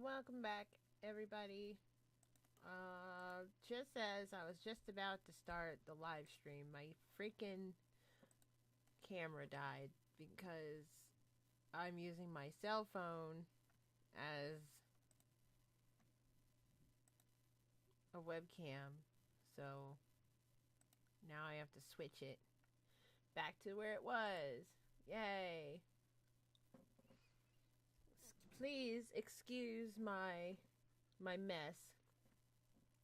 Welcome back, everybody. Just as I was just about to start the live stream, my freaking camera died because I'm using my cell phone as a webcam. So now I have to switch it back to where it was. Yay. Please excuse my mess.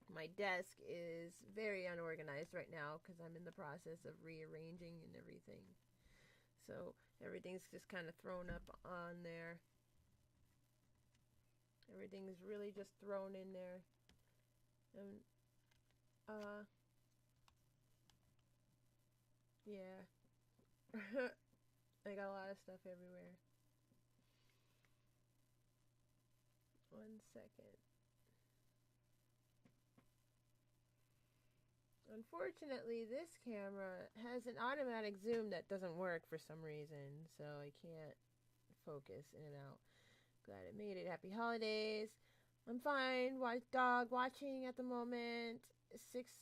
My desk is very unorganized right now because I'm in the process of rearranging and everything. So everything's just kind of thrown up on there. Everything's really just thrown in there. And, yeah. I got a lot of stuff everywhere. 1 second. Unfortunately, this camera has an automatic zoom that doesn't work for some reason, so I can't focus in and out. Glad it made it. Happy holidays. I'm fine. Dog watching at the moment. Six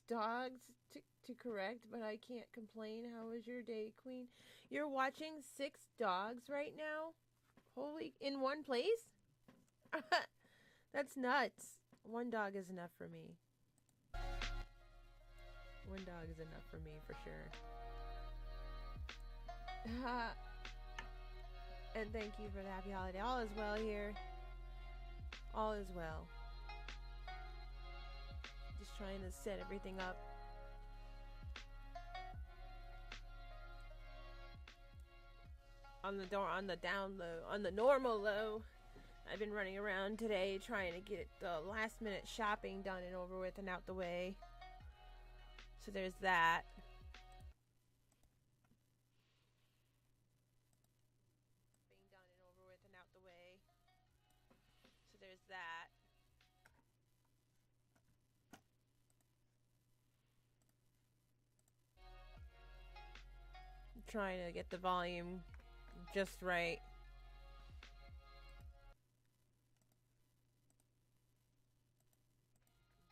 dogs to correct, but I can't complain. How was your day, Queen? You're watching 6 dogs right now? Holy, in one place? That's nuts. 1 dog is enough for me. 1 dog is enough for me, for sure. And thank you for the happy holiday. All is well here. All is well. Just trying to set everything up. On the down low, on the normal low. I've been running around today trying to get the last minute shopping done and over with and out the way. So there's that. Being done and over with and out the way. So there's that. I'm trying to get the volume just right.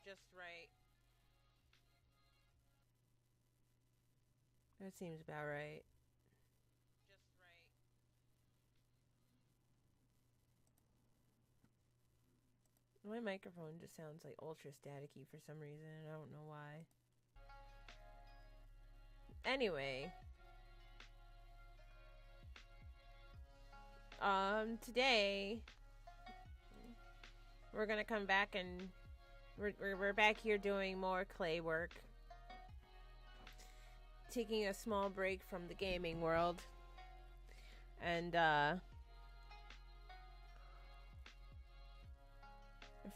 Just right. That seems about right. Just right. My microphone just sounds like ultra staticky for some reason, and I don't know why. Anyway. Today we're gonna come back and we're back here doing more clay work. Taking a small break from the gaming world. And I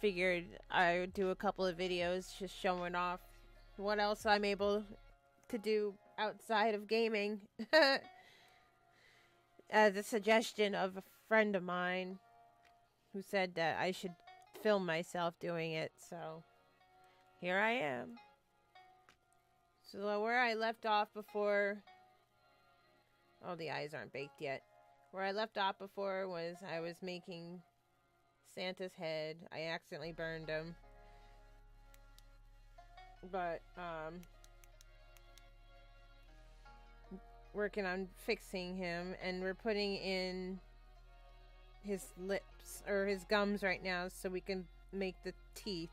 figured I would do a couple of videos just showing off what else I'm able to do outside of gaming. As a suggestion of a friend of mine who said that I should film myself doing it, so here I am. So where I left off before... Oh, the eyes aren't baked yet. Where I left off before was I was making Santa's head. I accidentally burned him. But, working on fixing him, and we're putting in his lips, or his gums right now, so we can make the teeth,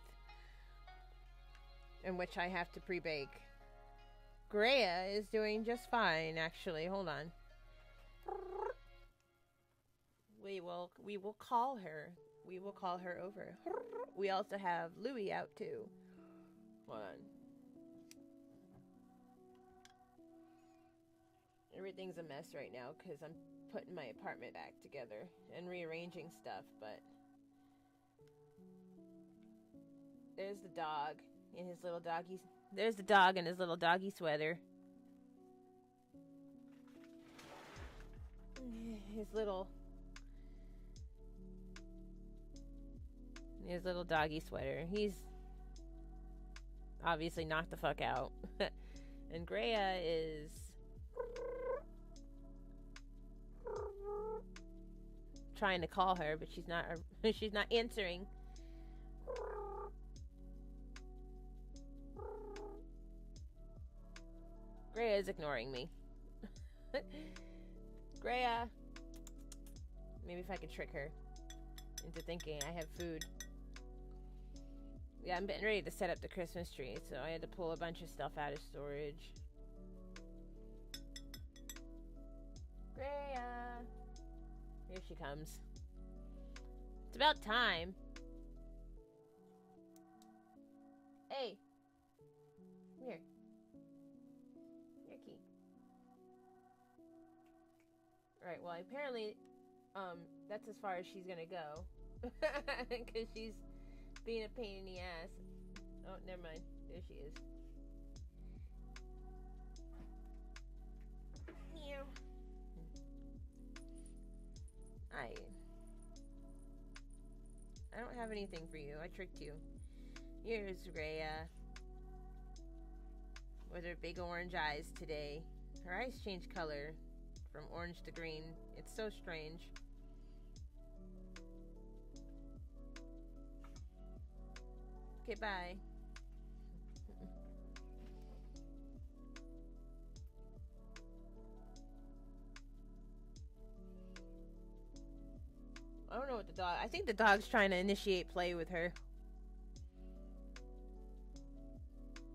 in which I have to pre-bake. Greya is doing just fine, actually. Hold on. We will call her. We will call her over. We also have Louie out too. Hold on. Everything's a mess right now because I'm putting my apartment back together and rearranging stuff, but there's the dog in his little doggy. There's the dog in his little doggy sweater. His little doggy sweater. He's obviously knocked the fuck out. And Greya is trying to call her, but she's not. She's not answering. Greya is ignoring me. Greya. Maybe if I could trick her into thinking I have food. Yeah, I'm getting ready to set up the Christmas tree, so I had to pull a bunch of stuff out of storage. Greya. Here she comes. It's about time. Hey. Come here. Here, Key. Alright, well, apparently, that's as far as she's gonna go. Because she's being a pain in the ass. Oh, never mind. There she is. Meow. I don't have anything for you. I tricked you. Here's Greya. With her big orange eyes today. Her eyes change color from orange to green. It's so strange. Okay, bye. I don't know what the dog... I think the dog's trying to initiate play with her.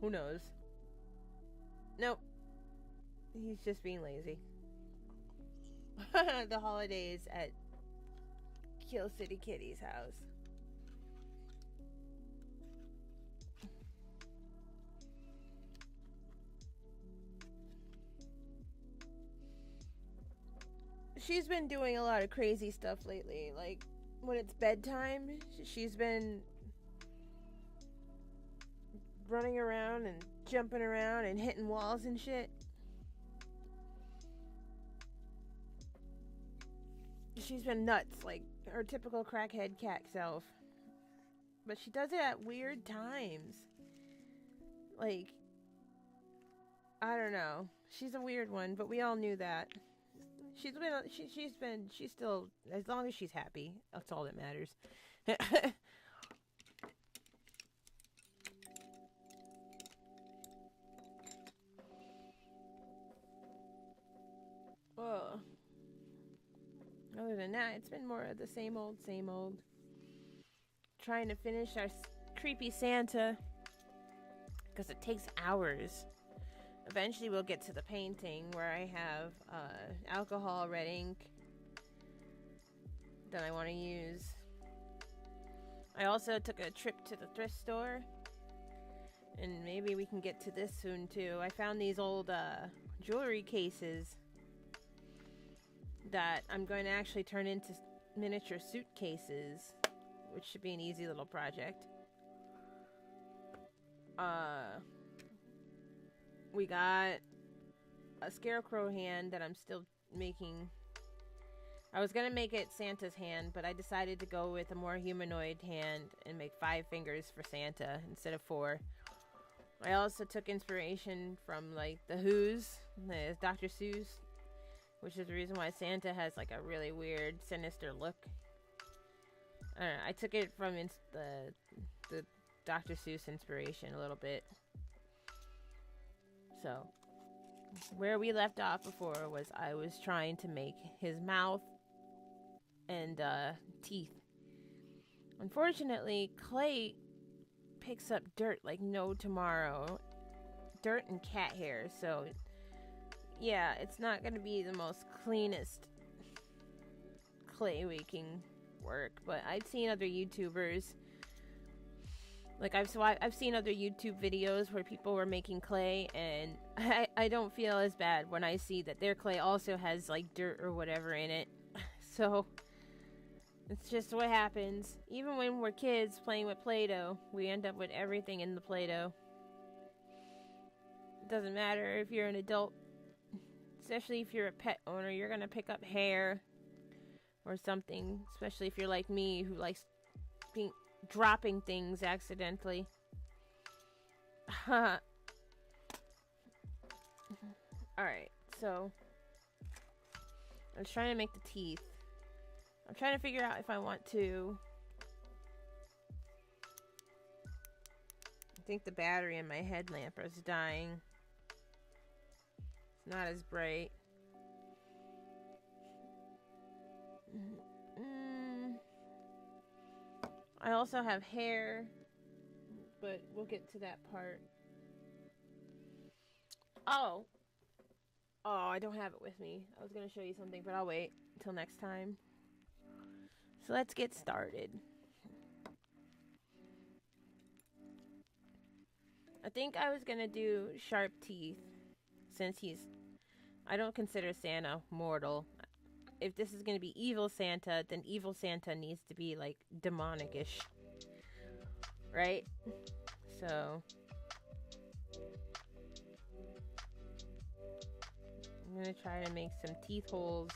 Who knows? Nope. He's just being lazy. The holidays at Kilcity Kitty's house. She's been doing a lot of crazy stuff lately. Like, when it's bedtime, she's been running around and jumping around and hitting walls and shit. She's been nuts, like her typical crackhead cat self. But she does it at weird times. Like, I don't know. She's a weird one, but we all knew that. She's still, as long as she's happy, that's all that matters. Oh. Other than that, it's been more of the same old, same old. Trying to finish our creepy Santa, because it takes hours. Eventually we'll get to the painting where I have alcohol, red ink that I want to use. I also took a trip to the thrift store, and maybe we can get to this soon too. I found these old jewelry cases that I'm going to actually turn into miniature suitcases, which should be an easy little project. We got a scarecrow hand that I'm still making. I was gonna make it Santa's hand, but I decided to go with a more humanoid hand and make 5 fingers for Santa instead of 4. I also took inspiration from like the Who's, the Dr. Seuss, which is the reason why Santa has like a really weird, sinister look. I don't know, I took it from the Dr. Seuss inspiration a little bit. So, where we left off before was I was trying to make his mouth and teeth. Unfortunately, clay picks up dirt like no tomorrow. Dirt and cat hair, so yeah, it's not going to be the most cleanest clay making work, but I'd seen other YouTubers. Like, I've seen other YouTube videos where people were making clay, and I don't feel as bad when I see that their clay also has, like, dirt or whatever in it. So, it's just what happens. Even when we're kids playing with Play-Doh, we end up with everything in the Play-Doh. It doesn't matter if you're an adult. Especially if you're a pet owner, you're going to pick up hair or something. Especially if you're like me, who likes dropping things accidentally. Alright, so I was trying to make the teeth. I'm trying to figure out if I want to. I think the battery in my headlamp is dying. It's not as bright. I also have hair, but we'll get to that part. Oh, I don't have it with me. I was gonna show you something, but I'll wait until next time. So let's get started. I think I was gonna do sharp teeth, since I don't consider Santa mortal. If this is gonna be evil Santa, then evil Santa needs to be like demonic-ish, right? So I'm gonna try to make some teeth holes.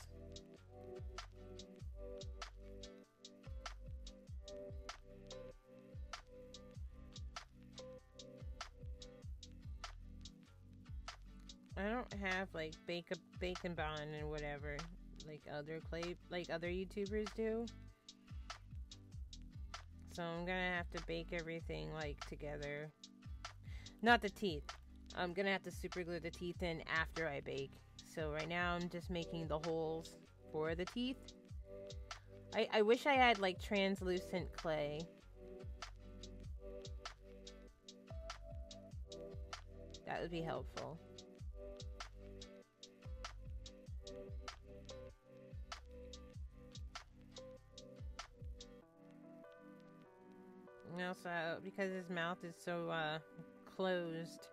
I don't have like bacon bond and whatever like other YouTubers do. So I'm gonna have to bake everything like together. Not the teeth. I'm gonna have to super glue the teeth in after I bake. So right now I'm just making the holes for the teeth. I wish I had like translucent clay. That would be helpful. And also, because his mouth is so closed,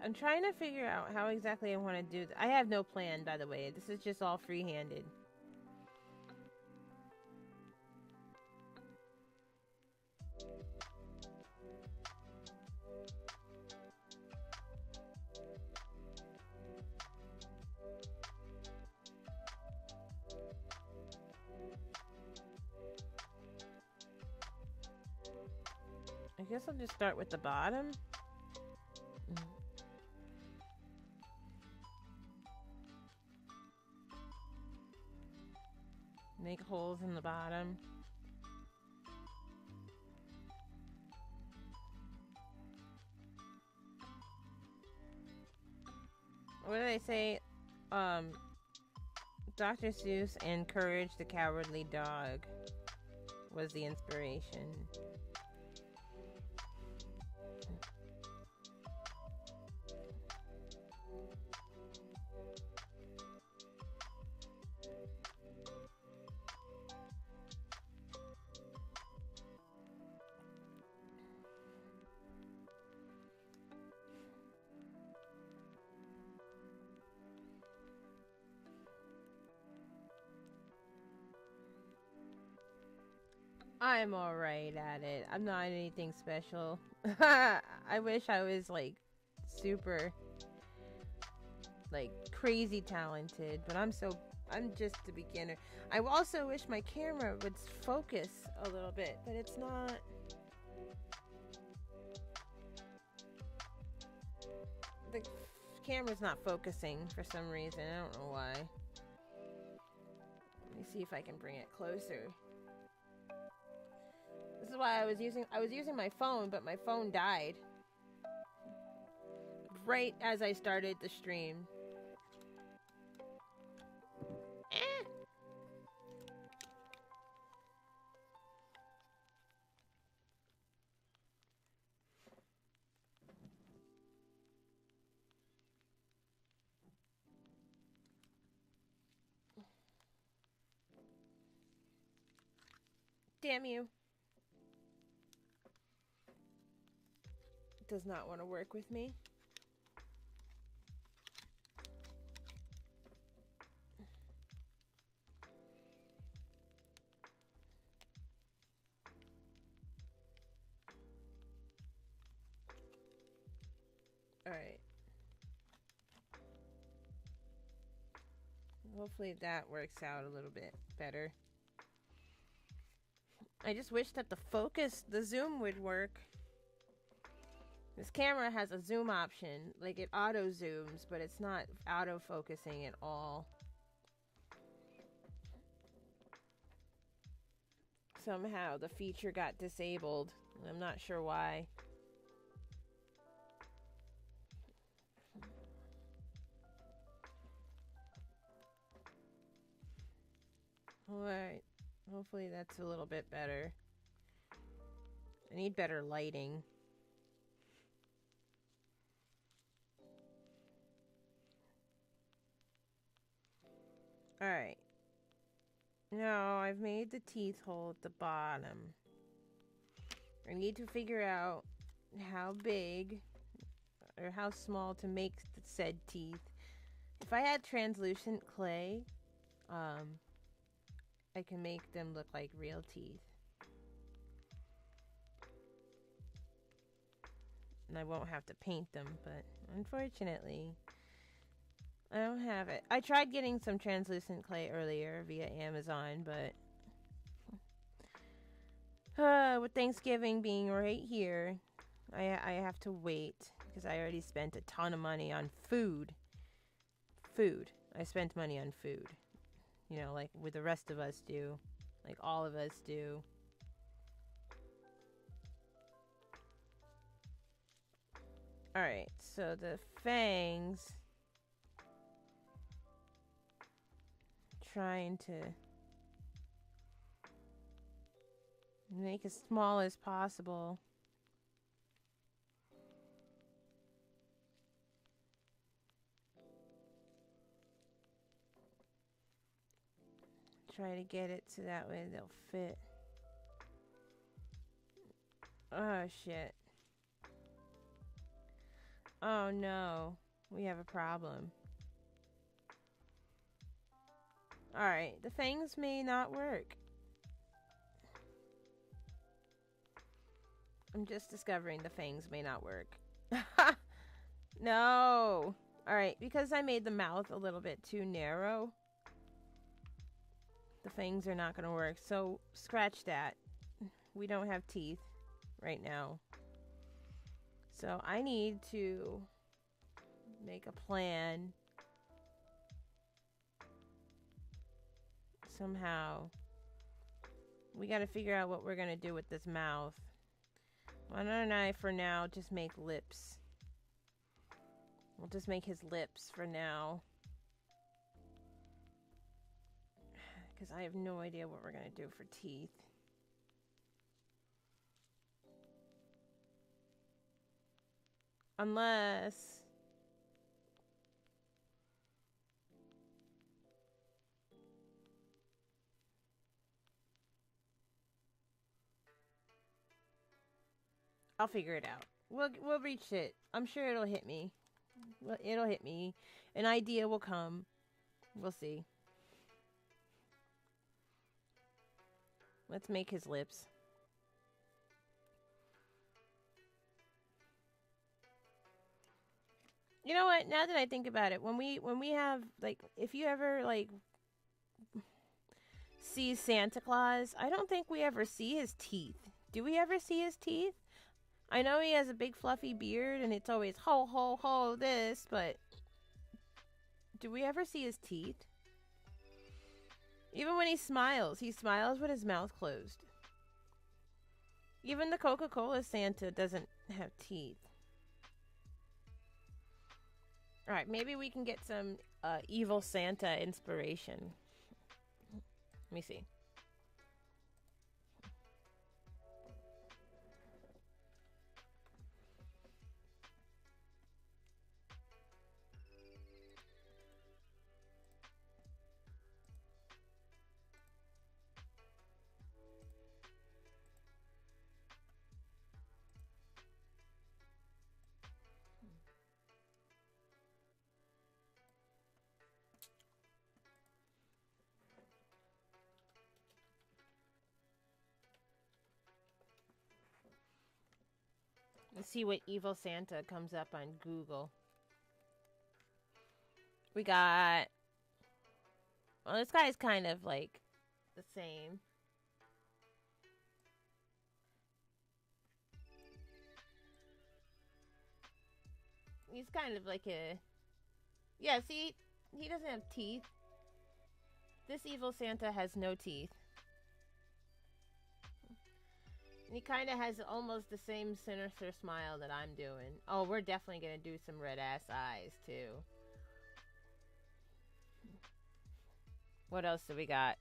I'm trying to figure out how exactly I want to do this. I have no plan, by the way. This is just all free-handed. I guess I'll just start with the bottom. Make holes in the bottom. What do they say? Dr. Seuss and Courage the Cowardly Dog was the inspiration. I'm alright at it. I'm not anything special. I wish I was like super like crazy talented, but I'm just a beginner. I also wish my camera would focus a little bit, but it's not. The camera's not focusing for some reason. I don't know why. Let me see if I can bring it closer. This is why I was using my phone, but my phone died right as I started the stream. Damn you. Does not want to work with me. All right. Hopefully that works out a little bit better. I just wish that the zoom would work. This camera has a zoom option, like it auto zooms, but it's not auto focusing at all. Somehow the feature got disabled. I'm not sure why. Alright. Hopefully that's a little bit better. I need better lighting. Alright. Now I've made the teeth hole at the bottom. I need to figure out how big or how small to make the said teeth. If I had translucent clay, I can make them look like real teeth. And I won't have to paint them, but unfortunately, I don't have it. I tried getting some translucent clay earlier via Amazon, but with Thanksgiving being right here, I have to wait because I already spent a ton of money on food. I spent money on food. You know, like with the rest of us do. Like all of us do. Alright, so the fangs. Trying to make as small as possible. Try to get it so that way they'll fit. Oh shit. Oh no, we have a problem. Alright, the fangs may not work. I'm just discovering the fangs may not work. No! Alright, because I made the mouth a little bit too narrow, the fangs are not going to work. So, scratch that. We don't have teeth right now. So, I need to make a plan somehow. We got to figure out what we're going to do with this mouth. Why don't I, for now, just make lips? We'll just make his lips for now. Because I have no idea what we're going to do for teeth. Unless... I'll figure it out. We'll reach it. I'm sure it'll hit me. Well, it'll hit me. An idea will come. We'll see. Let's make his lips. You know what? Now that I think about it, when we have, like, if you ever, like, see Santa Claus, I don't think we ever see his teeth. Do we ever see his teeth? I know he has a big fluffy beard and it's always ho ho ho this, but do we ever see his teeth? Even when he smiles with his mouth closed. Even the Coca-Cola Santa doesn't have teeth. Alright, maybe we can get some evil Santa inspiration. Let me see. Let's see what evil Santa comes up on Google. We got... Well, this guy's kind of like the same. He's kind of like a... Yeah, see? He doesn't have teeth. This evil Santa has no teeth. He kind of has almost the same sinister smile that I'm doing. Oh, we're definitely going to do some red ass eyes, too. What else do we got?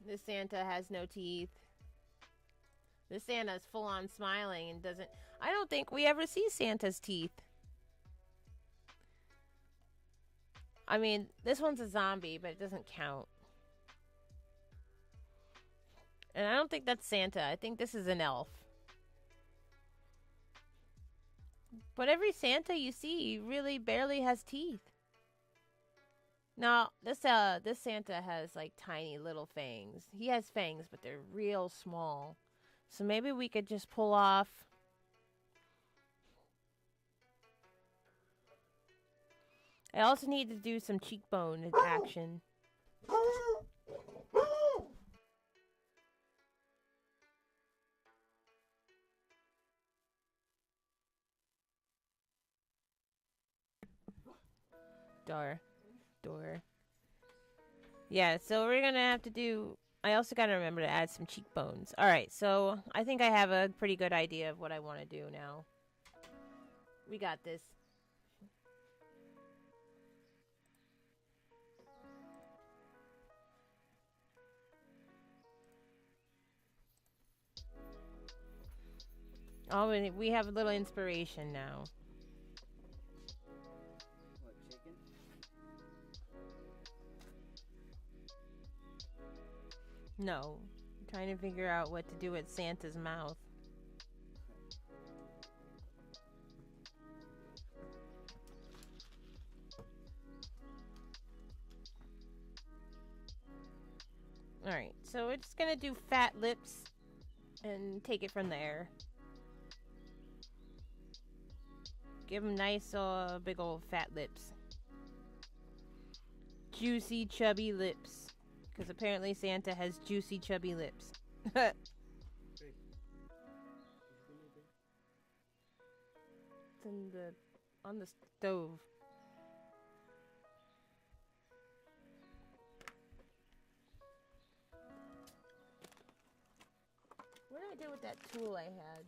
This Santa has no teeth. This Santa's full on smiling and doesn't... I don't think we ever see Santa's teeth. I mean, this one's a zombie, but it doesn't count. And I don't think that's Santa. I think this is an elf. But every Santa you see really barely has teeth. No, this Santa has like tiny little fangs. He has fangs, but they're real small. So maybe we could just pull off... I also need to do some cheekbone action. Door. Yeah, so we're gonna have to do... I also gotta remember to add some cheekbones. Alright, so I think I have a pretty good idea of what I want to do now. We got this. Oh, we have a little inspiration now. What, chicken? No. I'm trying to figure out what to do with Santa's mouth. Alright, so we're just gonna do fat lips and take it from there. Give him nice, big old fat lips. Juicy, chubby lips. Because apparently Santa has juicy, chubby lips. It's on the stove. What did I do with that tool I had?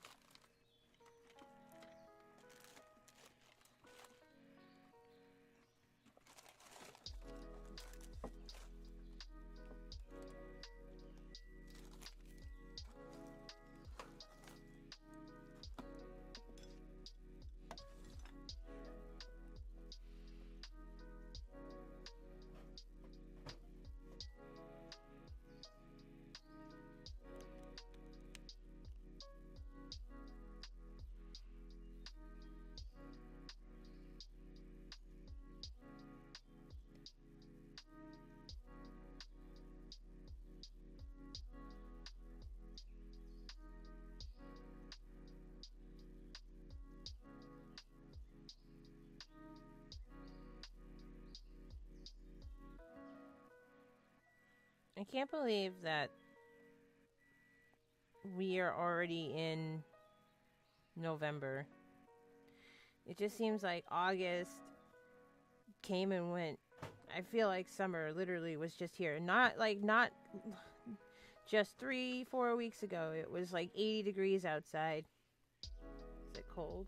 I can't believe that we are already in November. It just seems like August came and went. I feel like summer literally was just here. Not just 3-4 weeks ago. It was like 80 degrees outside. Is it cold?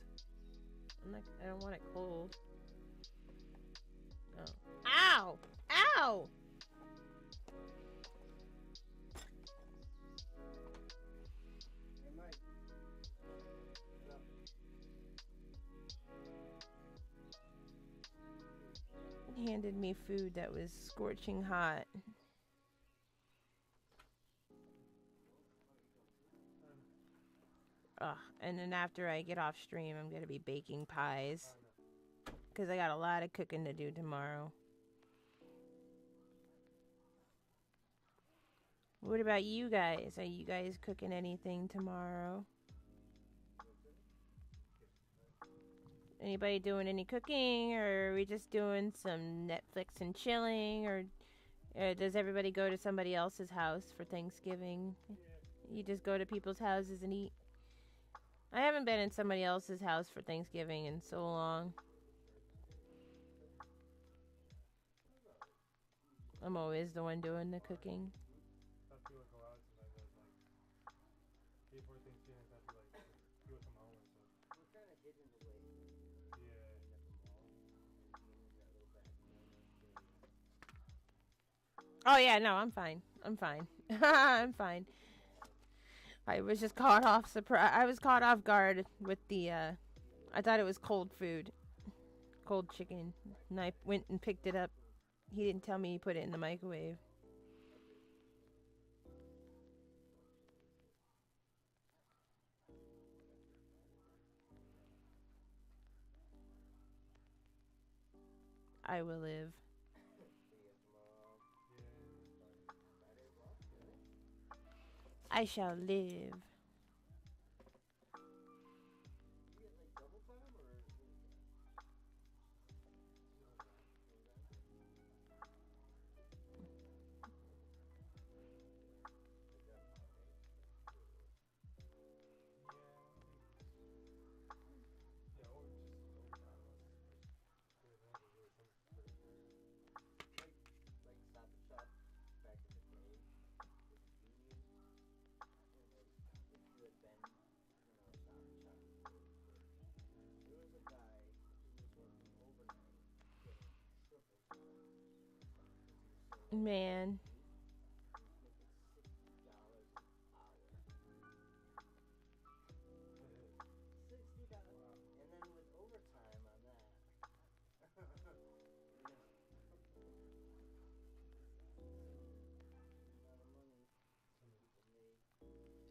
I don't want it cold. Oh. Ow! Ow! Handed me food that was scorching hot. And then after I get off stream, I'm going to be baking pies. Because I got a lot of cooking to do tomorrow. What about you guys? Are you guys cooking anything tomorrow? Anybody doing any cooking, or are we just doing some Netflix and chilling, or does everybody go to somebody else's house for Thanksgiving? You just go to people's houses and eat? I haven't been in somebody else's house for Thanksgiving in so long. I'm always the one doing the cooking. Oh yeah, no, I'm fine. I'm fine. I'm fine. I was just caught off surprise. I was caught off guard with the. I thought it was cold food, cold chicken, and I went and picked it up. He didn't tell me he put it in the microwave. I will live. I shall live. Man.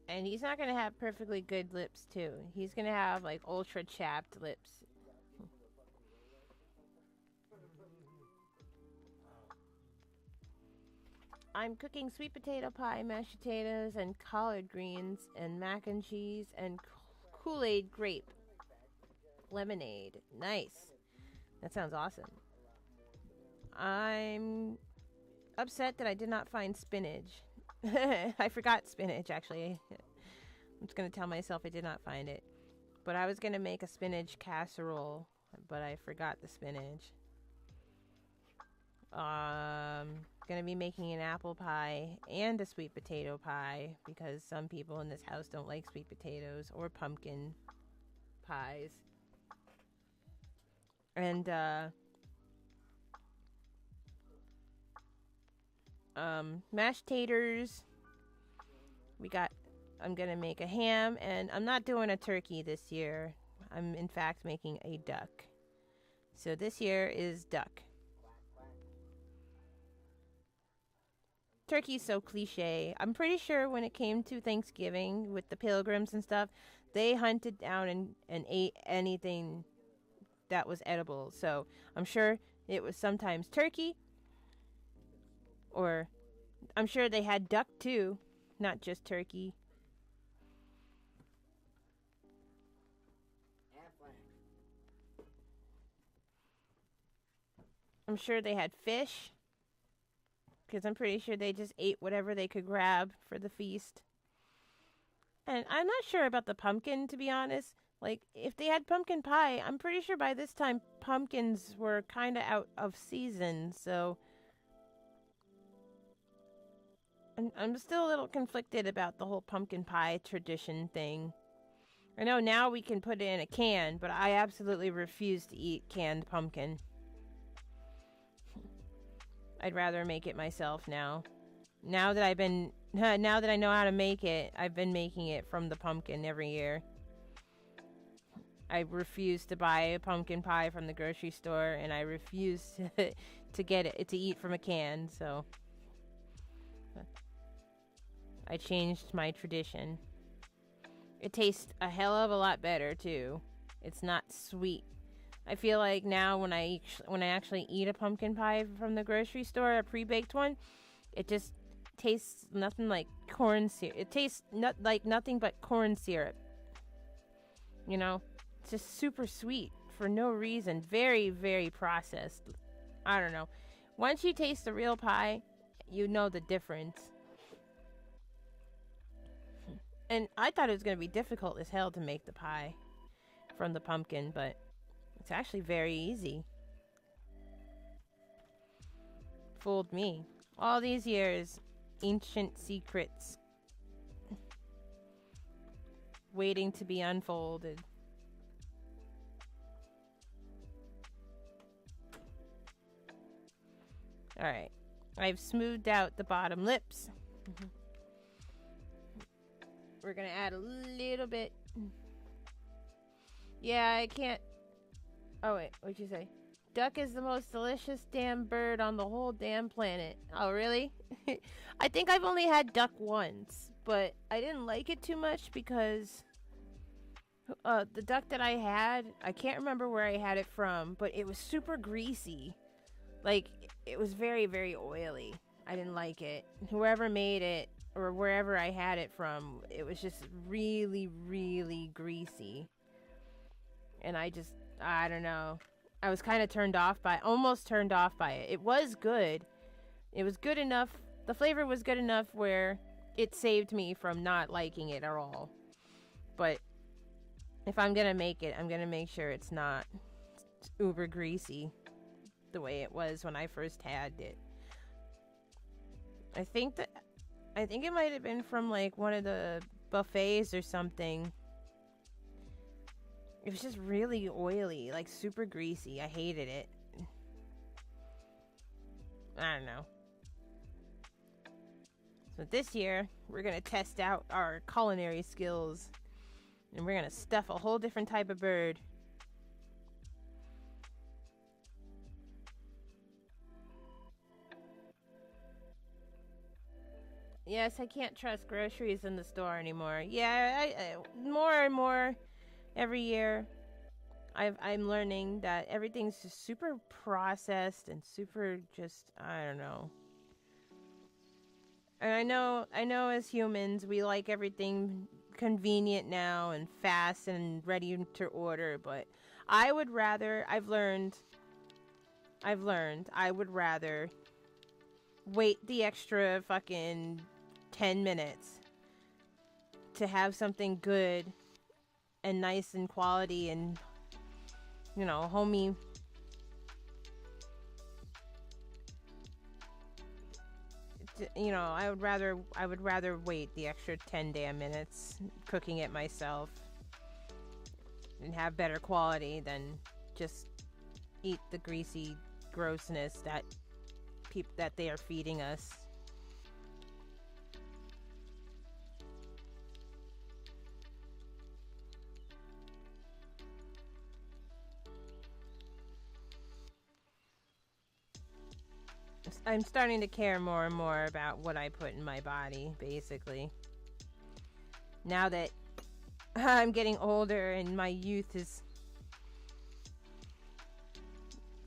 And he's not gonna have perfectly good lips too. He's gonna have like ultra chapped lips. I'm cooking sweet potato pie, mashed potatoes, and collard greens, and mac and cheese, and Kool-Aid grape lemonade. Nice. That sounds awesome. I'm upset that I did not find spinach. I forgot spinach, actually. I'm just going to tell myself I did not find it. But I was going to make a spinach casserole, but I forgot the spinach. Gonna be making an apple pie and a sweet potato pie because some people in this house don't like sweet potatoes or pumpkin pies. And mashed taters. I'm gonna make a ham, and I'm not doing a turkey this year. I'm in fact making a duck. So this year is duck. Turkey's so cliche. I'm pretty sure when it came to Thanksgiving with the pilgrims and stuff, they hunted down and ate anything that was edible. So I'm sure it was sometimes turkey, or I'm sure they had duck too, not just turkey. I'm sure they had fish, because I'm pretty sure they just ate whatever they could grab for the feast. And I'm not sure about the pumpkin, to be honest. Like, if they had pumpkin pie, I'm pretty sure by this time pumpkins were kind of out of season, so I'm still a little conflicted about the whole pumpkin pie tradition thing. I know now we can put it in a can, but I absolutely refuse to eat canned pumpkin. I'd rather make it myself now. Now that now that I know how to make it, I've been making it from the pumpkin every year. I refuse to buy a pumpkin pie from the grocery store, and I refuse to get it to eat from a can. So I changed my tradition. It tastes a hell of a lot better too. It's not sweet. I feel like now when I actually eat a pumpkin pie from the grocery store, a pre-baked one, it just tastes nothing like corn syrup. It tastes like nothing but corn syrup. You know, it's just super sweet for no reason. Very, very processed. I don't know. Once you taste the real pie, you know the difference. And I thought it was going to be difficult as hell to make the pie from the pumpkin, but it's actually very easy. Fooled me. All these years, ancient secrets waiting to be unfolded. Alright. I've smoothed out the bottom lips. We're gonna add a little bit. Yeah, I can't. Oh, wait, what'd you say? Duck is the most delicious damn bird on the whole damn planet. Oh, really? I think I've only had duck once, but I didn't like it too much because the duck that I had, I can't remember where I had it from, but it was super greasy. Like, it was very, very oily. I didn't like it. Whoever made it, or wherever I had it from, it was just really, really greasy. And I don't know. I was kind of almost turned off by it. It was good. It was good enough. The flavor was good enough where it saved me from not liking it at all. But if I'm going to make it, I'm going to make sure it's not uber greasy the way it was when I first had it. I think it might have been from like one of the buffets or something. It was just really oily, like super greasy. I hated it. I don't know. So this year, we're going to test out our culinary skills. And we're going to stuff a whole different type of bird. Yes, I can't trust groceries in the store anymore. Yeah, I more and more every year, I'm learning that everything's just super processed and super just, I don't know. And I know as humans, we like everything convenient now and fast and ready to order, but I would rather, I've learned, I would rather wait the extra fucking 10 minutes to have something good and nice and quality and, you know, homey. You know, I would rather wait the extra 10 damn minutes cooking it myself and have better quality than just eat the greasy grossness that they are feeding us. I'm starting to care more and more about what I put in my body, basically. Now that I'm getting older and my youth has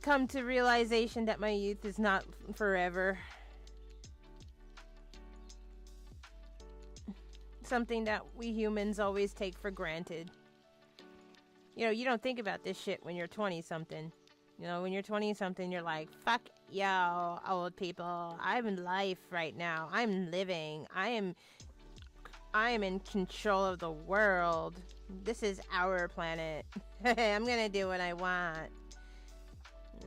come to realization that my youth is not forever. Something that we humans always take for granted. You know, you don't think about this shit when you're 20-something. You know, when you're 20-something, you're like, fuck y'all, old people. I'm in life right now. I'm living. I am in control of the world. This is our planet. I'm gonna do what I want.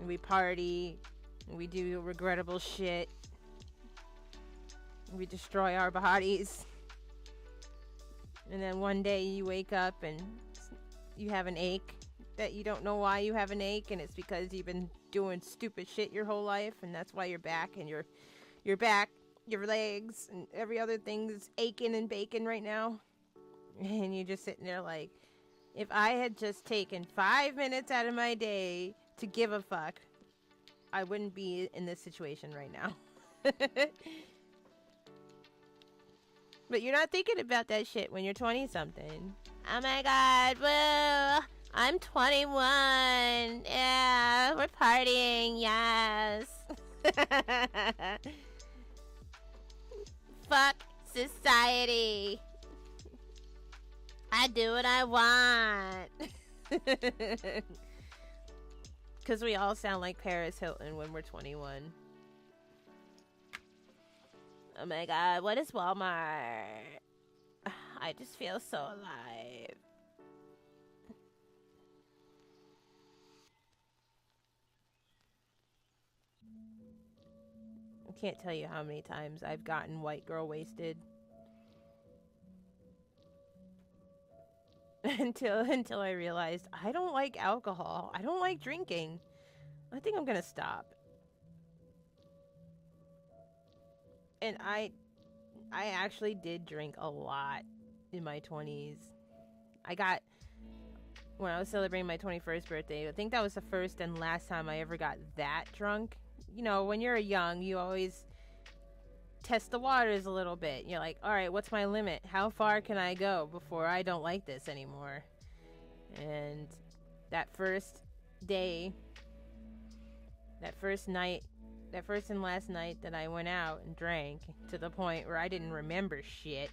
We party. We do regrettable shit. We destroy our bodies. And then one day you wake up and you have an ache that you don't know why you have an ache, and it's because you've been doing stupid shit your whole life, and that's why your back and your back, your legs, and every other thing is aching and baking right now. And you're just sitting there like, if I had just taken 5 minutes out of my day to give a fuck, I wouldn't be in this situation right now. But you're not thinking about that shit when you're 20-something. Oh my god, woo! I'm 21. Yeah, we're partying. Yes. Fuck society. I do what I want. Because we all sound like Paris Hilton when we're 21. Oh my god, what is Walmart? I just feel so alive. I can't tell you how many times I've gotten white girl wasted. until I realized I don't like alcohol. I don't like drinking. I think I'm gonna stop. And I actually did drink a lot in my 20s. When I was celebrating my 21st birthday, I think that was the first and last time I ever got that drunk. You know, when you're young, you always test the waters a little bit. You're like, all right, what's my limit? How far can I go before I don't like this anymore? And that first day, that first and last night that I went out and drank to the point where I didn't remember shit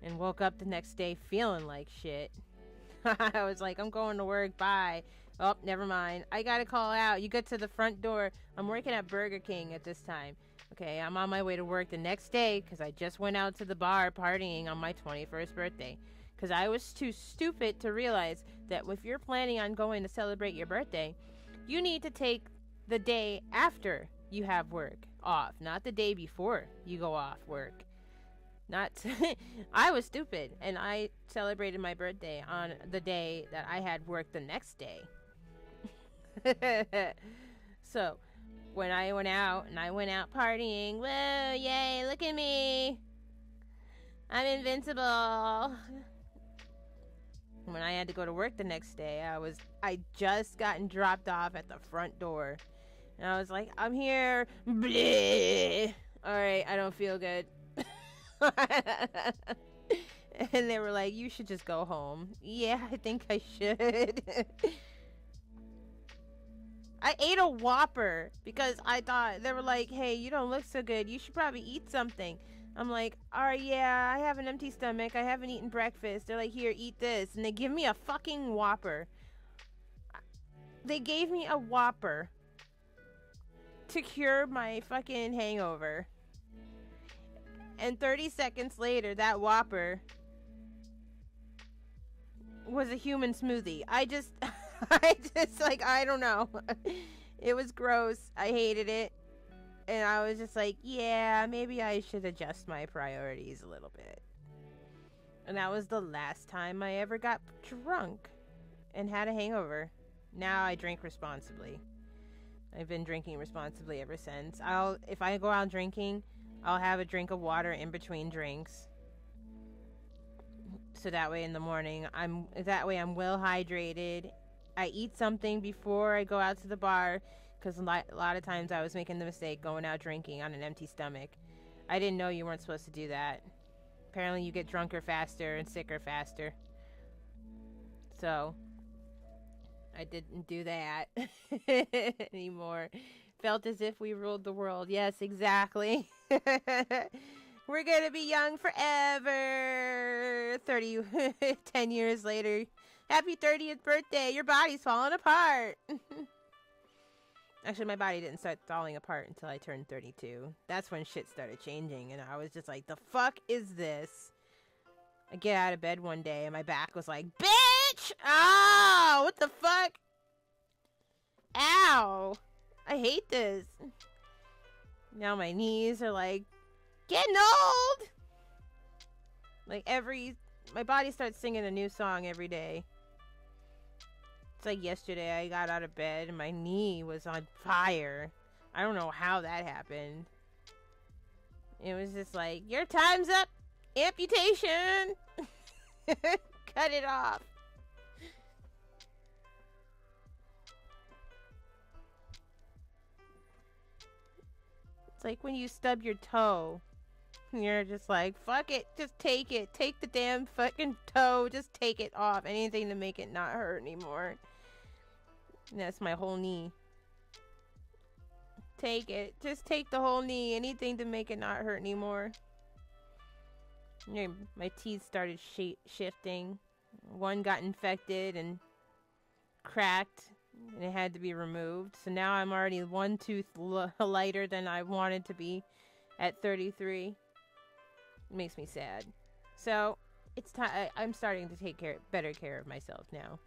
and woke up the next day feeling like shit. I was like, I'm going to work, bye. Oh, never mind. I gotta call out. You get to the front door. I'm working at Burger King at this time. Okay, I'm on my way to work the next day because I just went out to the bar partying on my 21st birthday. Because I was too stupid to realize that if you're planning on going to celebrate your birthday, you need to take the day after you have work off, not the day before you go off work. I was stupid, and I celebrated my birthday on the day that I had work the next day. So, when I went out partying, whoa, yay, look at me. I'm invincible. When I had to go to work the next day, I just gotten dropped off at the front door. And I was like, I'm here. Bleh. All right, I don't feel good. And they were like, you should just go home. Yeah, I think I should. I ate a Whopper because I thought, they were like, hey, you don't look so good. You should probably eat something. I'm like, all right, yeah, I have an empty stomach. I haven't eaten breakfast. They're like, here, eat this. And they give me a fucking Whopper. They gave me a Whopper to cure my fucking hangover. And 30 seconds later, that Whopper was a human smoothie. I just, like, I don't know. It was gross. I hated it. And I was just like, yeah, maybe I should adjust my priorities a little bit. And that was the last time I ever got drunk and had a hangover. Now I drink responsibly. I've been drinking responsibly ever since. If I go out drinking, I'll have a drink of water in between drinks. So that way in the morning, I'm well hydrated. I eat something before I go out to the bar, because a lot of times I was making the mistake going out drinking on an empty stomach. I didn't know you weren't supposed to do that. Apparently you get drunker faster and sicker faster. So, I didn't do that anymore. Felt as if we ruled the world. Yes, exactly. We're gonna be young forever. 10 years later. Happy 30th birthday. Your body's falling apart. Actually, my body didn't start falling apart until I turned 32. That's when shit started changing, and I was just like, the fuck is this? I get out of bed one day, and my back was like, bitch! Oh, what the fuck? Ow! I hate this. Now my knees are like, getting old! Like my body starts singing a new song every day. It's like yesterday I got out of bed and my knee was on fire. I don't know how that happened. It was just like, your time's up! Amputation! Cut it off. It's like when you stub your toe. You're just like, fuck it, just take it. Take the damn fucking toe, just take it off. Anything to make it not hurt anymore. And that's my whole knee. Take it. Just take the whole knee. Anything to make it not hurt anymore. My teeth started shifting. One got infected and cracked. And it had to be removed. So now I'm already one tooth lighter than I wanted to be at 33. It makes me sad. So it's time. I'm starting to take better care of myself now.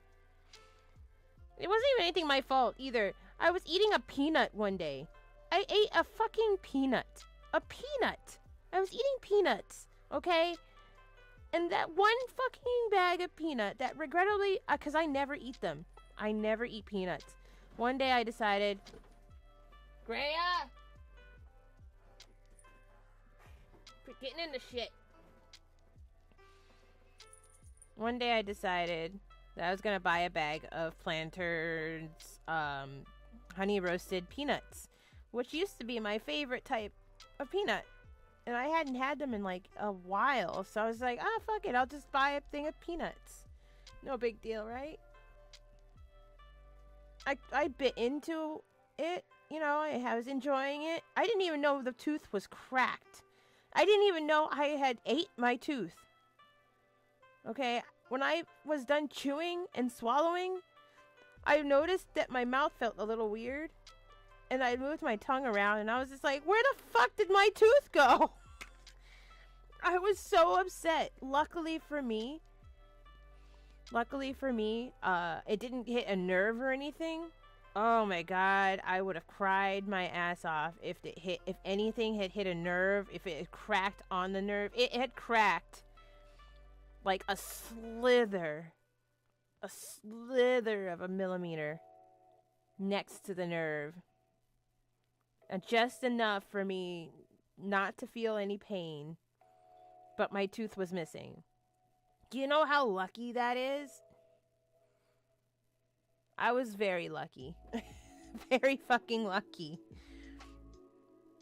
It wasn't even anything my fault either. I was eating a peanut one day. I ate a fucking peanut. A peanut. I was eating peanuts. Okay? And that one fucking bag of peanut that regrettably, because I never eat them. I never eat peanuts. One day I decided, Greya, Quit getting into shit. One day I decided that I was going to buy a bag of Planters honey roasted peanuts, which used to be my favorite type of peanut. And I hadn't had them in like a while. So I was like, ah, fuck it. I'll just buy a thing of peanuts. No big deal, right? I bit into it. You know, I was enjoying it. I didn't even know the tooth was cracked. I didn't even know I had ate my tooth. Okay, when I was done chewing and swallowing, I noticed that my mouth felt a little weird. And I moved my tongue around and I was just like, where the fuck did my tooth go? I was so upset. Luckily for me, it didn't hit a nerve or anything. Oh my god, I would have cried my ass off if anything had hit a nerve, if it had cracked on the nerve. It had cracked like a slither of a millimeter next to the nerve. And just enough for me not to feel any pain, but my tooth was missing. Do you know how lucky that is? I was very lucky. Very fucking lucky.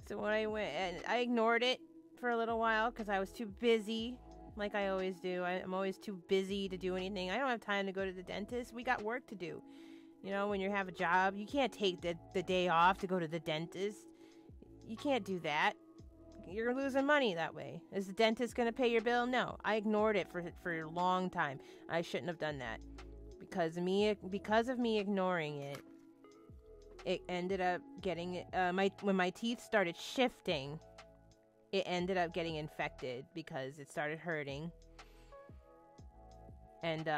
So when I went, and I ignored it for a little while because I was too busy, like I always do. I'm always too busy to do anything. I don't have time to go to the dentist. We got work to do. You know, when you have a job, you can't take the day off to go to the dentist. You can't do that. You're losing money that way. Is the dentist going to pay your bill? No. I ignored it for a long time. I shouldn't have done that. Because of me ignoring it, it ended up getting when my teeth started shifting, it ended up getting infected because it started hurting. And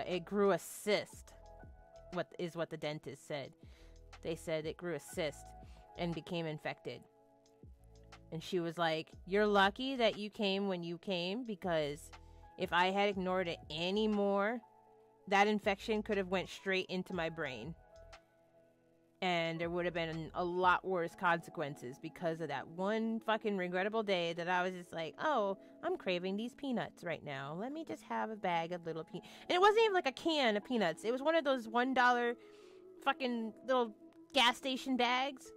it grew a cyst. What the dentist said. They said it grew a cyst and became infected. And she was like, you're lucky that you came when you came, because if I had ignored it anymore, that infection could have went straight into my brain. And there would have been a lot worse consequences because of that one fucking regrettable day that I was just like, oh, I'm craving these peanuts right now. Let me just have a bag of little peanuts. And it wasn't even like a can of peanuts. It was one of those $1 fucking little gas station bags.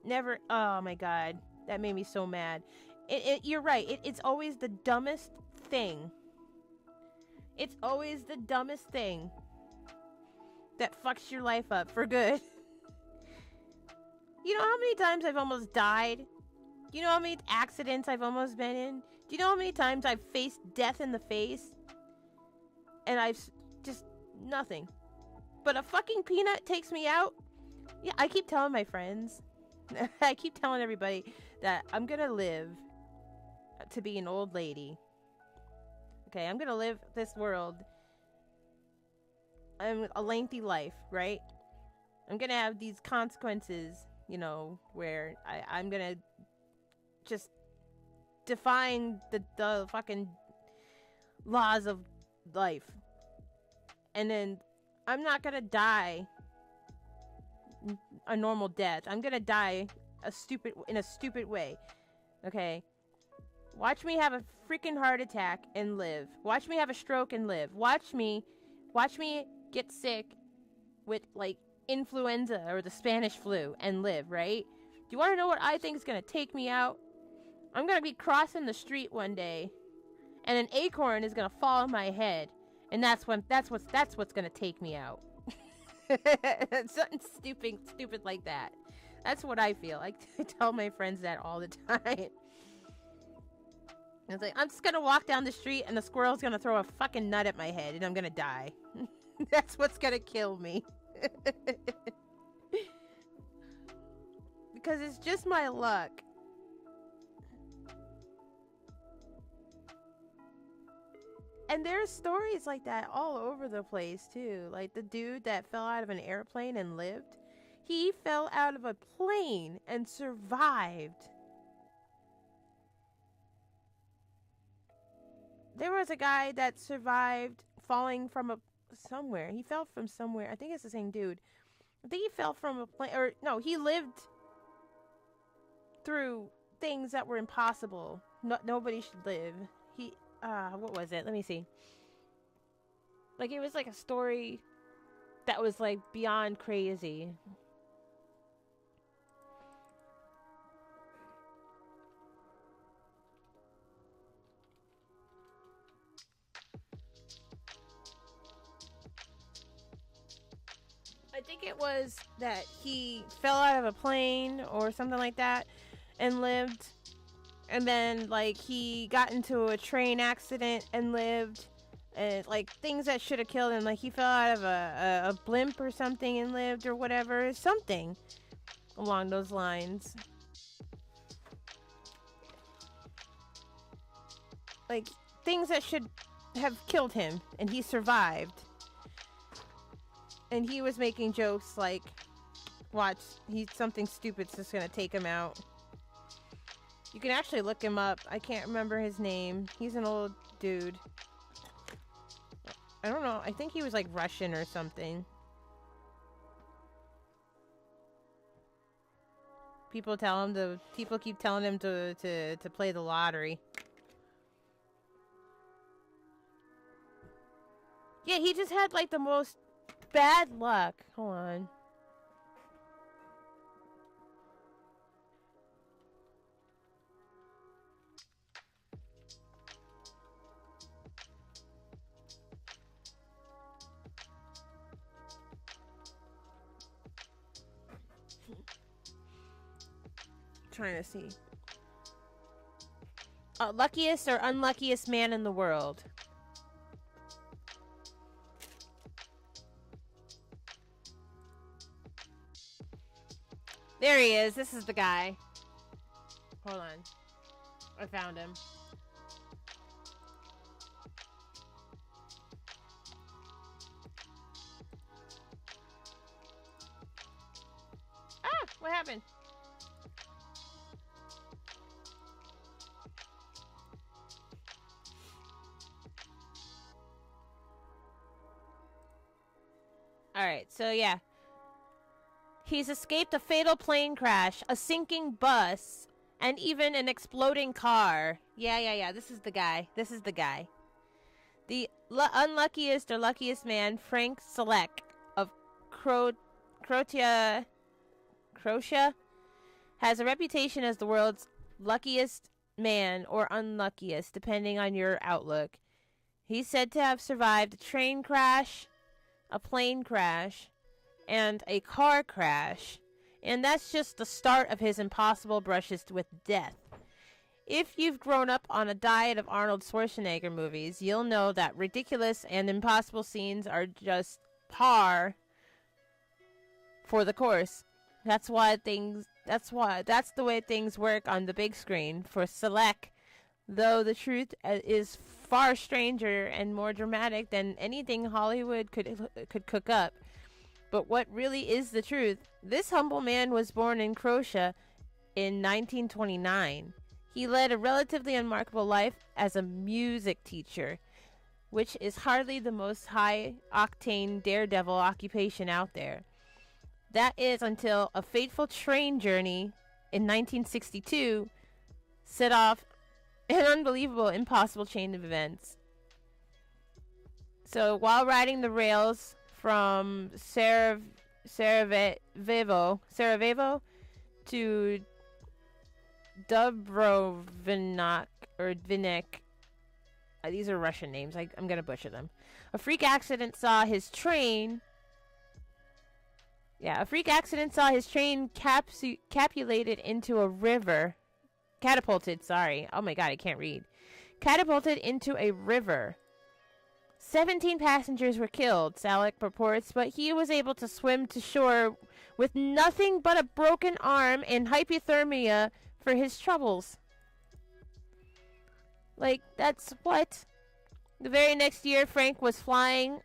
Never. Oh my God. That made me so mad. You're right. It's always the dumbest thing. It's always the dumbest thing that fucks your life up for good. You know how many times I've almost died? Do you know how many accidents I've almost been in? Do you know how many times I've faced death in the face? And I've just nothing. But a fucking peanut takes me out? Yeah, I keep telling my friends. I keep telling everybody that I'm gonna live to be an old lady. Okay, I'm gonna live this world a lengthy life, right? I'm gonna have these consequences, you know, where I'm gonna just define the fucking laws of life. And then I'm not gonna die a normal death. I'm gonna die in a stupid way. Okay? Watch me have a freaking heart attack and live. Watch me have a stroke and live. Watch me get sick with like influenza or the Spanish flu and live, right? Do you want to know what I think is gonna take me out? I'm gonna be crossing the street one day, and an acorn is gonna fall on my head, and that's what's gonna take me out. Something stupid like that. That's what I feel. I tell my friends that all the time. It's like, I'm just gonna walk down the street and the squirrel's gonna throw a fucking nut at my head and I'm gonna die. That's what's gonna kill me. Because it's just my luck. And there's stories like that all over the place too. Like the dude that fell out of an airplane and lived. He fell out of a plane and survived. There was a guy that survived falling from somewhere. He fell from somewhere. I think it's the same dude. I think he fell from a plane, or no, he lived through things that were impossible. Nobody should live. He, what was it? Let me see. Like, it was like a story that was like beyond crazy. I think it was that he fell out of a plane or something like that and lived. And then, like, he got into a train accident and lived. And, like, things that should have killed him. Like, he fell out of a blimp or something and lived or whatever. Something along those lines. Like, things that should have killed him. And he survived. And he was making jokes like, watch, something stupid's just gonna take him out. You can actually look him up. I can't remember his name. He's an old dude. I don't know. I think he was like Russian or something. People keep telling him to play the lottery. Yeah, he just had like the most bad luck. Hold on. Trying to see. Luckiest or unluckiest man in the world. There he is. This is the guy. Hold on. I found him. Ah! What happened? Alright, so yeah. He's escaped a fatal plane crash, a sinking bus, and even an exploding car. Yeah. This is the guy. The unluckiest or luckiest man, Frank Selleck of Croatia, has a reputation as the world's luckiest man or unluckiest, depending on your outlook. He's said to have survived a train crash, a plane crash, and a car crash, and that's just the start of his impossible brushes with death. If you've grown up on a diet of Arnold Schwarzenegger movies, you'll know that ridiculous and impossible scenes are just par for the course. That's the way things work on the big screen for Selleck, though the truth is far stranger and more dramatic than anything Hollywood could cook up. But what really is the truth? This humble man was born in Croatia in 1929. He led a relatively unremarkable life as a music teacher, which is hardly the most high-octane daredevil occupation out there. That is until a fateful train journey in 1962 set off an unbelievable, impossible chain of events. So while riding the rails from Sarajevo to Dubrovnik or Vinek. These are Russian names. I'm going to butcher them. A freak accident saw his train catapulted into a river. Catapulted into a river. 17 passengers were killed, Selleck reports, but he was able to swim to shore with nothing but a broken arm and hypothermia for his troubles. Like, that's what? The very next year, Frank was flying,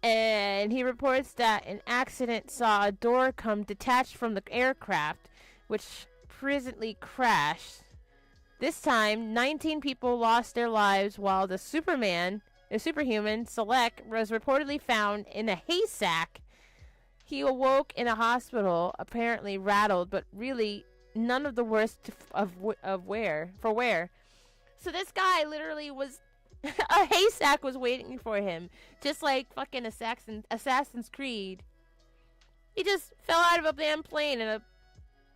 and he reports that an accident saw a door come detached from the aircraft, which presently crashed. This time, 19 people lost their lives while the superhuman, Selleck, was reportedly found in a haystack. He awoke in a hospital, apparently rattled, but really none of the worst of wear for wear. So this guy literally was a haystack was waiting for him, just like fucking Assassin's Creed. He just fell out of a damn plane and a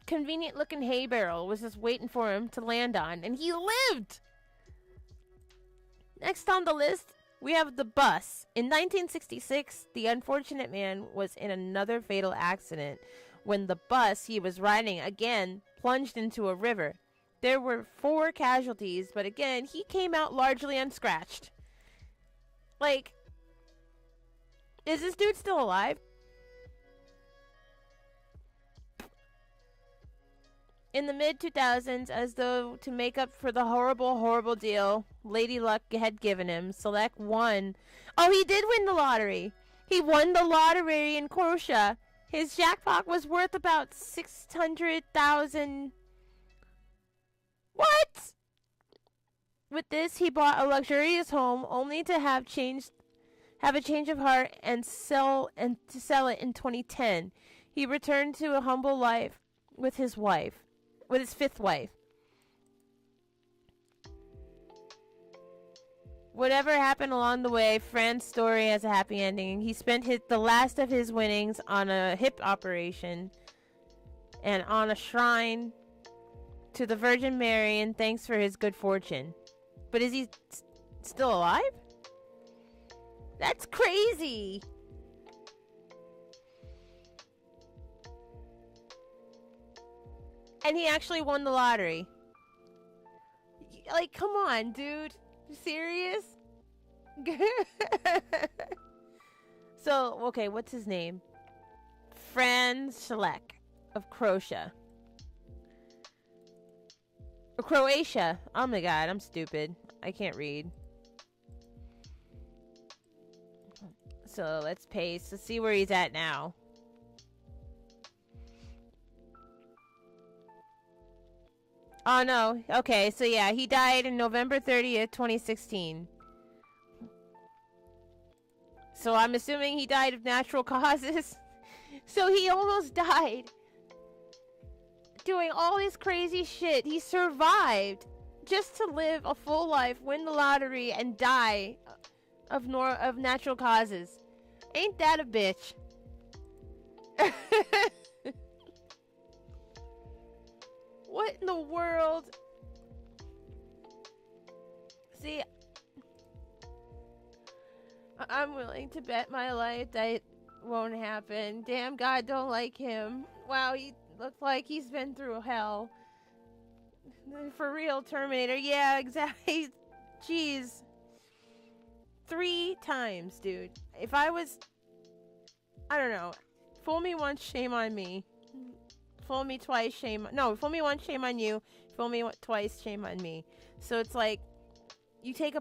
convenient looking hay barrel was just waiting for him to land on, and he lived. Next on the list, we have the bus. In 1966, the unfortunate man was in another fatal accident when the bus he was riding again plunged into a river. There were 4 casualties, but again, he came out largely unscratched. Like, is this dude still alive? In the mid-2000s, as though to make up for the horrible deal Lady Luck had given him, Select won. Oh, he did win the lottery. He won the lottery in Croatia. His jackpot was worth about 600,000. What? With this, he bought a luxurious home, only to have a change of heart and sell it in 2010. He returned to a humble life with his 5th wife. Whatever happened along the way, Fran's story has a happy ending. He spent the last of his winnings on a hip operation and on a shrine to the Virgin Mary in thanks for his good fortune. But is he still alive? That's crazy. And he actually won the lottery. Like, come on, dude. You serious? So, okay, what's his name? Fran Selek of Croatia. Or Croatia. Oh my god, I'm stupid. I can't read. So, let's paste. Let's see where he's at now. Oh, no. Okay, so yeah, he died on November 30th, 2016. So I'm assuming he died of natural causes. So he almost died doing all this crazy shit. He survived just to live a full life, win the lottery, and die of natural causes. Ain't that a bitch? What in the world? See, I'm willing to bet my life that it won't happen. Damn, God don't like him. Wow, he looks like he's been through hell. For real, Terminator. Yeah, exactly. Jeez. 3 times, dude. If I was... I don't know. Fool me once, shame on me. Fool me twice, shame... No, fool me once, shame on you. Fool me twice, shame on me. So it's like... You're in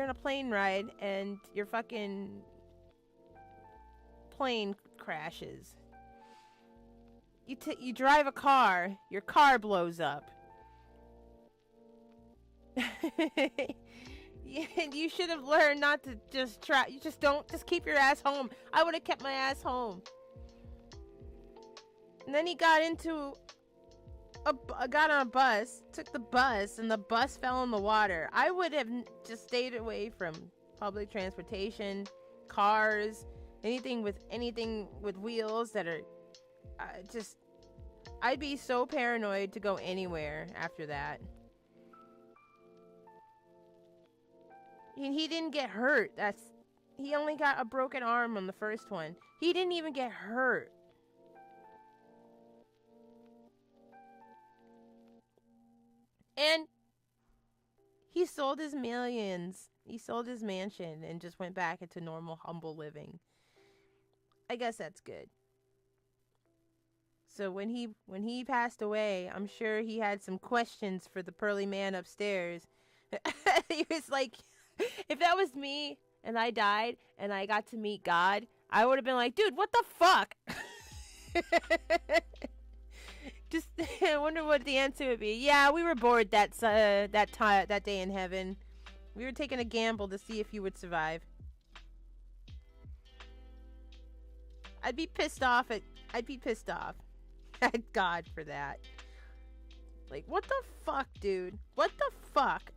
a plane ride, and your fucking plane crashes. You drive a car, your car blows up. You should have learned not to just try. Just keep your ass home. I would have kept my ass home. And then he got on a bus, took the bus, and the bus fell in the water. I would have just stayed away from public transportation, cars, anything with wheels that are I'd be so paranoid to go anywhere after that. He didn't get hurt. He only got a broken arm on the first one. He didn't even get hurt. And he sold his millions. He sold his mansion and just went back into normal, humble living. I guess that's good. So when he passed away, I'm sure he had some questions for the pearly man upstairs. He was like, if that was me and I died and I got to meet God, I would have been like, dude, what the fuck? Just, I wonder what the answer would be. Yeah, we were bored that day in heaven. We were taking a gamble to see if you would survive. I'd be pissed off. at God for that. Like, what the fuck, dude? What the fuck?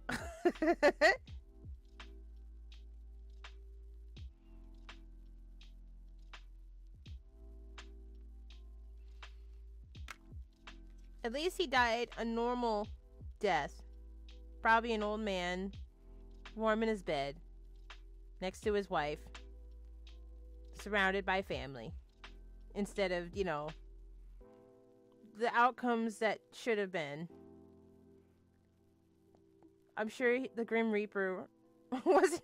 At least he died a normal death. Probably an old man, warm in his bed, next to his wife, surrounded by family. Instead of, you know, the outcomes that should have been. I'm sure the Grim Reaper wasn't.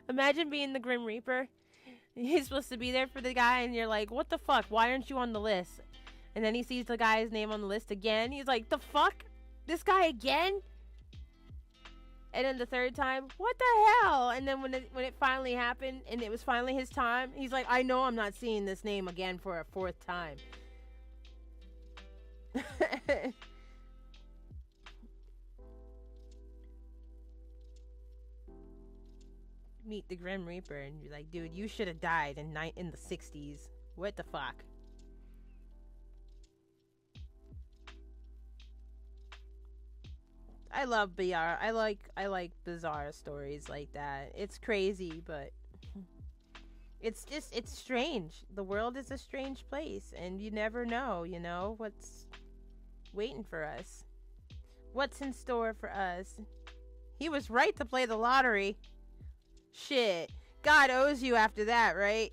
Imagine being the Grim Reaper. He's supposed to be there for the guy, and you're like, what the fuck? Why aren't you on the list? And then he sees the guy's name on the list again. He's like, the fuck? This guy again? And then the third time, what the hell? And then when it finally happened, and it was finally his time, he's like, I know I'm not seeing this name again for a fourth time. Meet the Grim Reaper, and you're like, dude, you should have died in the 60s. What the fuck? I love BR. I like bizarre stories like that. It's crazy, but it's strange. The world is a strange place, and you never know, you know, what's waiting for us. What's in store for us? He was right to play the lottery. Shit. God owes you after that, right?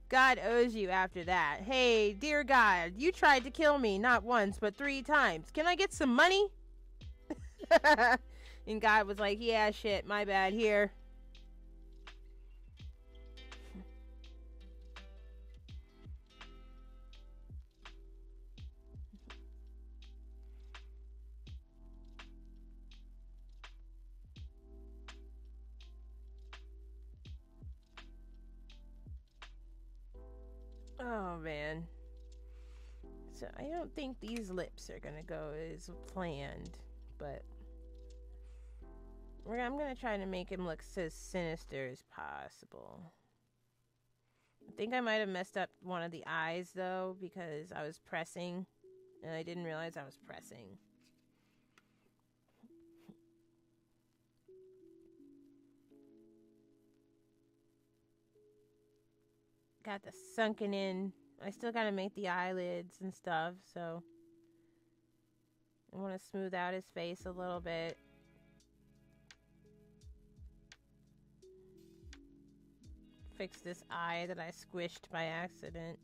God owes you after that. Hey, dear God, you tried to kill me not once, but 3 times. Can I get some money? And God was like, yeah, shit, my bad, here. Oh, man. So, I don't think these lips are gonna go as planned, but I'm gonna try to make him look as sinister as possible. I think I might have messed up one of the eyes, though, because I was pressing, and I didn't realize I was pressing. Got the sunken in. I still gotta make the eyelids and stuff, so I want to smooth out his face a little bit. Fix this eye that I squished by accident,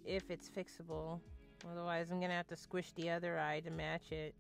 if it's fixable. Otherwise, I'm gonna have to squish the other eye to match it.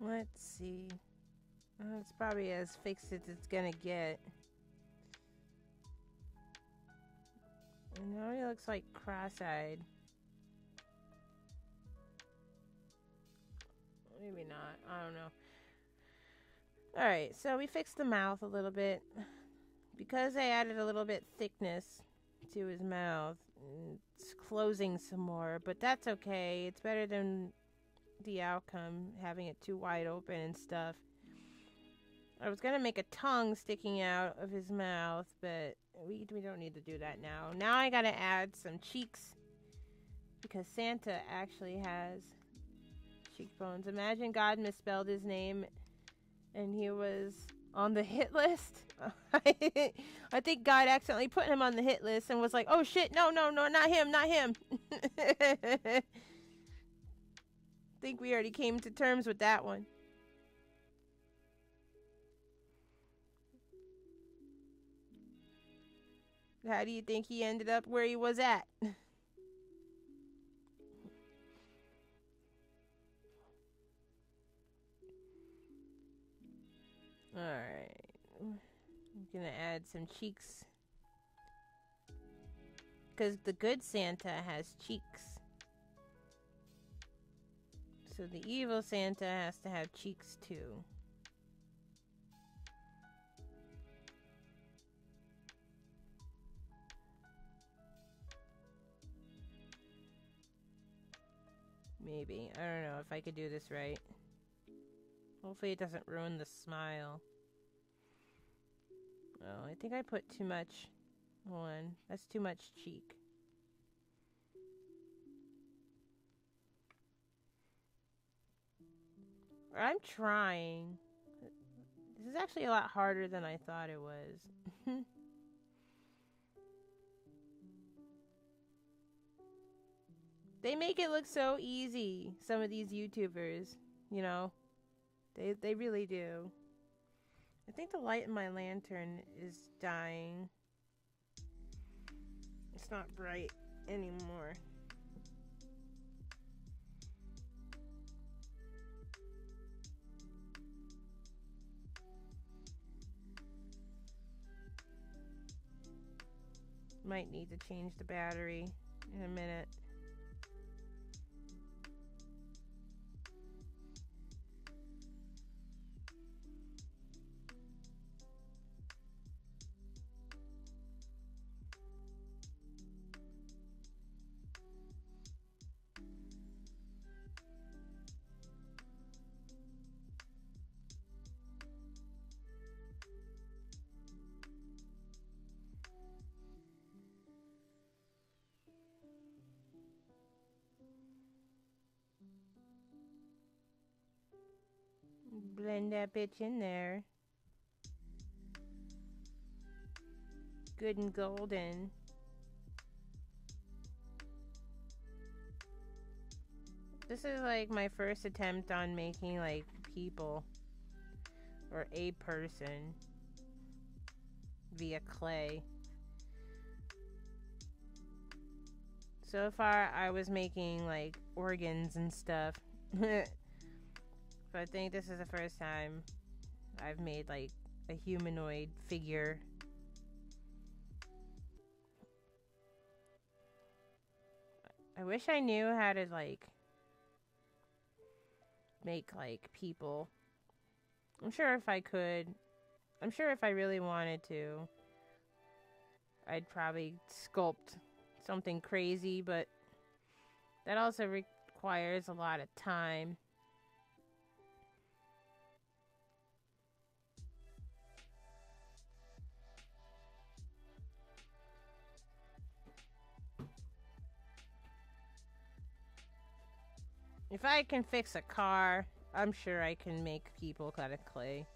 Let's see. It's probably as fixed as it's gonna get. Now he looks like cross-eyed. Maybe not. I don't know. Alright, so we fixed the mouth a little bit. Because I added a little bit thickness to his mouth, it's closing some more, but that's okay. It's better than the outcome, having it too wide open and stuff. I was gonna make a tongue sticking out of his mouth, but we don't need to do that now. Now I gotta add some cheeks, because Santa actually has cheekbones. Imagine God misspelled his name and he was on the hit list. I think God accidentally put him on the hit list and was like, oh shit, no, not him. I think we already came to terms with that one. How do you think he ended up where he was at? Alright. I'm gonna add some cheeks. Because the good Santa has cheeks. So the evil Santa has to have cheeks too. Maybe. I don't know if I could do this right. Hopefully it doesn't ruin the smile. Oh, I think I put too much on. That's too much cheek. I'm trying. This is actually a lot harder than I thought it was. They make it look so easy, some of these YouTubers, you know. They really do. I think the light in my lantern is dying. It's not bright anymore. Might need to change the battery in a minute. Blend that bitch in there. Good and golden. This is like my first attempt on making like people or a person via clay. So far I was making like organs and stuff. But I think this is the first time I've made like a humanoid figure. I wish I knew how to like make like people. I'm sure if I could, I'm sure if I really wanted to, I'd probably sculpt something crazy, but that also requires a lot of time. If I can fix a car, I'm sure I can make people out of clay.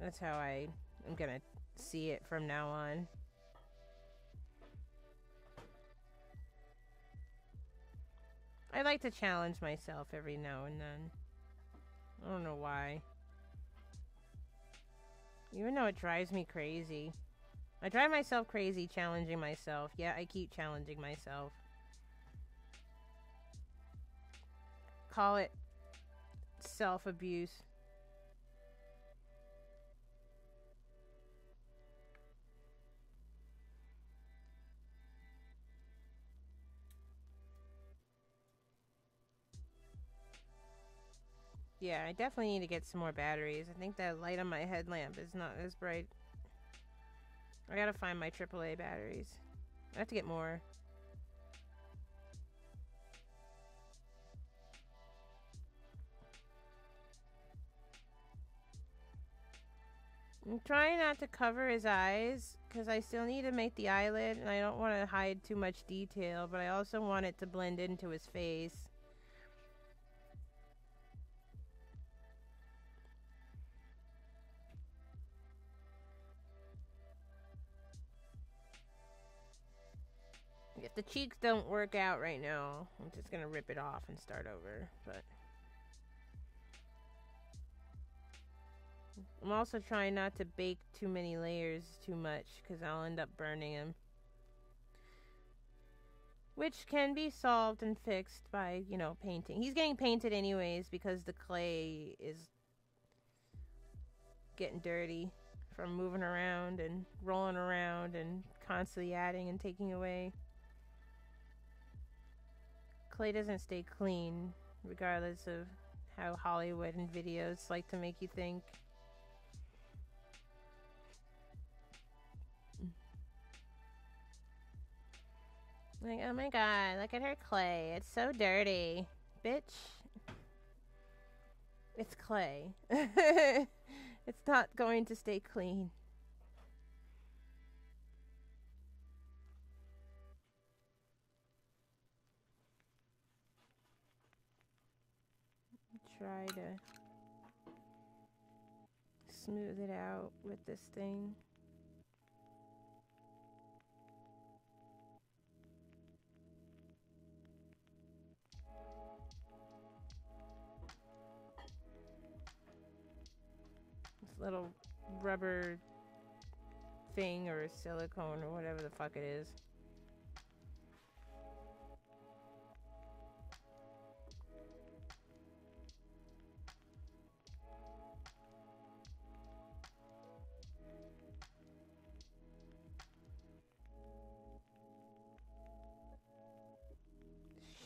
That's how I'm gonna see it from now on. I like to challenge myself every now and then. I don't know why. Even though it drives me crazy. I drive myself crazy challenging myself. Yeah, I keep challenging myself. Call it self-abuse. Yeah, I definitely need to get some more batteries. I think that light on my headlamp is not as bright. I gotta find my AAA batteries. I have to get more. I'm trying not to cover his eyes because I still need to make the eyelid and I don't want to hide too much detail, but I also want it to blend into his face. If the cheeks don't work out right now, I'm just gonna rip it off and start over. But I'm also trying not to bake too many layers too much because I'll end up burning them. which can be solved and fixed by, you know, painting. He's getting painted anyways because the clay is getting dirty from moving around and rolling around and constantly adding and taking away. Clay doesn't stay clean, regardless of how Hollywood and videos like to make you think. Like, oh my god, look at her clay. It's so dirty. Bitch. It's clay. It's not going to stay clean. Try to smooth it out with this thing. This little rubber thing or silicone or whatever the fuck it is.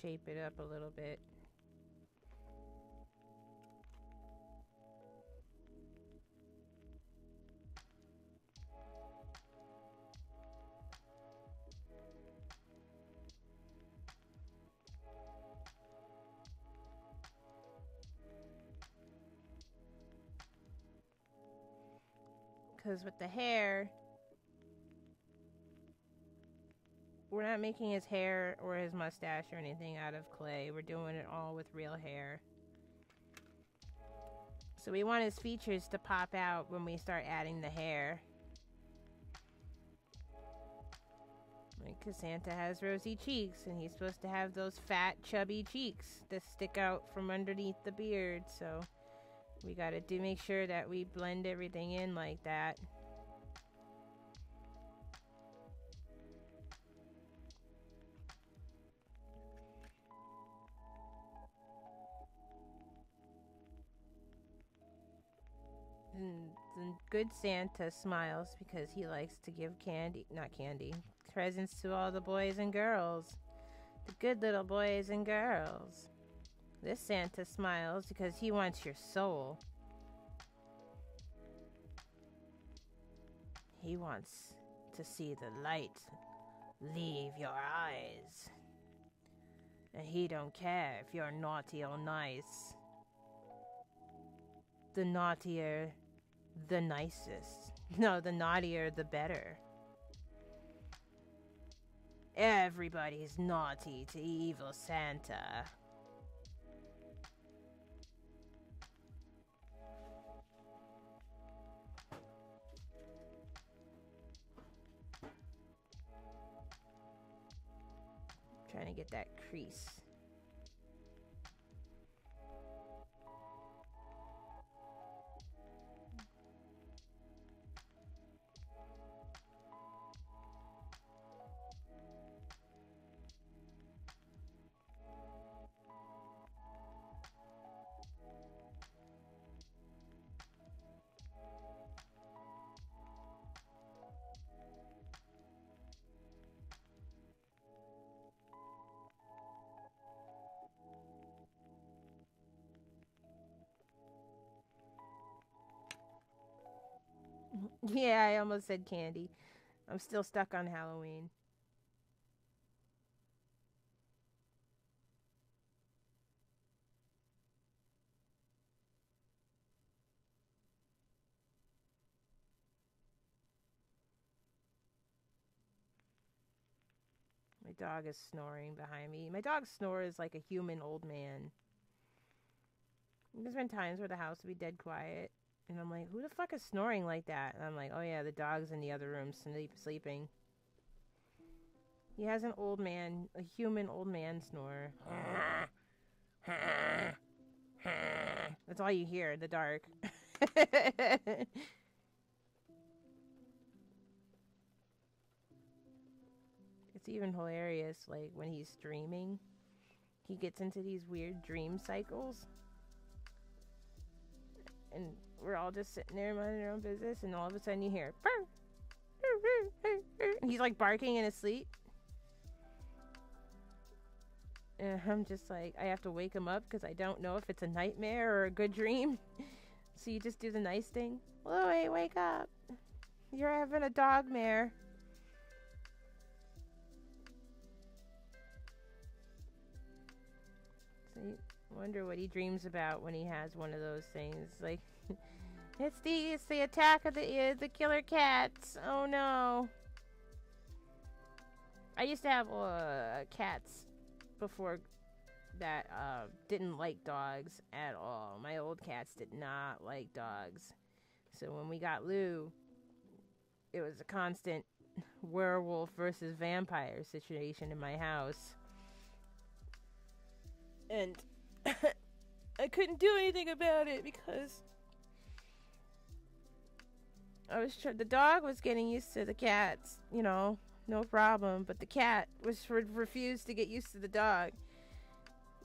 Shape it up a little bit. Because with the hair, we're not making his hair or his mustache or anything out of clay. We're doing it all with real hair. So we want his features to pop out when we start adding the hair. Like, 'cause Santa has rosy cheeks, and he's supposed to have those fat, chubby cheeks that stick out from underneath the beard. So we gotta make sure that we blend everything in like that. And good Santa smiles because he likes to give presents to all the boys and girls. The good little boys and girls. This Santa smiles because he wants your soul. He wants to see the light leave your eyes. And he don't care if you're naughty or nice. The naughtier, the nicest. No, the naughtier, the better. Everybody's naughty to evil Santa. Trying to get that crease. Yeah, I almost said candy. I'm still stuck on Halloween. My dog is snoring behind me. My dog snores like a human old man. There's been times where the house would be dead quiet. And I'm like, who the fuck is snoring like that? And I'm like, oh yeah, the dog's in the other room sleeping. He has an old man, a human old man snore. That's all you hear in the dark. It's even hilarious, like, when he's dreaming. He gets into these weird dream cycles. And we're all just sitting there minding our own business, and all of a sudden you hear, and he's like barking in his sleep. And I'm just like, I have to wake him up because I don't know if it's a nightmare or a good dream. So you just do the nice thing. Louie, wake up. You're having a dogmare. So you wonder what he dreams about when he has one of those things. Like, it's the attack of the killer cats. Oh no. I used to have cats before that didn't like dogs at all. My old cats did not like dogs. So when we got Lou, it was a constant werewolf versus vampire situation in my house. And I couldn't do anything about it because the dog was getting used to the cats, you know, no problem, but the cat refused to get used to the dog.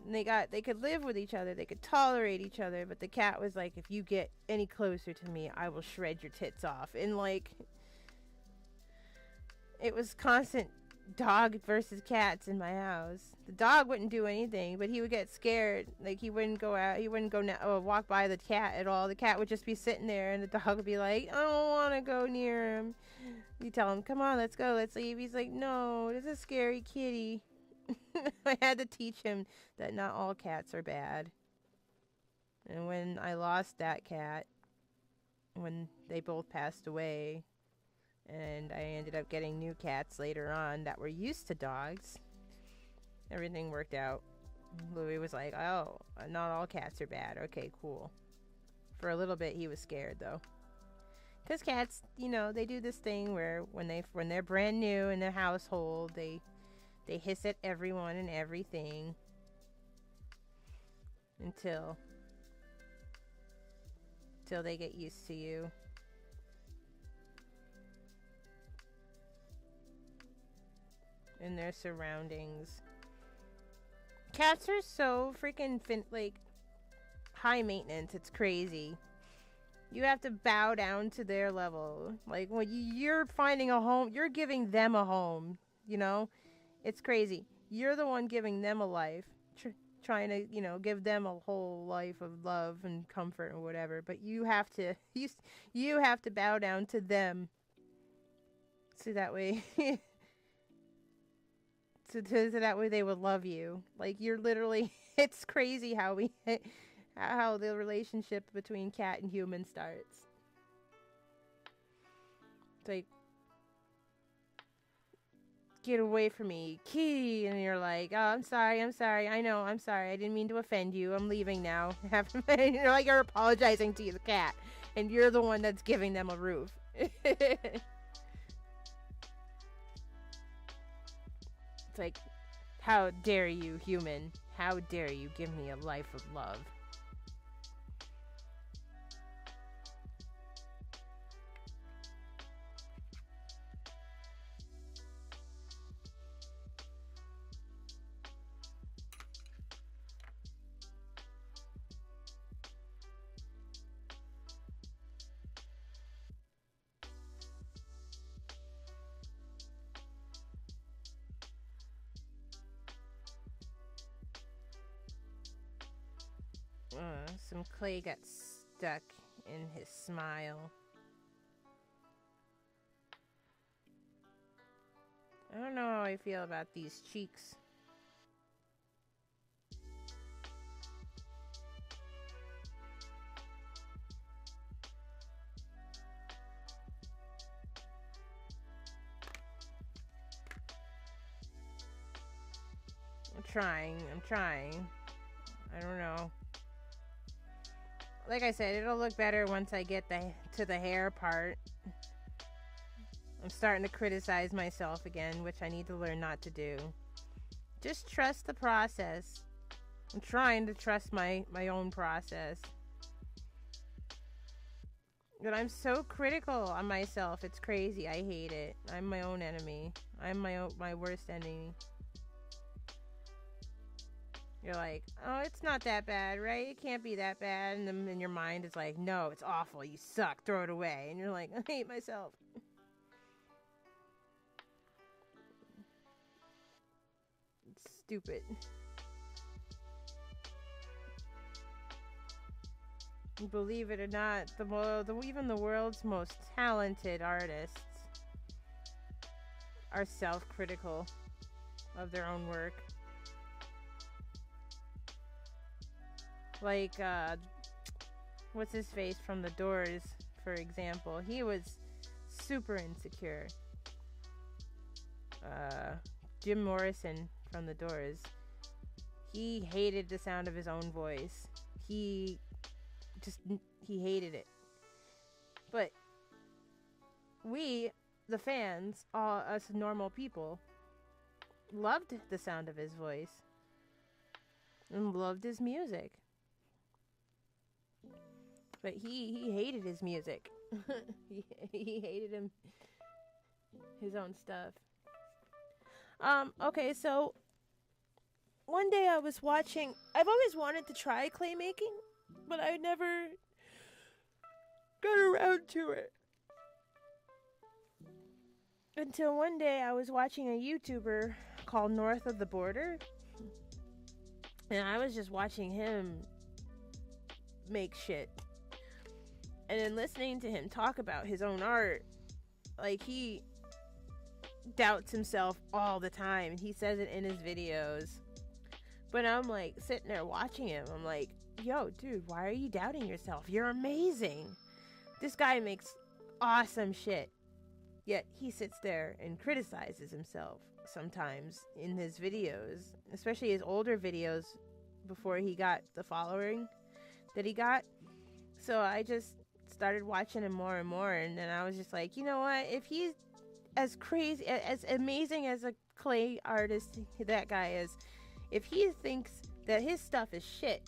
And they could live with each other, they could tolerate each other, but the cat was like, if you get any closer to me, I will shred your tits off. And like, it was constant dog versus cats in my house. The dog wouldn't do anything, but he would get scared. Like, he wouldn't go out, he wouldn't walk by the cat at all. The cat would just be sitting there, and the dog would be like, I don't want to go near him. You tell him, come on, let's go, let's leave. He's like, no, this is a scary kitty. I had to teach him that not all cats are bad. And when I lost that cat, when they both passed away, and I ended up getting new cats later on that were used to dogs, everything worked out. Louis was like, oh, not all cats are bad. Okay, cool. For a little bit, he was scared, though. Because cats, you know, they do this thing where when they're brand new in the household, they hiss at everyone and everything until they get used to you. And their surroundings. Cats are so freaking high maintenance. It's crazy. You have to bow down to their level. Like, when you're finding a home, you're giving them a home, you know? It's crazy. You're the one giving them a life, trying to, you know, give them a whole life of love and comfort and whatever. But you have to bow down to them, so that way, so that way they will love you. Like, you're literally. It's crazy how the relationship between cat and human starts. It's like, get away from me, kitty, and you're like, oh, I'm sorry, I know, I'm sorry, I didn't mean to offend you, I'm leaving now. You're like, you're apologizing to the cat, and you're the one that's giving them a roof. It's like, how dare you, human, how dare you give me a life of love. Some clay got stuck in his smile. I don't know how I feel about these cheeks. I'm trying. I don't know. Like I said, it'll look better once I get to the hair part. I'm starting to criticize myself again, which I need to learn not to do. Just trust the process. I'm trying to trust my own process. But I'm so critical on myself. It's crazy. I hate it. I'm my own enemy. I'm my worst enemy. You're like, oh, it's not that bad, right? It can't be that bad. And then in your mind, it's like, no, it's awful. You suck. Throw it away. And you're like, I hate myself. It's stupid. Believe it or not, even the world's most talented artists are self-critical of their own work. Like, what's his face from The Doors, for example. He was super insecure. Jim Morrison from The Doors. He hated the sound of his own voice. He hated it. But we, the fans, all us normal people, loved the sound of his voice and loved his music. But he hated his music. he hated his own stuff. Okay, so one day I was watching. I've always wanted to try clay making, but I never got around to it. Until one day I was watching a YouTuber called North of the Border, and I was just watching him make shit. And then listening to him talk about his own art, like, he doubts himself all the time. He says it in his videos. But I'm like sitting there watching him. I'm like, yo, dude, why are you doubting yourself? You're amazing. This guy makes awesome shit. Yet he sits there and criticizes himself sometimes in his videos, especially his older videos before he got the following that he got. So I just started watching him more and more, and then I was just like, you know what? If he's as crazy, as amazing as a clay artist that guy is, if he thinks that his stuff is shit,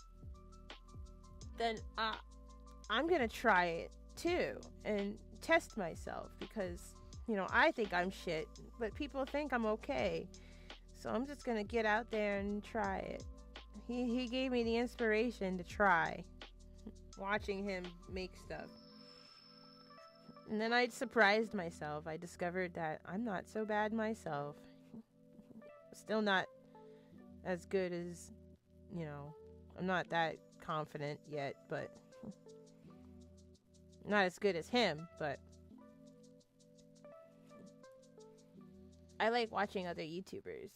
then I'm gonna try it too and test myself, because, you know, I think I'm shit, but people think I'm okay. So I'm just gonna get out there and try it. He gave me the inspiration to try, watching him make stuff. And then I surprised myself. I discovered that I'm not so bad myself. Still not as good as, you know, I'm not that confident yet, but not as good as him, but I like watching other YouTubers.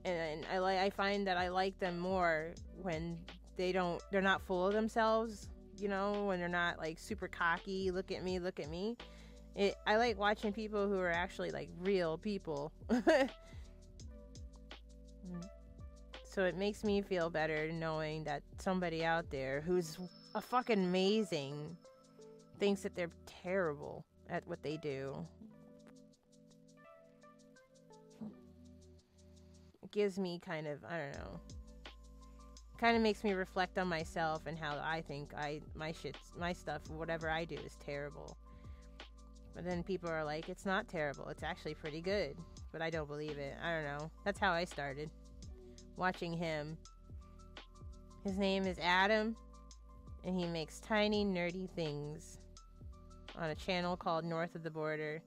And I find that I like them more when they're not full of themselves, you know, when they're not like super cocky, look at me. I like watching people who are actually like real people. So it makes me feel better knowing that somebody out there who's a fucking amazing thinks that they're terrible at what they do. It gives me kind of, I don't know, kind of makes me reflect on myself and how I think my stuff, whatever I do is terrible. But then people are like, it's not terrible, it's actually pretty good. But I don't believe it. I don't know. That's how I started watching him. His name is Adam, and he makes tiny nerdy things on a channel called North of the Border.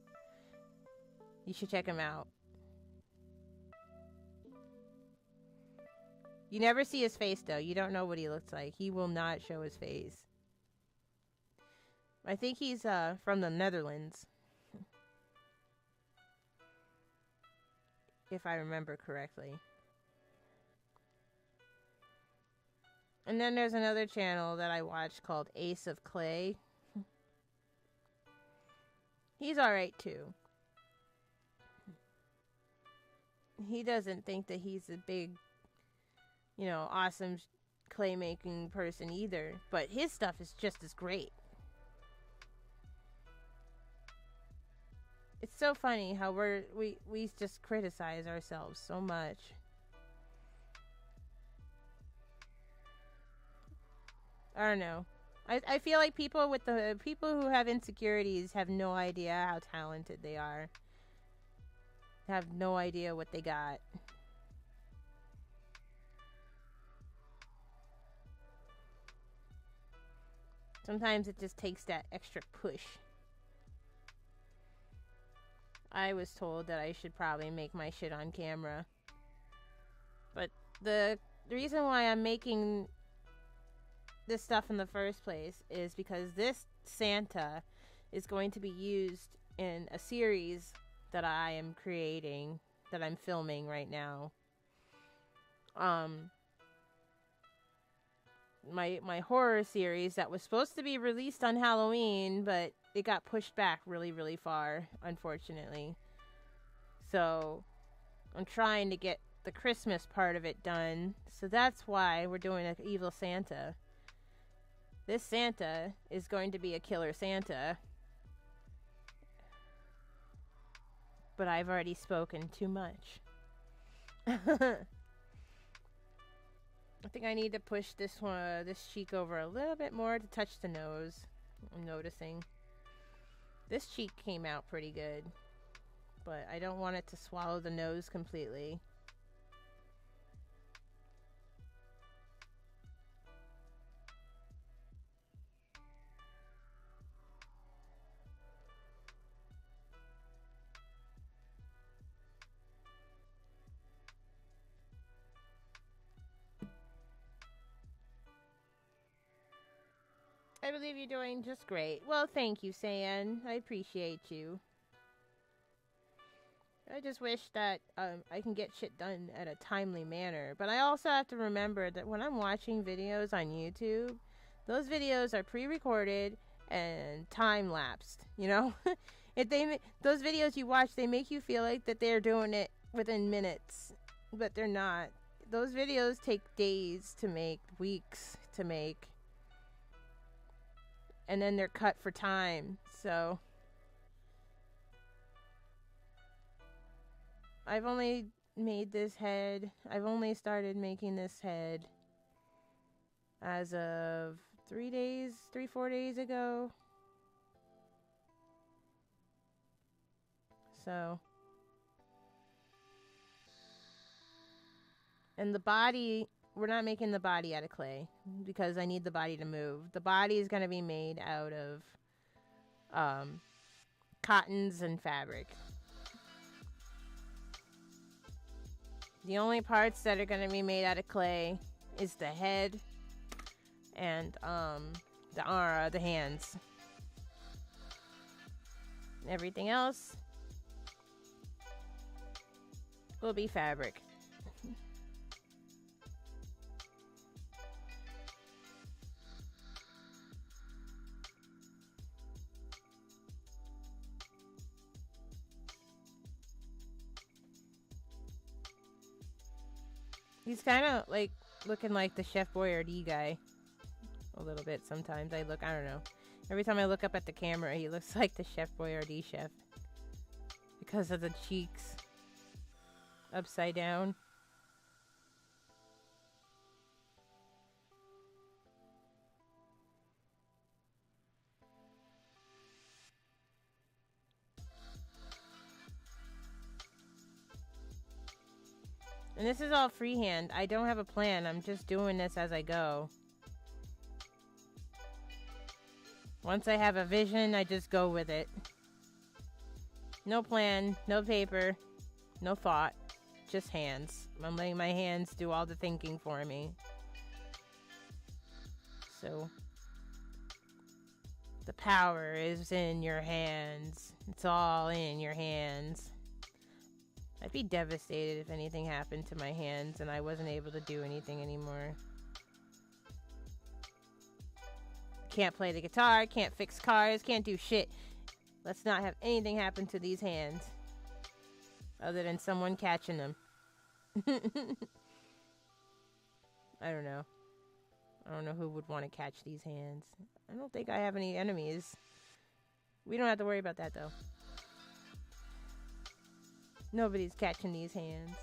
You should check him out. You never see his face, though. You don't know what he looks like. He will not show his face. I think he's from the Netherlands, if I remember correctly. And then there's another channel that I watch called Ace of Clay. He's alright too. He doesn't think that he's a big, you know, awesome clay making person either. But his stuff is just as great. It's so funny how we just criticize ourselves so much. I don't know. I feel like people who have insecurities have no idea how talented they are. Have no idea what they got. Sometimes it just takes that extra push. I was told that I should probably make my shit on camera. But the reason why I'm making this stuff in the first place is because this Santa is going to be used in a series that I am creating, that I'm filming right now. My horror series that was supposed to be released on Halloween, but it got pushed back really, really far, unfortunately. So I'm trying to get the Christmas part of it done. So that's why we're doing an evil Santa. This Santa is going to be a killer Santa. But I've already spoken too much. I think I need to push this cheek over a little bit more to touch the nose. I'm noticing. This cheek came out pretty good. But I don't want it to swallow the nose completely. I believe you're doing just great. Well, thank you, San. I appreciate you. I just wish that I can get shit done at a timely manner. But I also have to remember that when I'm watching videos on YouTube, those videos are pre-recorded and time-lapsed, you know? Those videos you watch, they make you feel like that they're doing it within minutes, but they're not. Those videos take days to make, weeks to make. And then they're cut for time. So I've only made this head. I've only started making this head as of 4 days ago. So, and the body, we're not making the body out of clay because I need the body to move. The body is going to be made out of cottons and fabric. The only parts that are going to be made out of clay is the head and the hands. Everything else will be fabric. He's kind of like looking like the Chef Boyardee guy. A little bit sometimes. I don't know. Every time I look up at the camera, he looks like the Chef Boyardee chef. Because of the cheeks. Upside down. And this is all freehand. I don't have a plan. I'm just doing this as I go. Once I have a vision, I just go with it. No plan, no paper, no thought. Just hands. I'm letting my hands do all the thinking for me. So, the power is in your hands. It's all in your hands. I'd be devastated if anything happened to my hands and I wasn't able to do anything anymore. Can't play the guitar, can't fix cars, can't do shit. Let's not have anything happen to these hands. Other than someone catching them. I don't know. I don't know who would want to catch these hands. I don't think I have any enemies. We don't have to worry about that though. Nobody's catching these hands.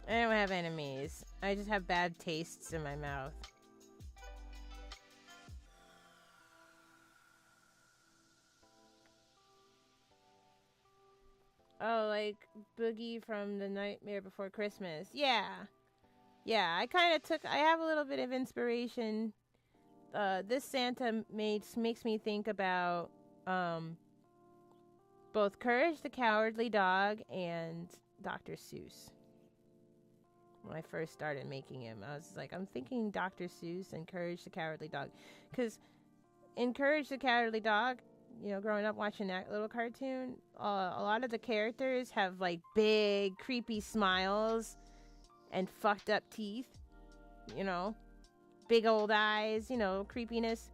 I don't have enemies. I just have bad tastes in my mouth. Oh, like Boogie from The Nightmare Before Christmas. Yeah. Yeah, I have a little bit of inspiration. This Santa makes me think about both Courage the Cowardly Dog and Dr. Seuss. When I first started making him, I was like, I'm thinking Dr. Seuss and Courage the Cowardly Dog. Because in Courage the Cowardly Dog, you know, growing up watching that little cartoon, a lot of the characters have like big, creepy smiles and fucked up teeth, you know, big old eyes, you know, creepiness.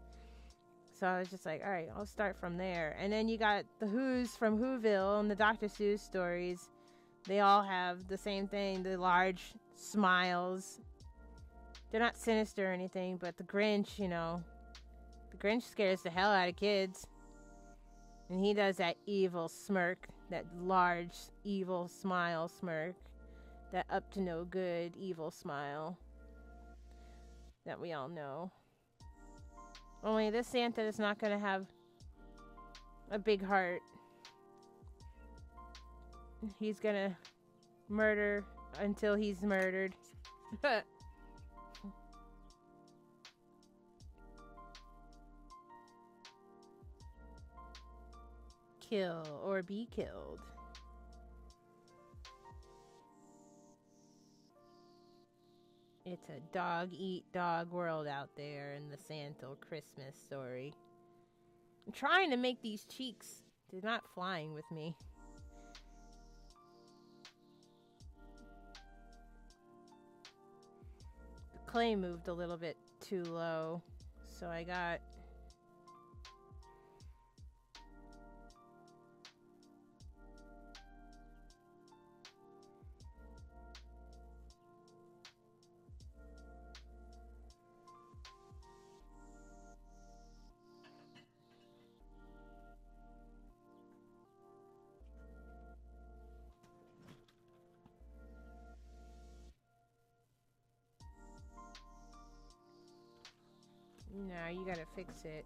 So I was just like, all right, I'll start from there. And then you got the Who's from Whoville and the Dr. Seuss stories. They all have the same thing, the large smiles. They're not sinister or anything, but the Grinch, you know, the Grinch scares the hell out of kids. And he does that evil smirk, that large, evil smile smirk, that up to no good, evil smile that we all know. Only this Santa is not going to have a big heart. He's going to murder until he's murdered. Kill or be killed. It's a dog-eat-dog world out there in the Santa Christmas story. I'm trying to make these cheeks. They're not flying with me. The clay moved a little bit too low, so I got... No, you gotta fix it.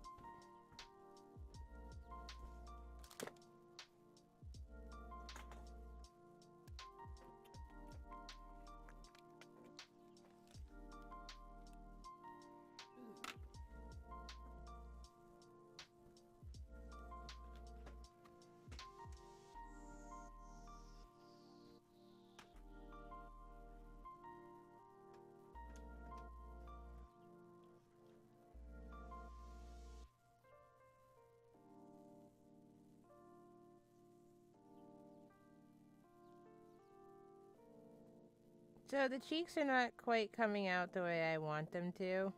So the cheeks are not quite coming out the way I want them to.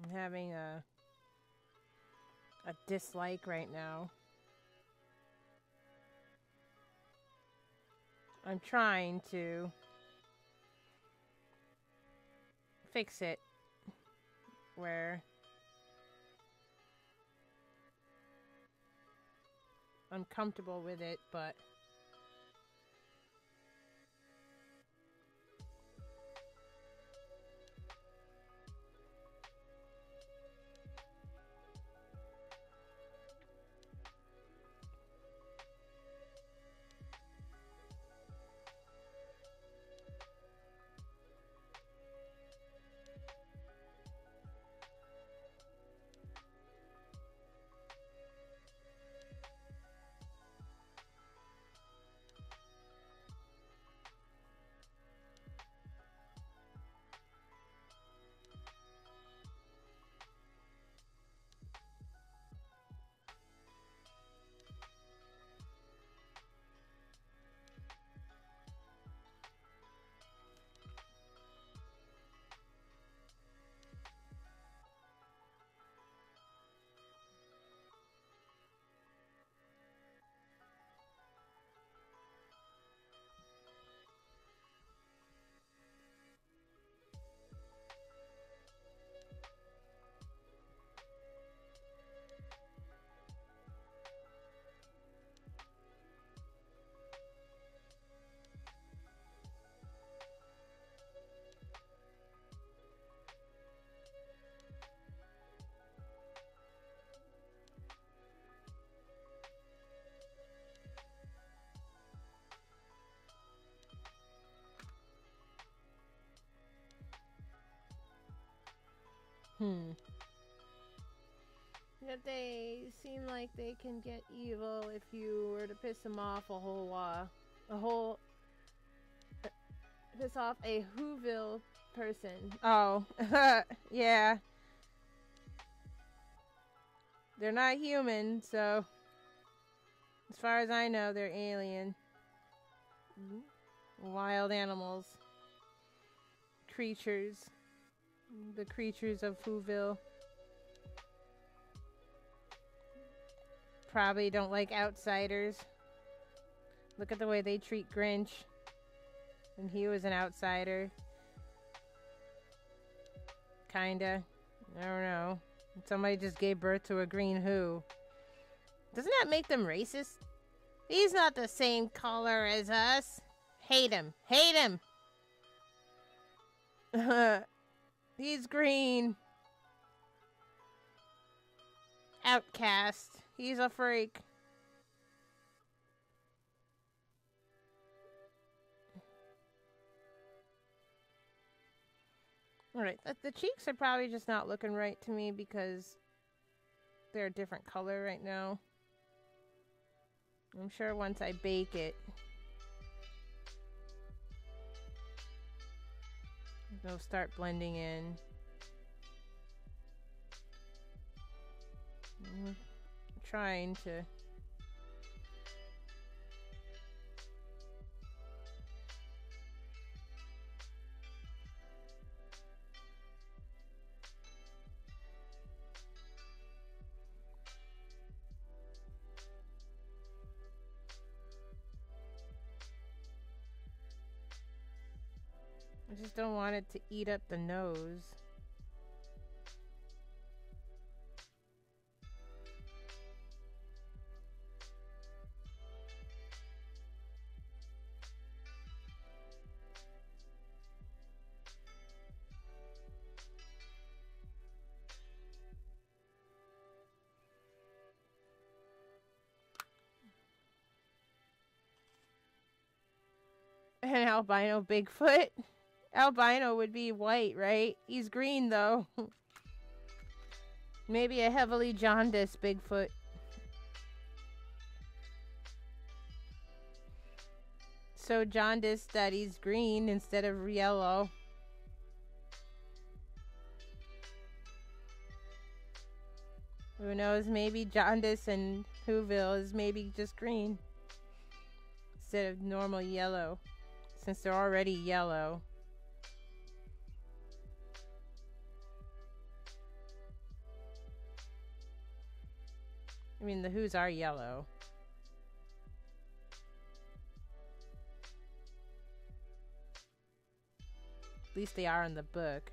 I'm having a dislike right now. I'm trying to fix it where I'm comfortable with it, but That they seem like they can get evil if you were to piss them off piss off a Whoville person. Oh, yeah. They're not human, so as far as I know, they're alien. Wild animals. Creatures. The creatures of Whoville. Probably don't like outsiders. Look at the way they treat Grinch. And he was an outsider. Kinda. I don't know. Somebody just gave birth to a green Who. Doesn't that make them racist? He's not the same color as us. Hate him. Hate him. He's green. Outcast. He's a freak. Alright, the cheeks are probably just not looking right to me because they're a different color right now. I'm sure once I bake it, they'll start blending in. I'm trying to. I just don't want it to eat up the nose. An albino Bigfoot? Albino would be white, right? He's green, though. Maybe a heavily jaundiced Bigfoot. So jaundiced that he's green instead of yellow. Who knows? Maybe jaundice and Whoville is maybe just green instead of normal yellow, since they're already yellow. I mean, the Whos are yellow. At least they are in the book.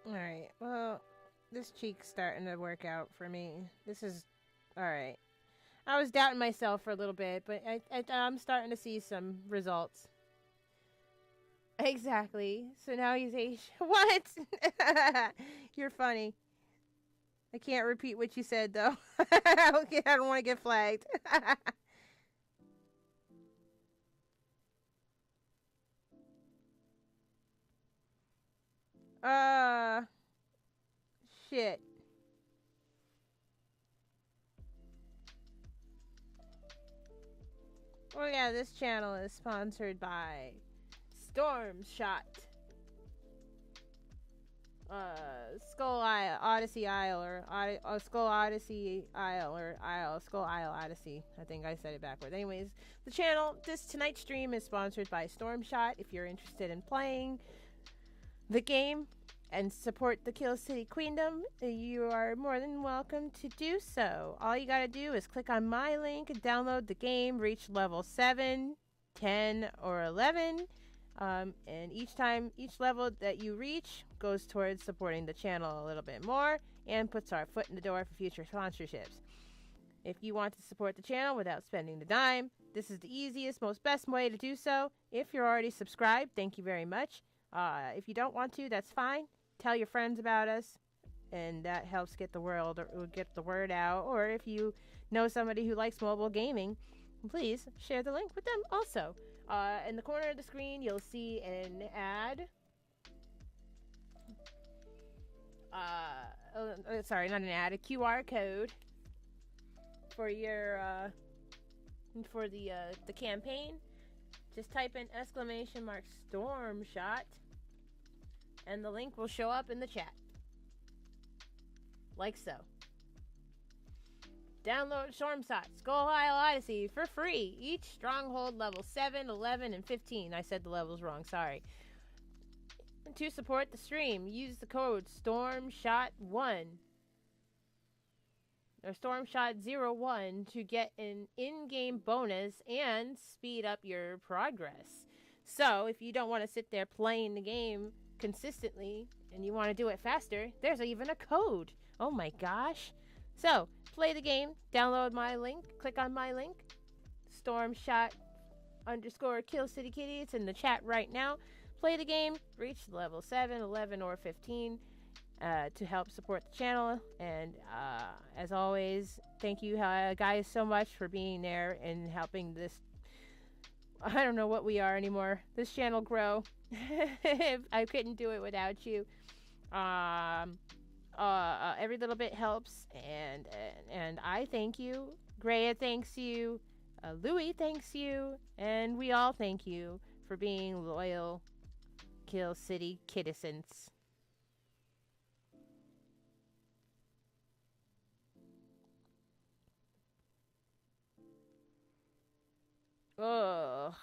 Alright, well, this cheek's starting to work out for me. This is alright. I was doubting myself for a little bit, but I'm starting to see some results. Exactly. So now he's Asian. What? You're funny. I can't repeat what you said, though. Okay, I don't want to get flagged. Shit. Oh yeah, this channel is sponsored by Storm Shot. Skull Isle, Odyssey Isle, or Skull Odyssey Isle, or Skull Isle Odyssey. I think I said it backwards. Anyways, the channel, tonight's stream is sponsored by Stormshot. If you're interested in playing the game and support the Kill City Queendom, you are more than welcome to do so. All you gotta do is click on my link and download the game, reach level 7, 10, or 11. And each level that you reach goes towards supporting the channel a little bit more and puts our foot in the door for future sponsorships. If you want to support the channel without spending the dime, this is the easiest, most best way to do so. If you're already subscribed, thank you very much. If you don't want to, that's fine. Tell your friends about us, and that helps get the word out. Or if you know somebody who likes mobile gaming, please share the link with them also. In the corner of the screen, you'll see an ad. Sorry, not an ad, a QR code for your for the campaign. Just type in !Stormshot, and the link will show up in the chat, like so. Download Stormshot Skull Isle Odyssey for free. Each stronghold level 7, 11, and 15. I said the levels wrong, sorry. And to support the stream, use the code STORMSHOT1 or STORMSHOT01 to get an in-game bonus and speed up your progress. So, if you don't want to sit there playing the game consistently and you want to do it faster, there's even a code. Oh my gosh. So, play the game, download my link, click on my link, Stormshot _Kilcity Kitty. It's in the chat right now. Play the game, reach level 7, 11, or 15 to help support the channel. And as always, thank you guys so much for being there and helping this, I don't know what we are anymore, this channel grow. I couldn't do it without you. Every little bit helps, and I thank you. Greya thanks you. Louie thanks you, and we all thank you for being loyal Kill City Kitizens. Ugh.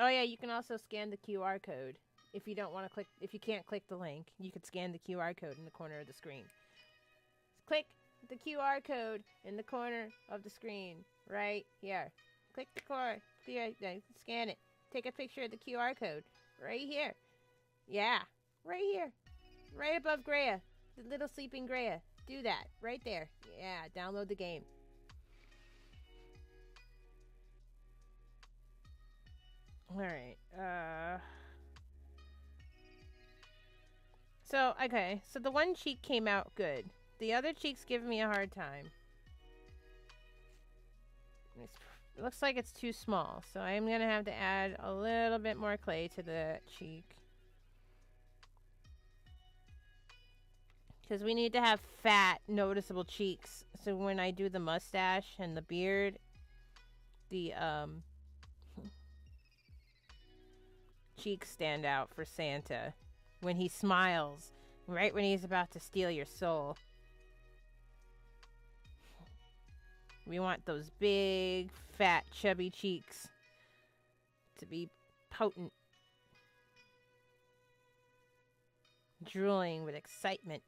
Oh yeah, you can also scan the QR code. If you don't want to if you can't click the link, you can scan the QR code in the corner of the screen. Click the QR code in the corner of the screen, right here. Click the card, scan it. Take a picture of the QR code, right here. Yeah, right here. Right above Greya, the little sleeping Greya. Do that, right there. Yeah, download the game. Alright, so, okay, so the one cheek came out good. The other cheek's giving me a hard time. It looks like it's too small, so I'm gonna have to add a little bit more clay to the cheek. Because we need to have fat, noticeable cheeks. So when I do the mustache and the beard, the, cheeks stand out for Santa. When he smiles, right when he's about to steal your soul. We want those big, fat, chubby cheeks to be potent. Drooling with excitement.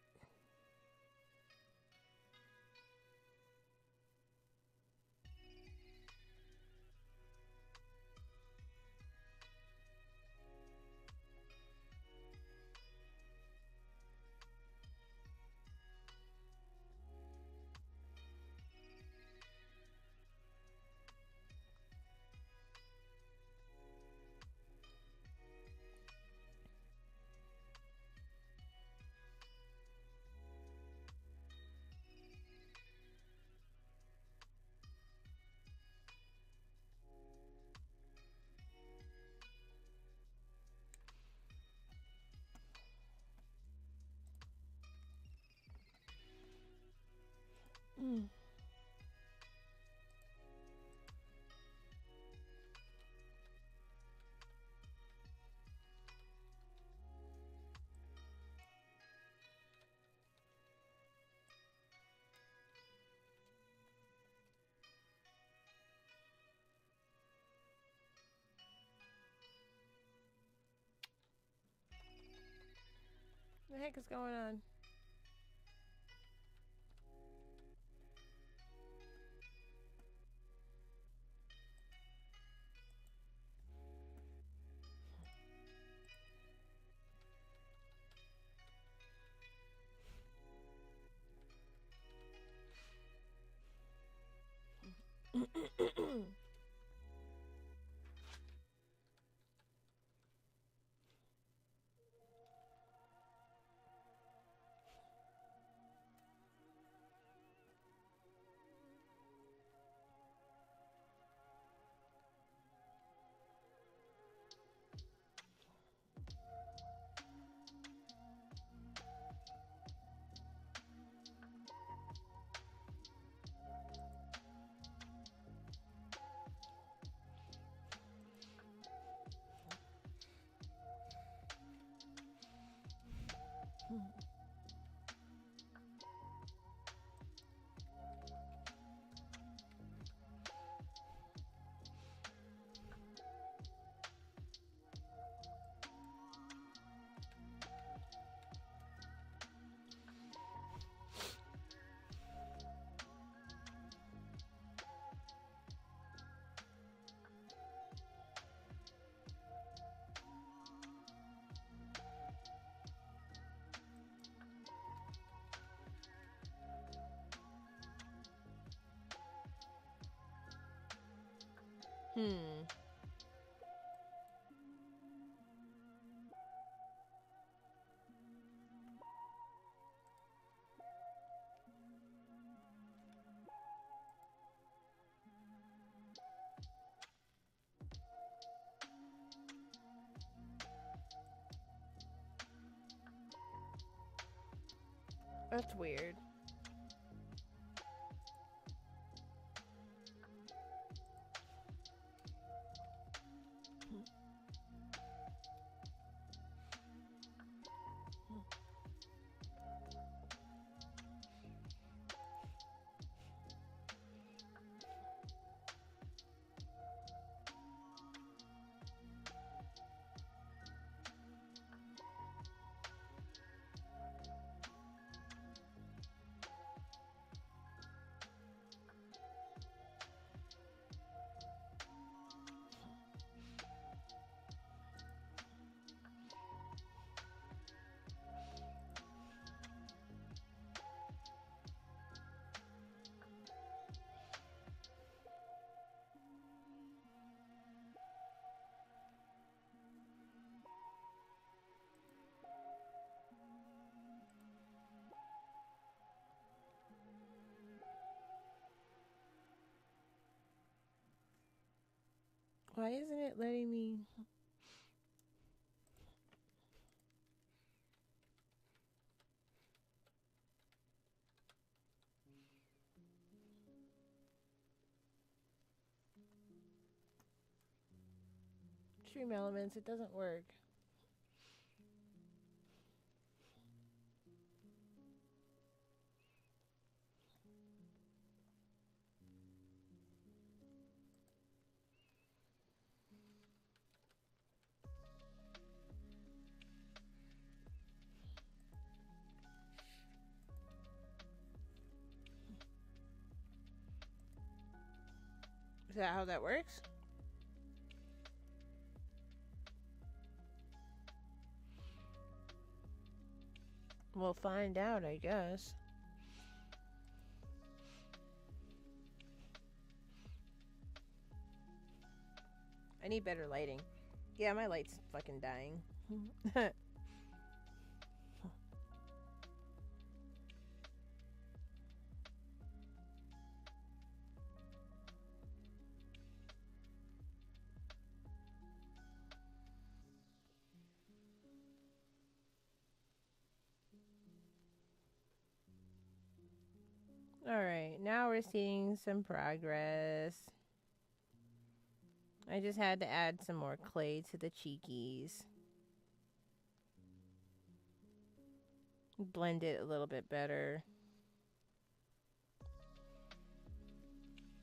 What the heck is going on? Hmm. That's weird. Why isn't it letting me? Stream Elements, it doesn't work. Is that how that works? We'll find out, I guess. I need better lighting. Yeah, my light's fucking dying. Alright, now we're seeing some progress. I just had to add some more clay to the cheekies. Blend it a little bit better.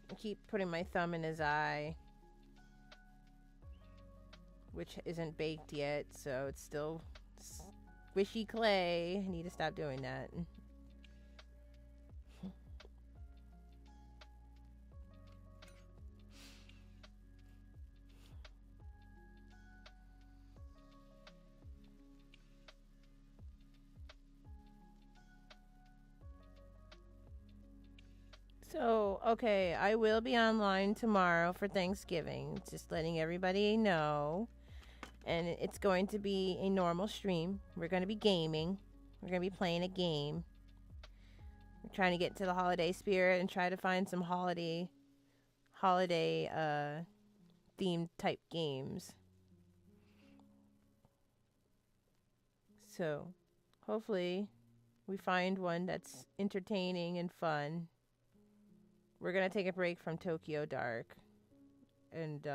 I keep putting my thumb in his eye, which isn't baked yet, so it's still Squishy clay. I need to stop doing that. So, okay, I will be online tomorrow for Thanksgiving. Just letting everybody know. And it's going to be a normal stream. We're going to be gaming. We're going to be playing a game. We're trying to get into the holiday spirit and try to find some holiday themed type games. So, hopefully we find one that's entertaining and fun. We're going to take a break from Tokyo Dark. And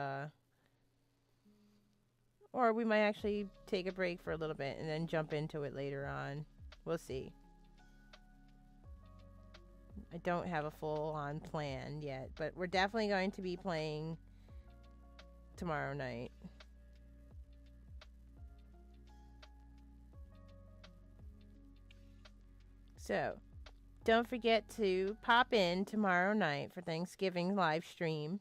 or we might actually take a break for a little bit and then jump into it later on. We'll see. I don't have a full-on plan yet, but we're definitely going to be playing tomorrow night. So, don't forget to pop in tomorrow night for Thanksgiving live stream.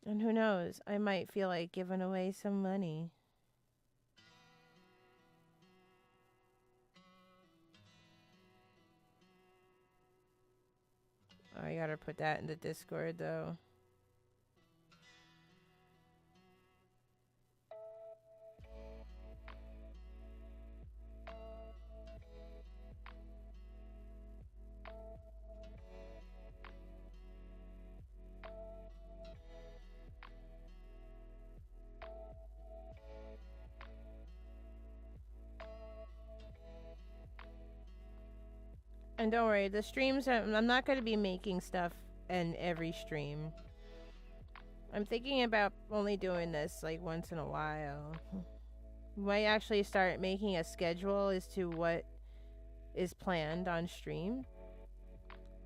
And who knows, I might feel like giving away some money. Oh, I gotta put that in the Discord though. And don't worry, the streams I'm not going to be making stuff in every stream. I'm thinking about only doing this like once in a while. We might actually start making a schedule as to what is planned on stream.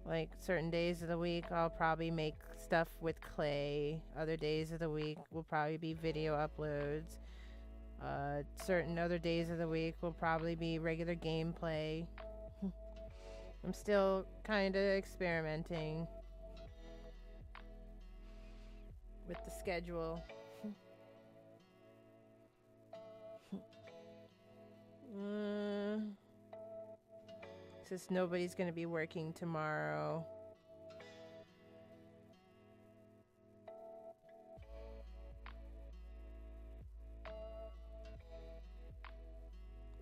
Like certain days of the week I'll probably make stuff with clay. Other days of the week will probably be video uploads. Certain other days of the week will probably be regular gameplay. I'm still kind of experimenting with the schedule. Since nobody's going to be working tomorrow.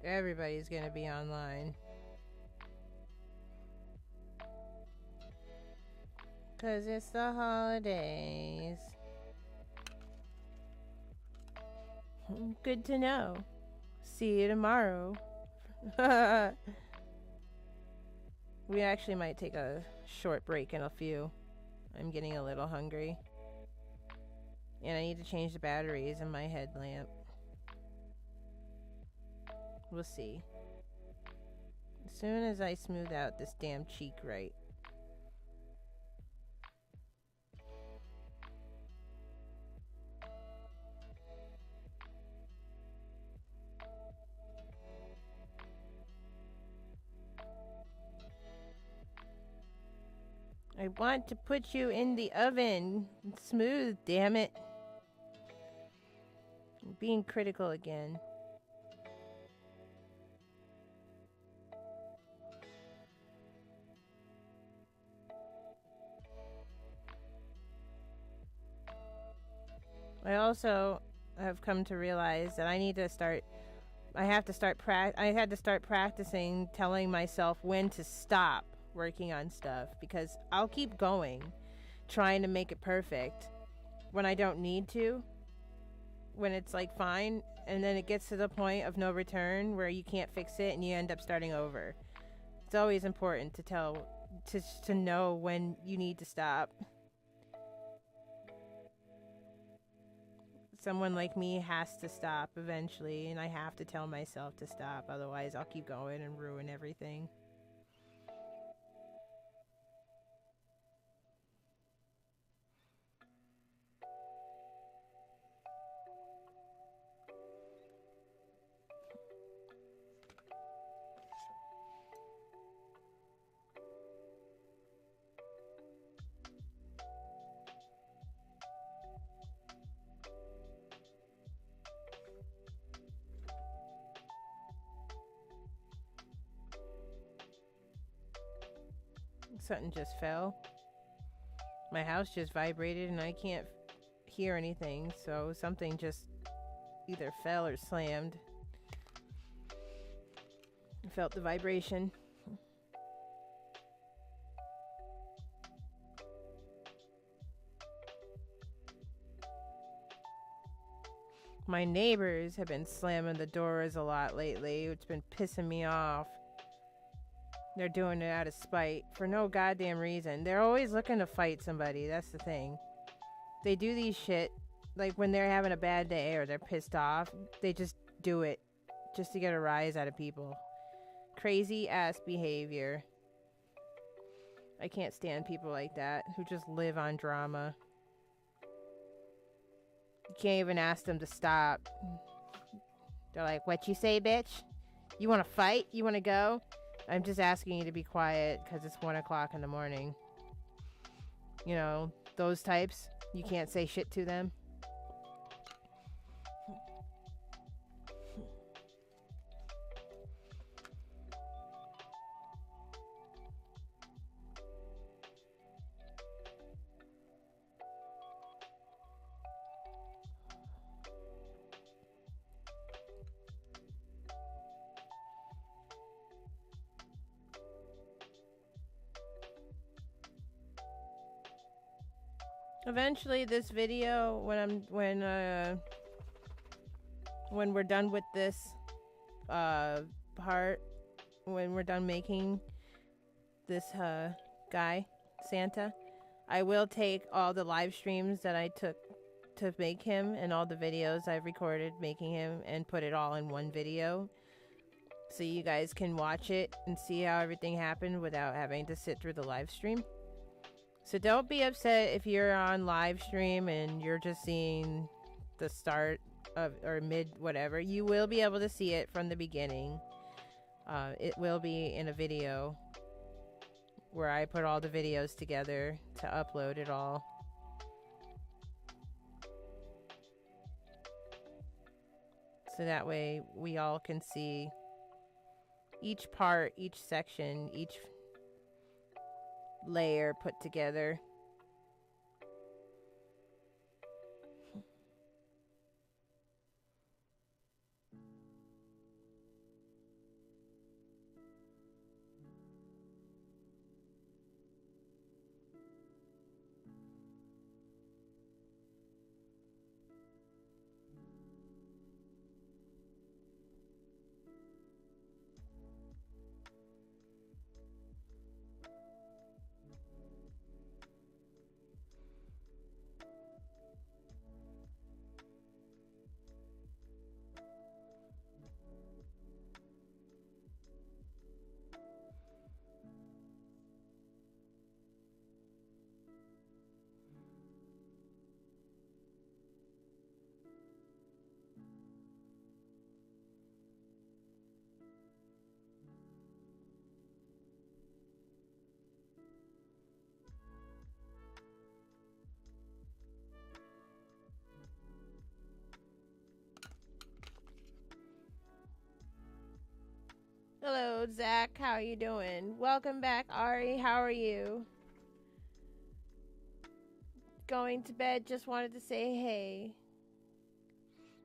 Everybody's going to be online. 'Cause it's the holidays. Good to know. See you tomorrow. We actually might take a short break in a few. I'm getting a little hungry. And I need to change the batteries in my headlamp. We'll see. As soon as I smooth out this damn cheek right. I want to put you in the oven. Smooth, damn it. I'm being critical again. I also have come to realize that I had to start practicing telling myself when to stop working on stuff, because I'll keep going trying to make it perfect when I don't need to, when it's like fine, and then it gets to the point of no return where you can't fix it and you end up starting over. It's always important to know when you need to stop. Someone like me has to stop eventually, and I have to tell myself to stop, otherwise I'll keep going and ruin everything. Something just fell. My house just vibrated and I can't hear anything, so something just either fell or slammed. I felt the vibration. My neighbors have been slamming the doors a lot lately. It's been pissing me off. They're doing it out of spite for no goddamn reason. They're always looking to fight somebody. That's the thing. They do these shit like when they're having a bad day or they're pissed off. They just do it just to get a rise out of people. Crazy ass behavior. I can't stand people like that who just live on drama. You can't even ask them to stop. They're like, what you say, bitch? You want to fight? You want to go? I'm just asking you to be quiet because it's 1 o'clock in the morning. You know, those types. You can't say shit to them. Eventually, this video, when we're done with this part, when we're done making this guy Santa, I will take all the live streams that I took to make him and all the videos I've recorded making him and put it all in one video, so you guys can watch it and see how everything happened without having to sit through the live stream. So don't be upset if you're on live stream and you're just seeing the start of or mid whatever. You will be able to see it from the beginning. It will be in a video where I put all the videos together to upload it all. So that way we all can see each part, each section, each layer put together. Hello, Zach. How are you doing? Welcome back, Ari. How are you? Going to bed. Just wanted to say hey.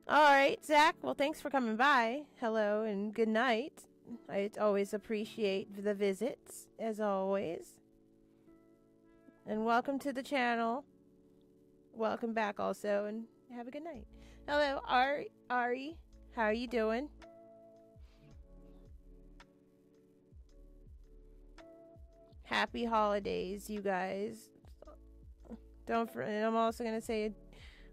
All right, Zach. Well, thanks for coming by. Hello and good night. I always appreciate the visits, as always. And welcome to the channel. Welcome back also, and have a good night. Hello, Ari. How are you doing? Happy holidays, you guys. And I'm also going to say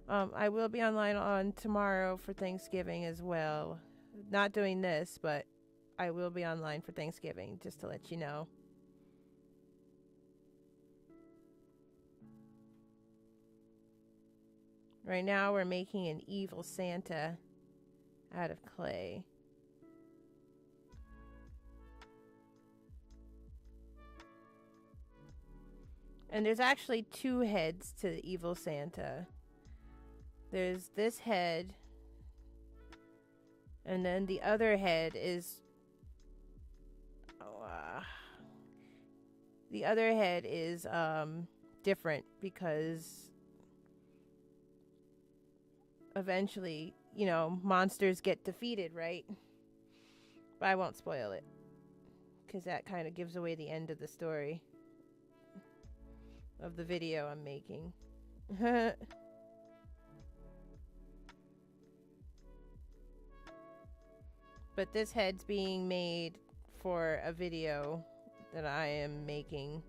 I will be online on tomorrow for Thanksgiving as well. Not doing this, but I will be online for Thanksgiving, just to let you know. Right now we're making an evil Santa out of clay. And there's actually two heads to the evil Santa. There's this head, and then the other head is The other head is different because eventually, you know, monsters get defeated, right? But I won't spoil it because that kind of gives away the end of the story of the video I'm making. But this head's being made for a video that I am making.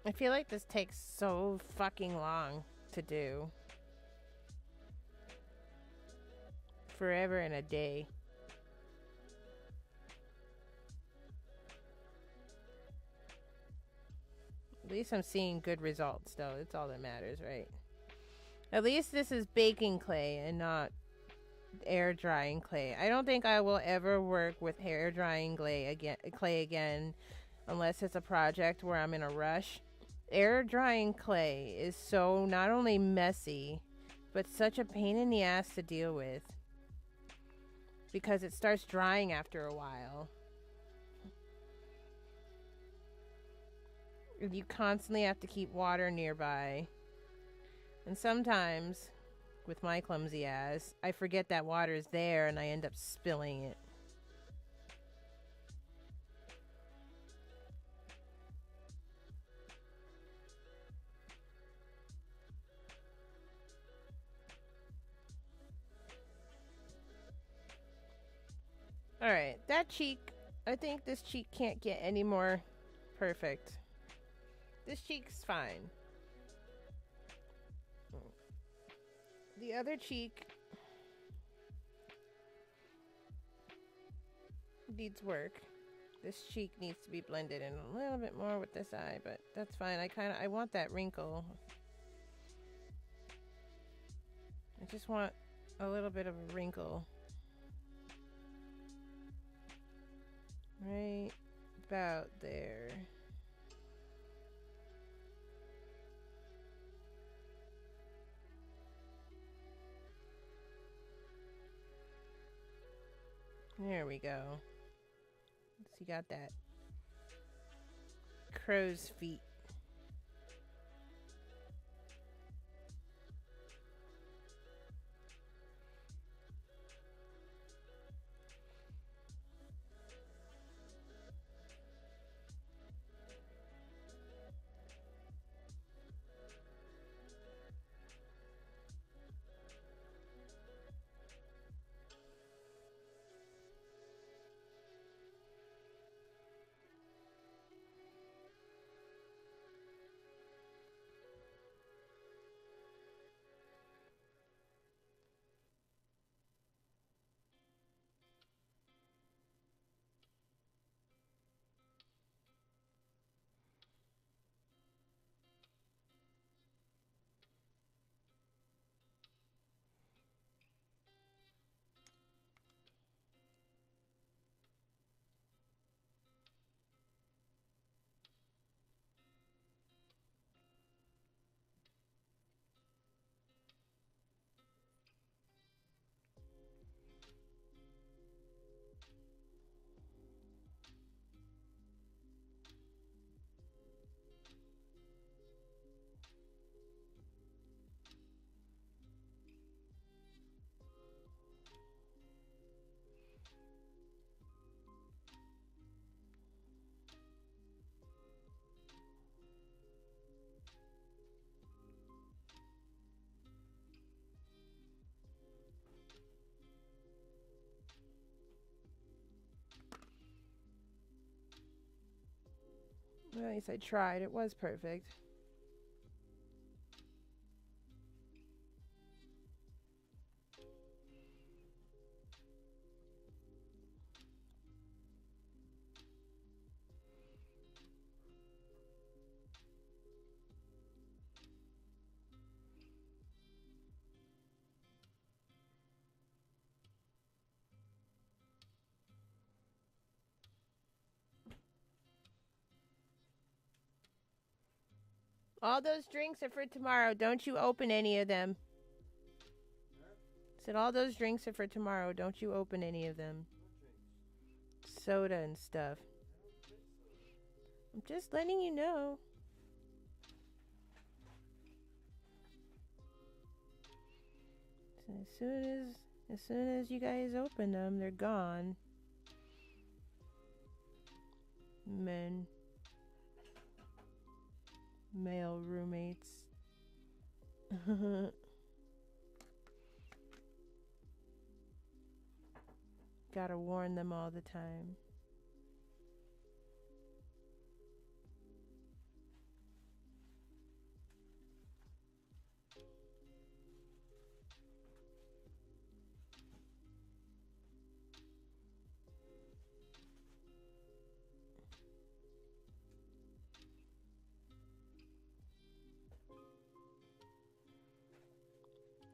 I feel like this takes so fucking long to do. Forever and a day. At least I'm seeing good results, though. It's all that matters, right? At least this is baking clay and not air drying clay. I don't think I will ever work with hair drying clay again unless it's a project where I'm in a rush. Air drying clay is so not only messy, but such a pain in the ass to deal with because it starts drying after a while. You constantly have to keep water nearby. And sometimes, with my clumsy ass, I forget that water's there and I end up spilling it. Alright, that cheek, I think this cheek can't get any more perfect. This cheek's fine. The other cheek needs work. This cheek needs to be blended in a little bit more with this eye, but that's fine. I want that wrinkle. I just want a little bit of a wrinkle. Right about there. There we go. So you got that crow's feet. Well, at least I tried. It was perfect. All those drinks are for tomorrow. Don't you open any of them. Said all those drinks are for tomorrow. Don't you open any of them. Soda and stuff. I'm just letting you know. So as soon as you guys open them, they're gone. Male roommates. Gotta warn them all the time.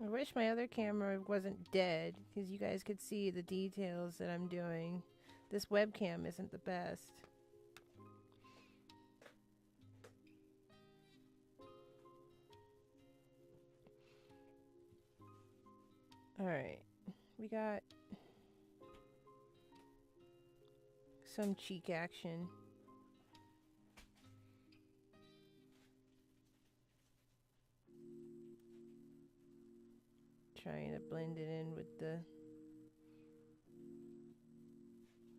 I wish my other camera wasn't dead, because you guys could see the details that I'm doing. This webcam isn't the best. Alright, we got some cheek action. Trying to blend it in with the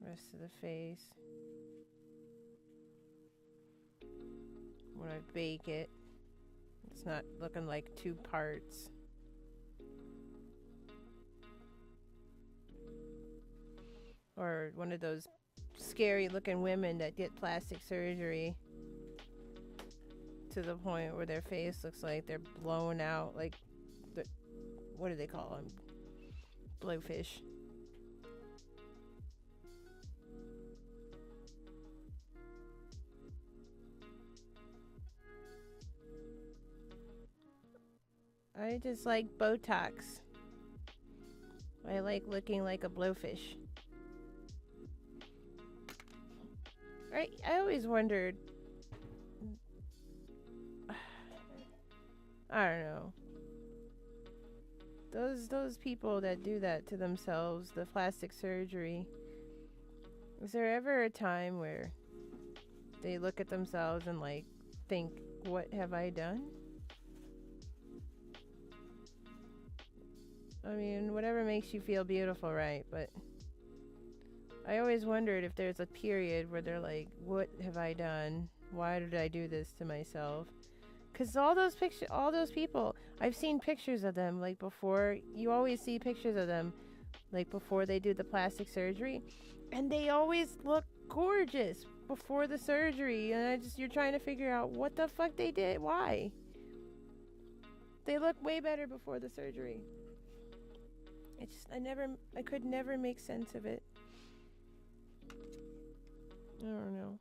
rest of the face. When I bake it, it's not looking like two parts. Or one of those scary looking women that get plastic surgery to the point where their face looks like they're blown out, like what do they call them? Blowfish. I just like Botox. I like looking like a blowfish. Right? I always wondered. I don't know. Those people that do that to themselves, the plastic surgery. Is there ever a time where they look at themselves and like think, what have I done? I mean, whatever makes you feel beautiful, right? But I always wondered if there's a period where they're like, what have I done? Why did I do this to myself? Because all those people, I've seen pictures of them, like before, you always see pictures of them, like before they do the plastic surgery, and they always look gorgeous before the surgery, and you're trying to figure out what the fuck they did, why? They look way better before the surgery. I could never make sense of it. I don't know.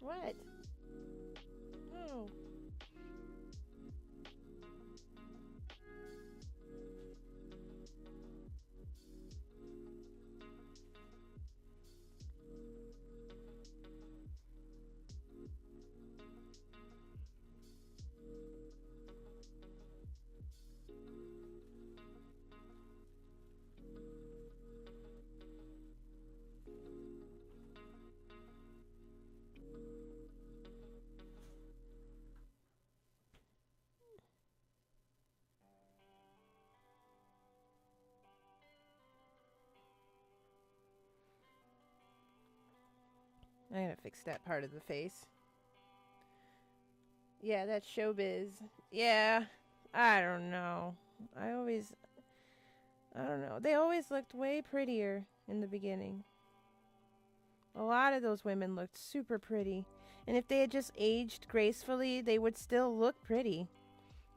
What? Oh. I gotta fix that part of the face. Yeah, that's showbiz. Yeah, I don't know. I don't know. They always looked way prettier in the beginning. A lot of those women looked super pretty. And if they had just aged gracefully, they would still look pretty.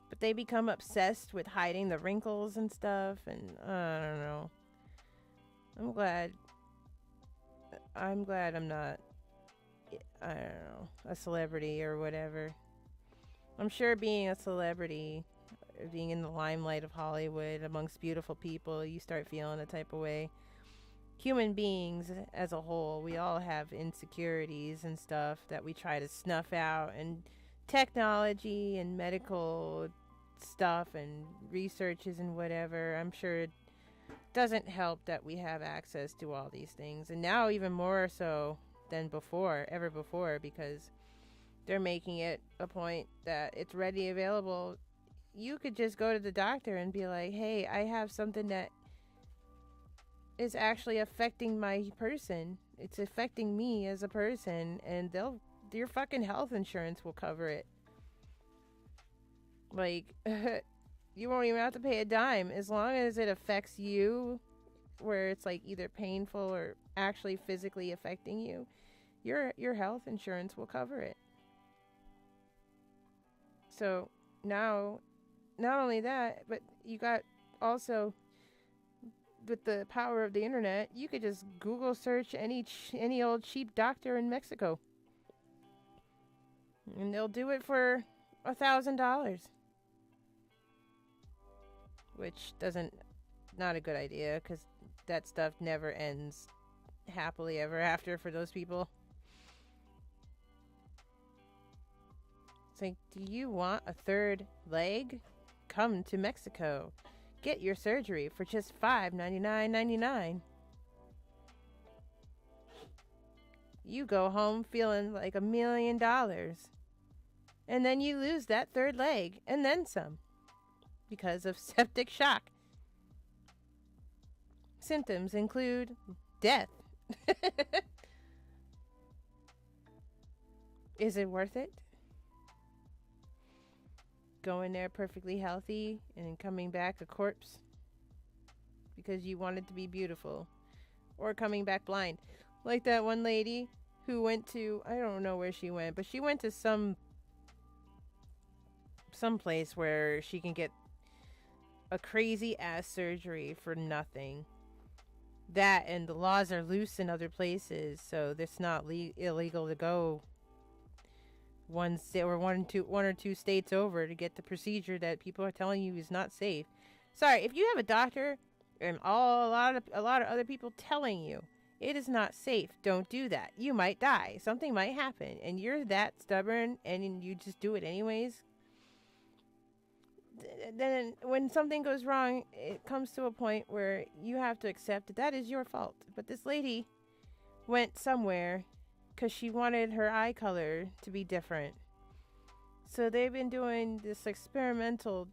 But they become obsessed with hiding the wrinkles and stuff. And I don't know. I'm glad I'm not, I don't know, a celebrity or whatever. I'm sure being a celebrity, being in the limelight of Hollywood amongst beautiful people, you start feeling a type of way. Human beings as a whole, we all have insecurities and stuff that we try to snuff out, and technology and medical stuff and researches and whatever, I'm sure it doesn't help that we have access to all these things, and now even more so than ever before, because they're making it a point that it's ready, available. You could just go to the doctor and be like, hey, I have something that is actually affecting my person. It's affecting me as a person, and your fucking health insurance will cover it. Like, you won't even have to pay a dime as long as it affects you, where it's like either painful or actually physically affecting you. Your health insurance will cover it. So now, not only that, but you got also, with the power of the internet, you could just Google search any old cheap doctor in Mexico, and they'll do it for $1,000, which not a good idea, because that stuff never ends happily ever after for those people. It's like, do you want a third leg? Come to Mexico. Get your surgery for just $599.99. You go home feeling like $1 million. And then you lose that third leg and then some, because of septic shock. Symptoms include death. Is it worth it? Going there perfectly healthy and coming back a corpse because you wanted to be beautiful, or coming back blind, like that one lady who went to, I don't know where she went, but she went to some place where she can get a crazy ass surgery for nothing. That, and the laws are loose in other places, so it's not illegal to go one or two states over to get the procedure that people are telling you is not safe. Sorry, if you have a doctor and a lot of other people telling you it is not safe, don't do that. You might die. Something might happen, and you're that stubborn and you just do it anyways. Then when something goes wrong, it comes to a point where you have to accept that is your fault. But this lady went somewhere because she wanted her eye color to be different. So they've been doing this experimental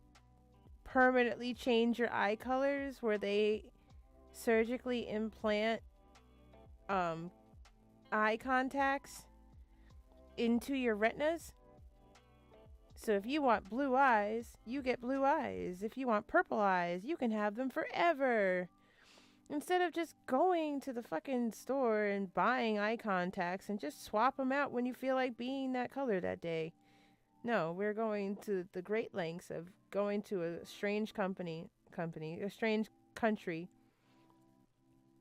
permanently change your eye colors, where they surgically implant eye contacts into your retinas. So if you want blue eyes, you get blue eyes. If you want purple eyes, you can have them forever. Instead of just going to the fucking store and buying eye contacts and just swap them out when you feel like being that color that day. No, we're going to the great lengths of going to a strange a strange country,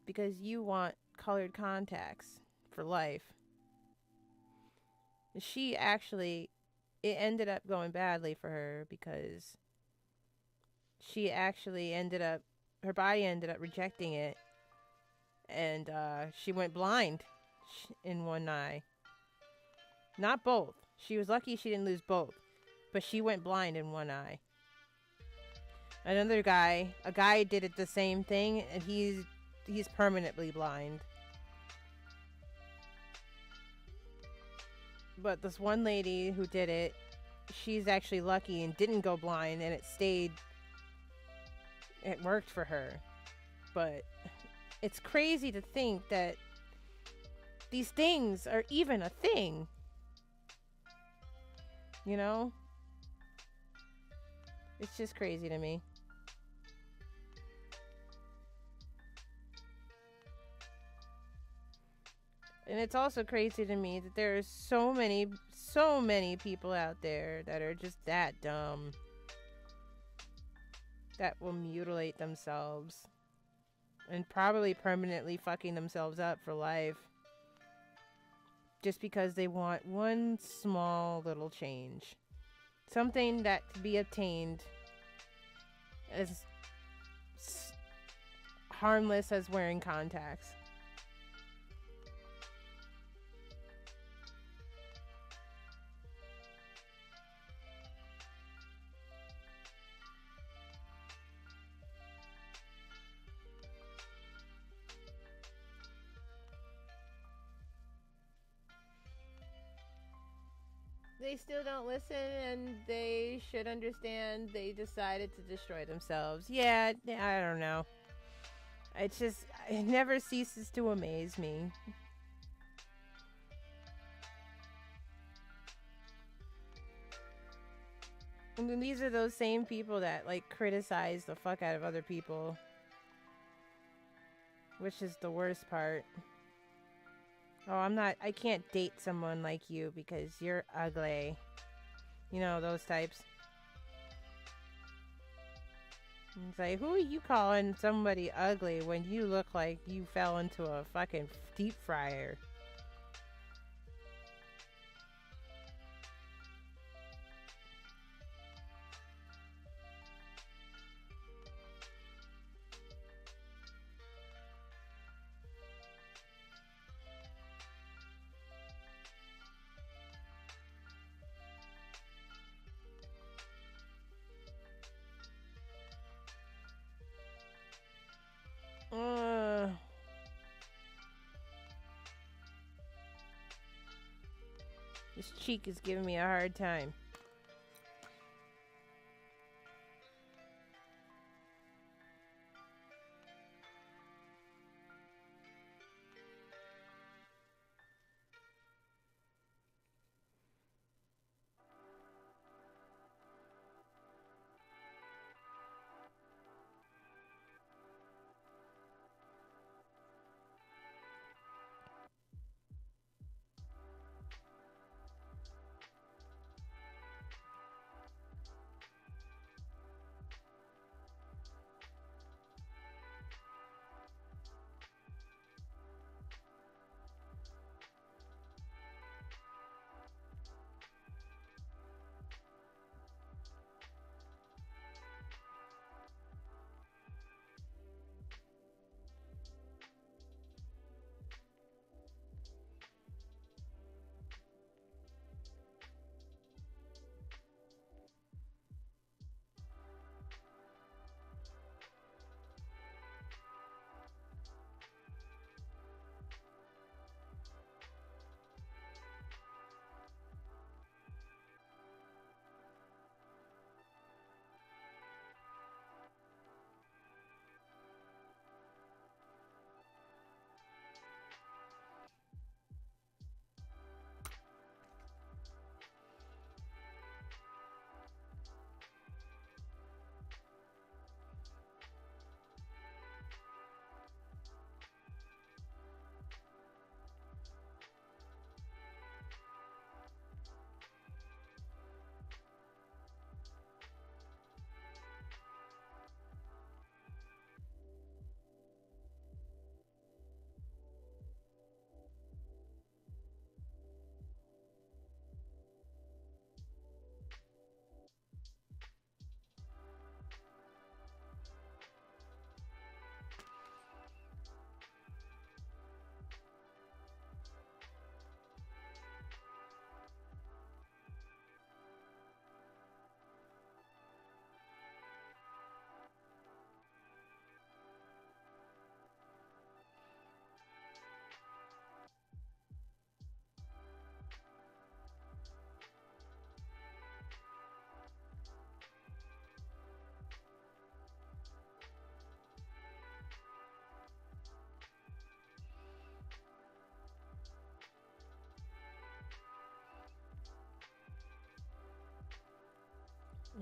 because you want colored contacts for life. It ended up going badly for her, because her body ended up rejecting it, and she went blind in one eye. Not both. She was lucky she didn't lose both, but she went blind in one eye. A guy did it the same thing, and he's permanently blind. But this one lady who did it, she's actually lucky and didn't go blind, and it worked for her. But it's crazy to think that these things are even a thing. You know? It's just crazy to me. And it's also crazy to me that there are so many people out there that are just that dumb. That will mutilate themselves. And probably permanently fucking themselves up for life. Just because they want one small little change. Something that to be obtained as harmless as wearing contacts. They still don't listen, and they should understand they decided to destroy themselves. Yeah, I don't know. It never ceases to amaze me. And then these are those same people that, like, criticize the fuck out of other people. Which is the worst part. Oh, I can't date someone like you because you're ugly. You know, those types. It's like, who are you calling somebody ugly when you look like you fell into a fucking deep fryer? This cheek is giving me a hard time.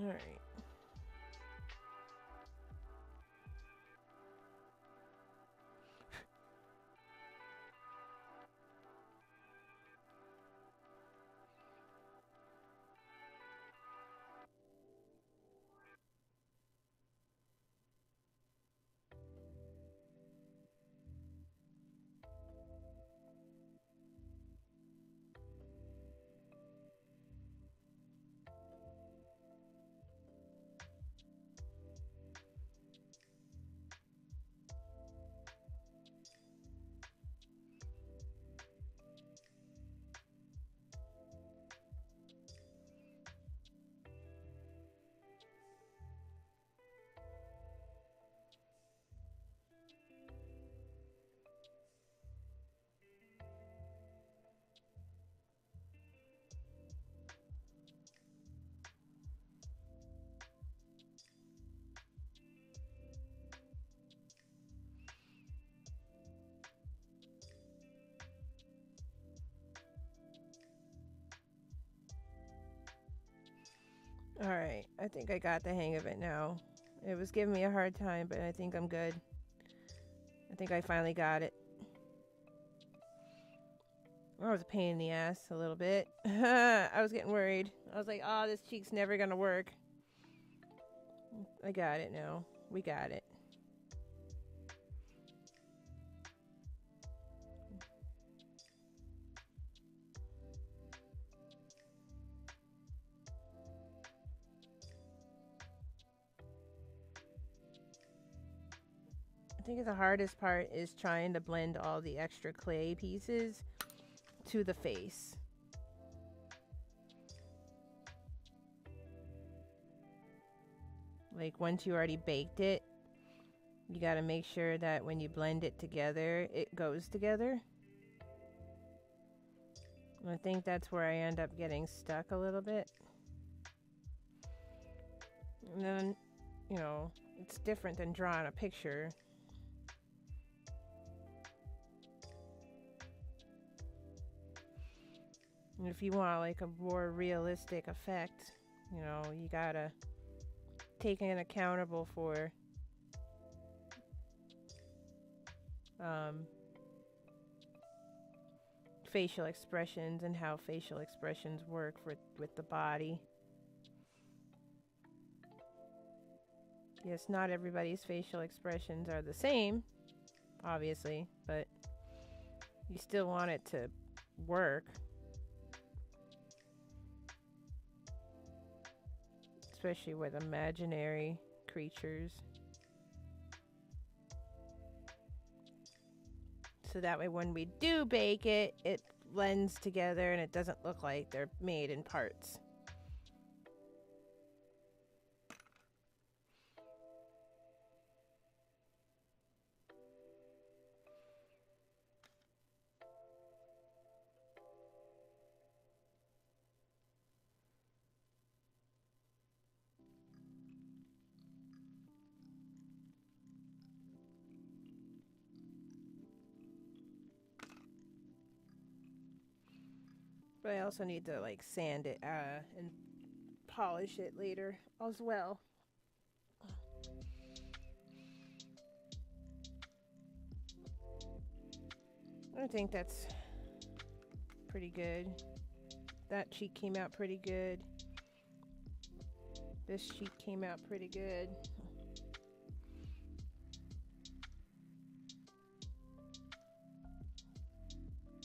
All right. All right, I think I got the hang of it now. It was giving me a hard time, but I think I'm good. I think I finally got it. That was a pain in the ass a little bit. I was getting worried. I was like, oh, this cheek's never gonna work. I got it now. We got it. I think the hardest part is trying to blend all the extra clay pieces to the face. Like once you already baked it, you got to make sure that when you blend it together, it goes together. And I think that's where I end up getting stuck a little bit. And then, you know, it's different than drawing a picture. And if you want like a more realistic effect, you know, you gotta take it accountable for facial expressions and how facial expressions work with the body. Yes, not everybody's facial expressions are the same, obviously, but you still want it to work. Especially with imaginary creatures. So that way when we do bake it, it blends together and it doesn't look like they're made in parts. But I also need to like sand it and polish it later as well. I think that's pretty good. That cheek came out pretty good. This cheek came out pretty good.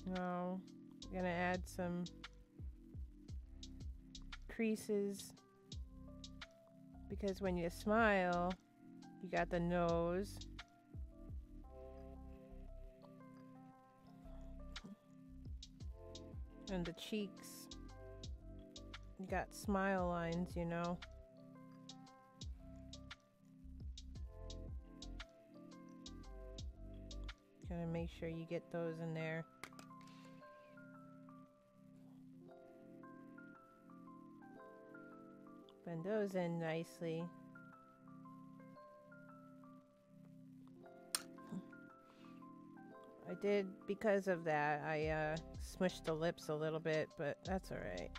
Now I'm gonna add some creases because when you smile, you got the nose. And the cheeks. You got smile lines, you know. Gotta make sure you get those in there. Blend those in nicely. I did, because of that, I smushed the lips a little bit, but that's alright.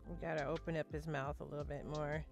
We gotta open up his mouth a little bit more.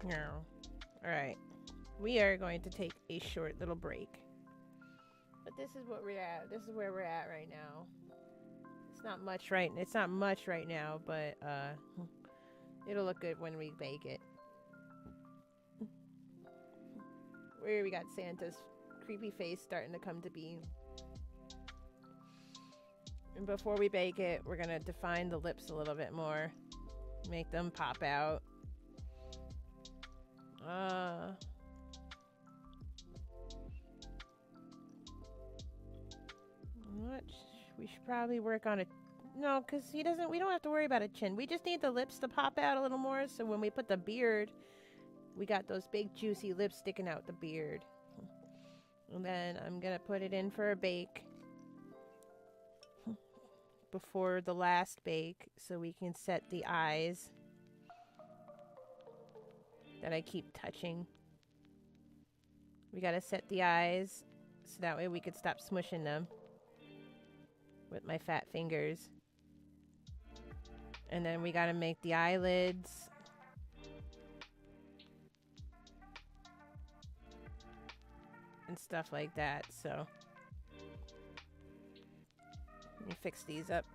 No. Alright. We are going to take a short little break. But this is what we're at. This is where we're at right now. It's not much right now, but it'll look good when we bake it. Where we got Santa's creepy face starting to come to be. And before we bake it, we're gonna define the lips a little bit more. Make them pop out. What? We should probably work on it. No, because we don't have to worry about a chin. We just need the lips to pop out a little more, so when we put the beard, we got those big juicy lips sticking out the beard. And then I'm gonna put it in for a bake before the last bake, so we can set the eyes that I keep touching. We gotta set the eyes so that way we could stop smushing them with my fat fingers. And then we gotta make the eyelids. And stuff like that, so let me fix these up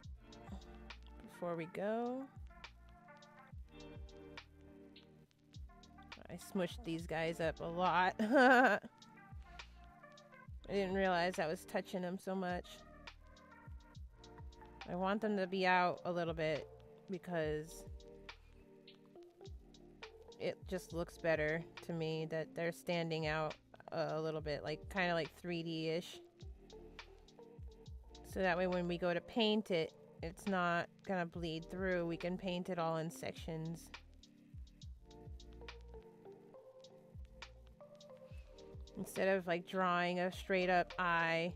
before we go. I smushed these guys up a lot. I didn't realize I was touching them so much. I want them to be out a little bit because it just looks better to me that they're standing out a little bit, like kind of like 3D-ish. So that way when we go to paint it, it's not gonna bleed through. We can paint it all in sections. Instead of like drawing a straight up eye,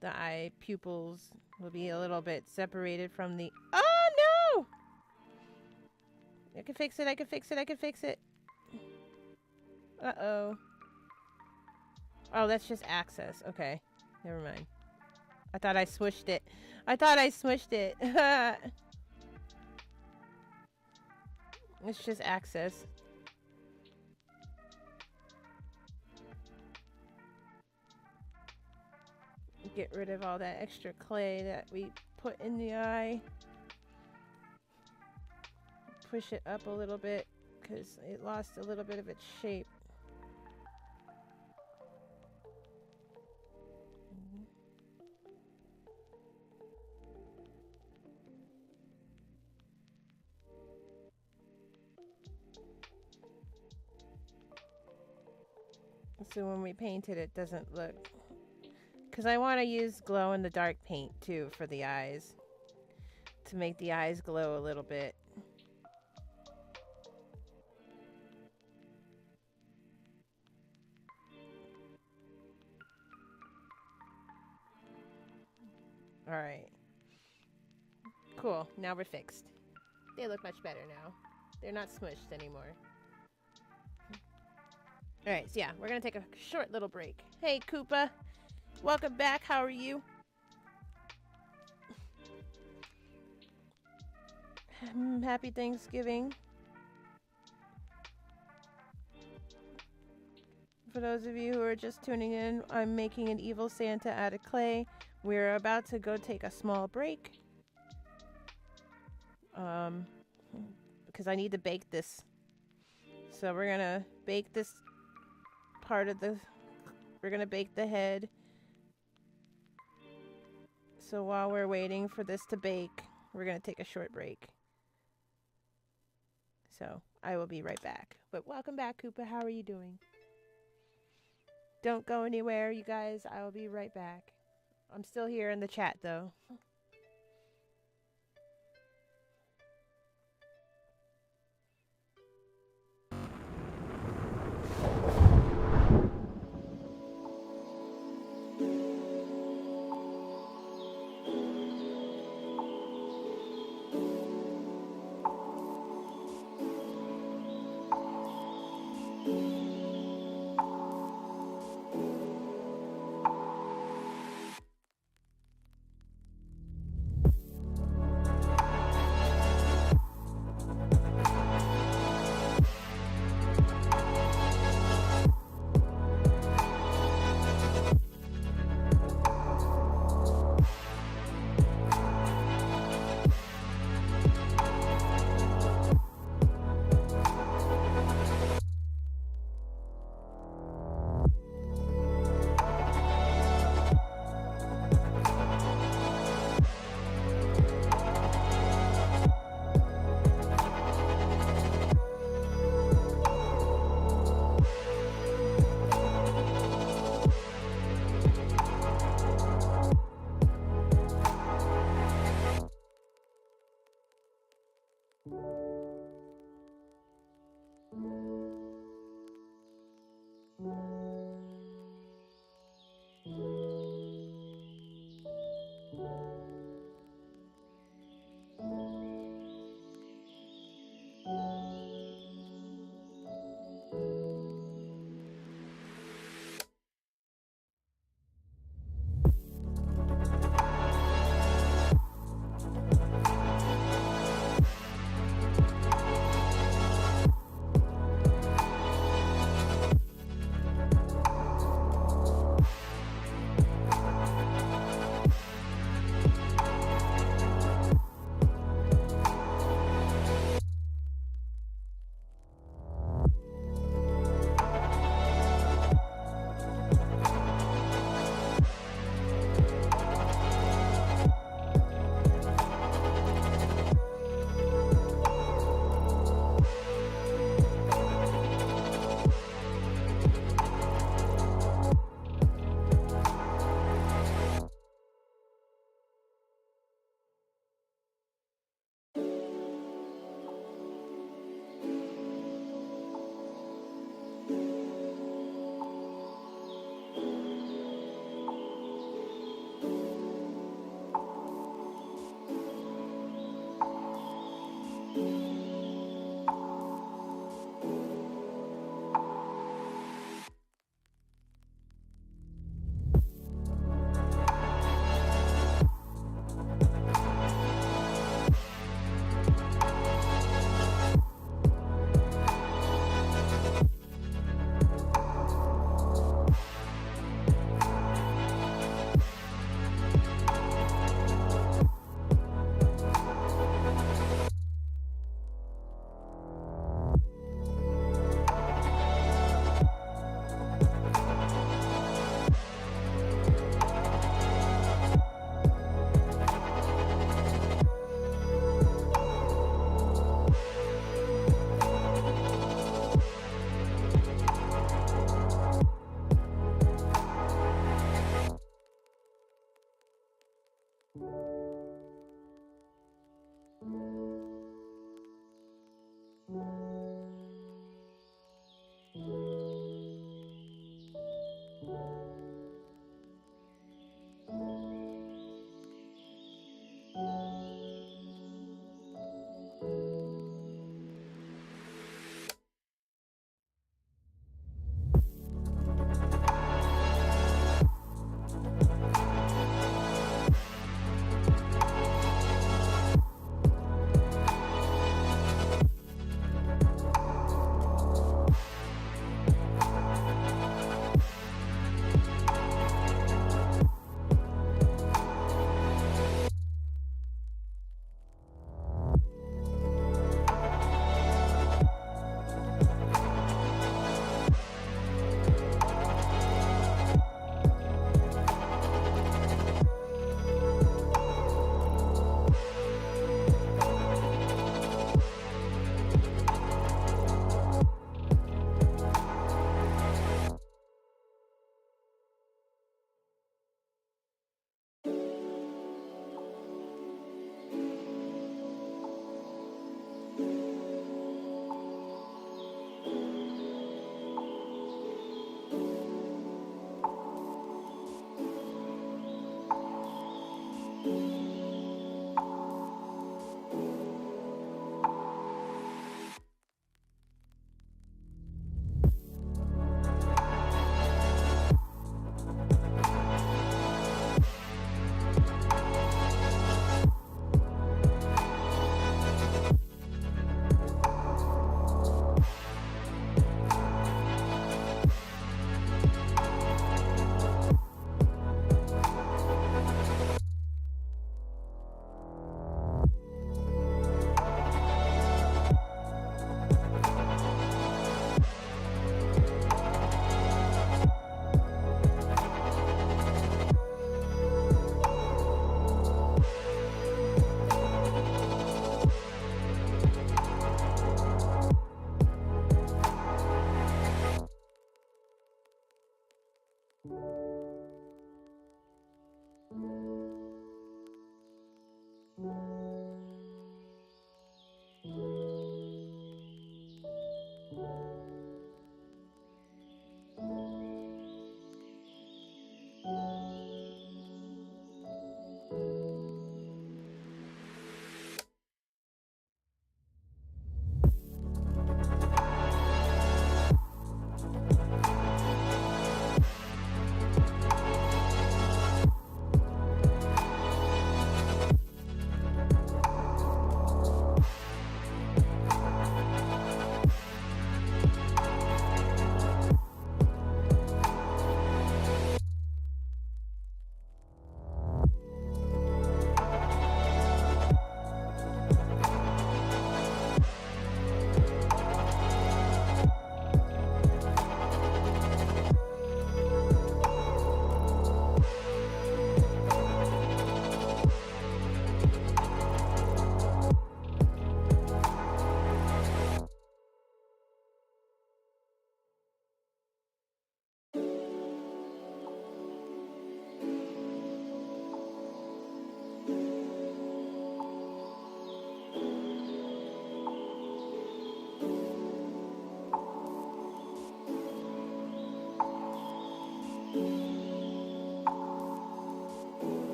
the eye pupils will be a little bit separated from the... Oh no! I can fix it, I can fix it, I can fix it. Uh-oh. Oh, that's just access. Okay. Never mind. I thought I swished it. I thought I swished it. It's just access. Get rid of all that extra clay that we put in the eye. Push it up a little bit because it lost a little bit of its shape. So when we paint it, it doesn't look... Because I want to use glow-in-the-dark paint, too, for the eyes. To make the eyes glow a little bit. Alright. Cool. Now we're fixed. They look much better now. They're not smushed anymore. Alright, so yeah, we're going to take a short little break. Hey, Koopa. Welcome back. How are you? Happy Thanksgiving. For those of you who are just tuning in, I'm making an evil Santa out of clay. We're about to go take a small break. Because I need to bake this. So we're going to bake this part of the... We're going to bake the head. So while we're waiting for this to bake, we're going to take a short break. So I will be right back. But welcome back, Koopa. How are you doing? Don't go anywhere, you guys. I will be right back. I'm still here in the chat, though.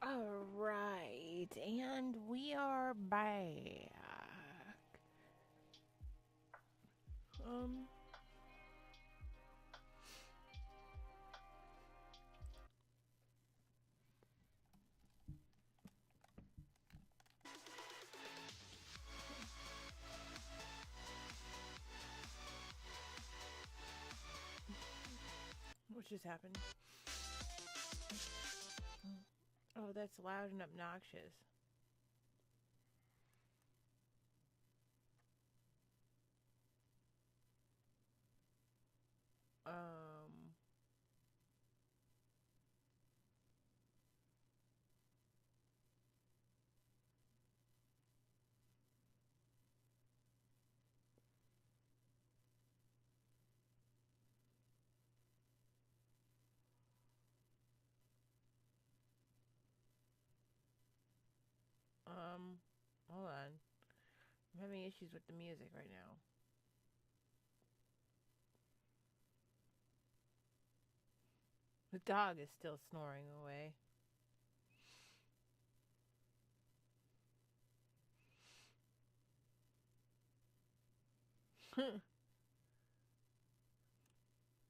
Alright, and we are back. Um, what just happened? Oh, that's loud and obnoxious. Um, um, hold on. I'm having issues with the music right now. The dog is still snoring away.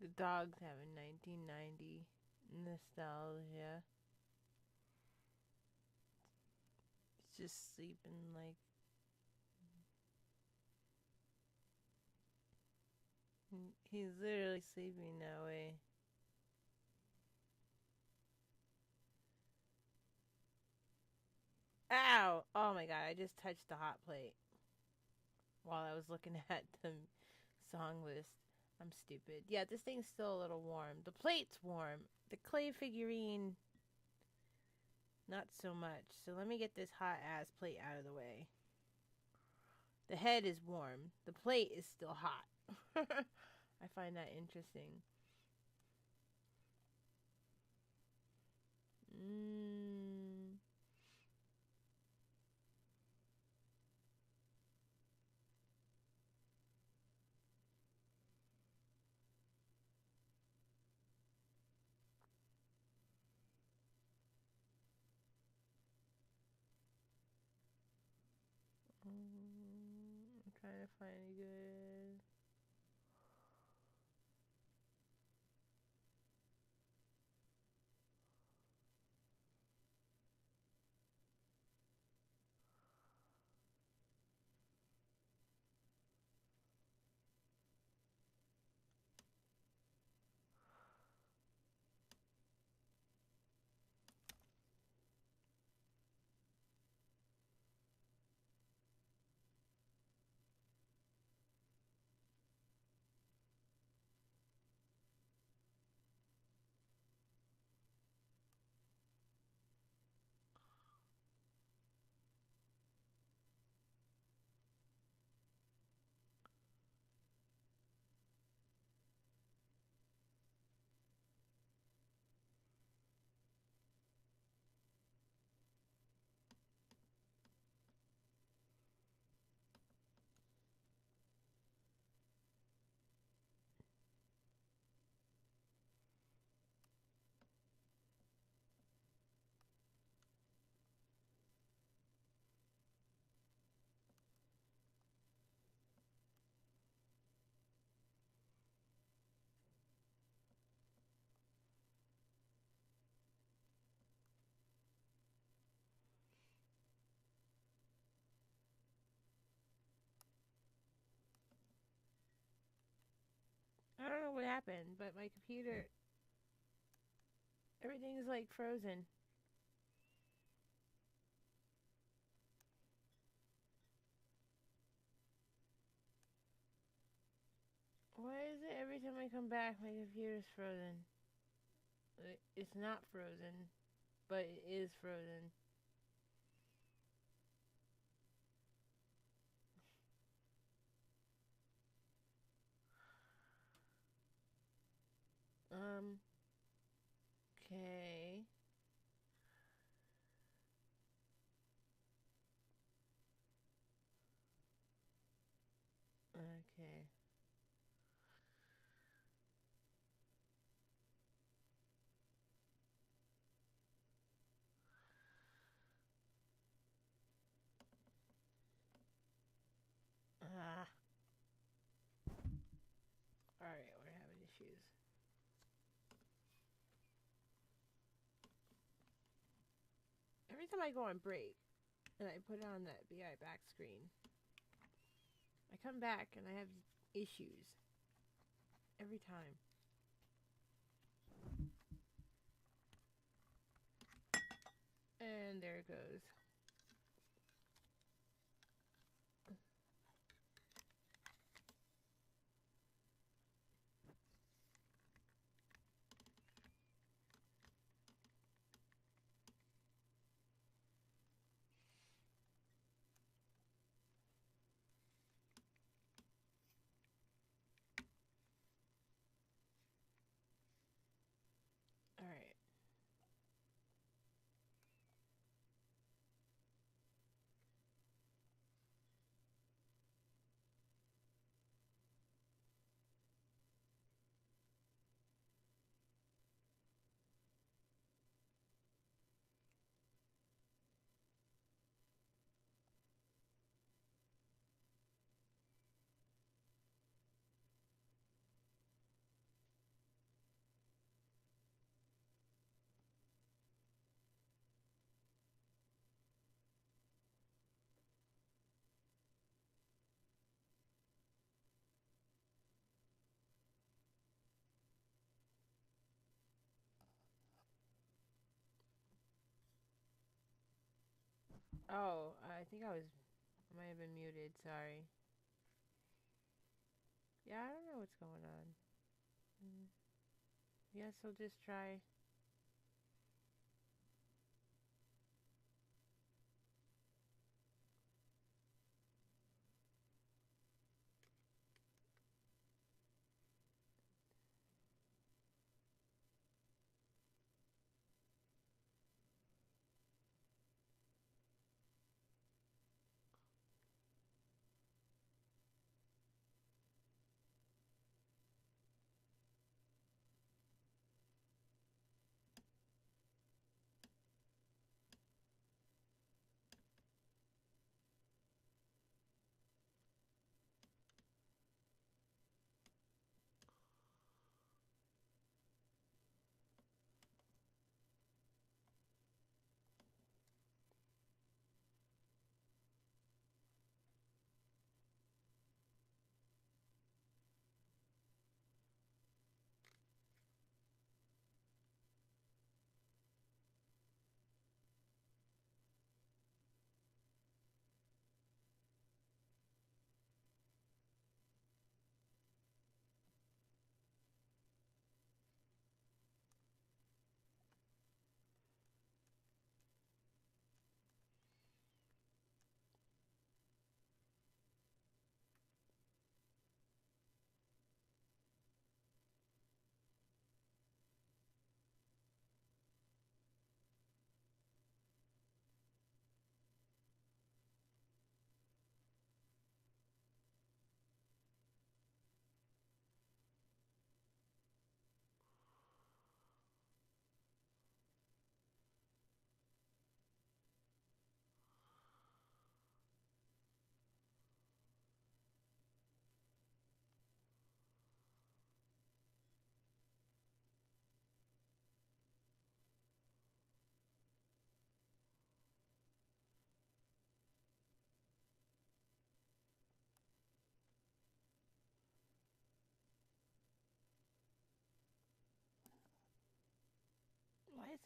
The dog's having 1990 nostalgia. It's just sleeping like he's literally sleeping that way. Ow! Oh my god, I just touched the hot plate while I was looking at the song list. I'm stupid. Yeah, this thing's still a little warm. The plate's warm. The clay figurine, not so much. So let me get this hot ass plate out of the way. The head is warm. The plate is still hot. I find that interesting. Mm. I'm trying to find a good. happened, but my computer, everything's like frozen. Why is it every time I come back my computer's frozen? It's not frozen, but it is frozen. Okay. Okay. Ah. Alright, we're having issues. Every time I go on break and I put on that BI back screen, I come back and I have issues. Every time. And there it goes. Alright. Oh, I think I might have been muted. Sorry. Yeah, I don't know what's going on. Guess we'll just try.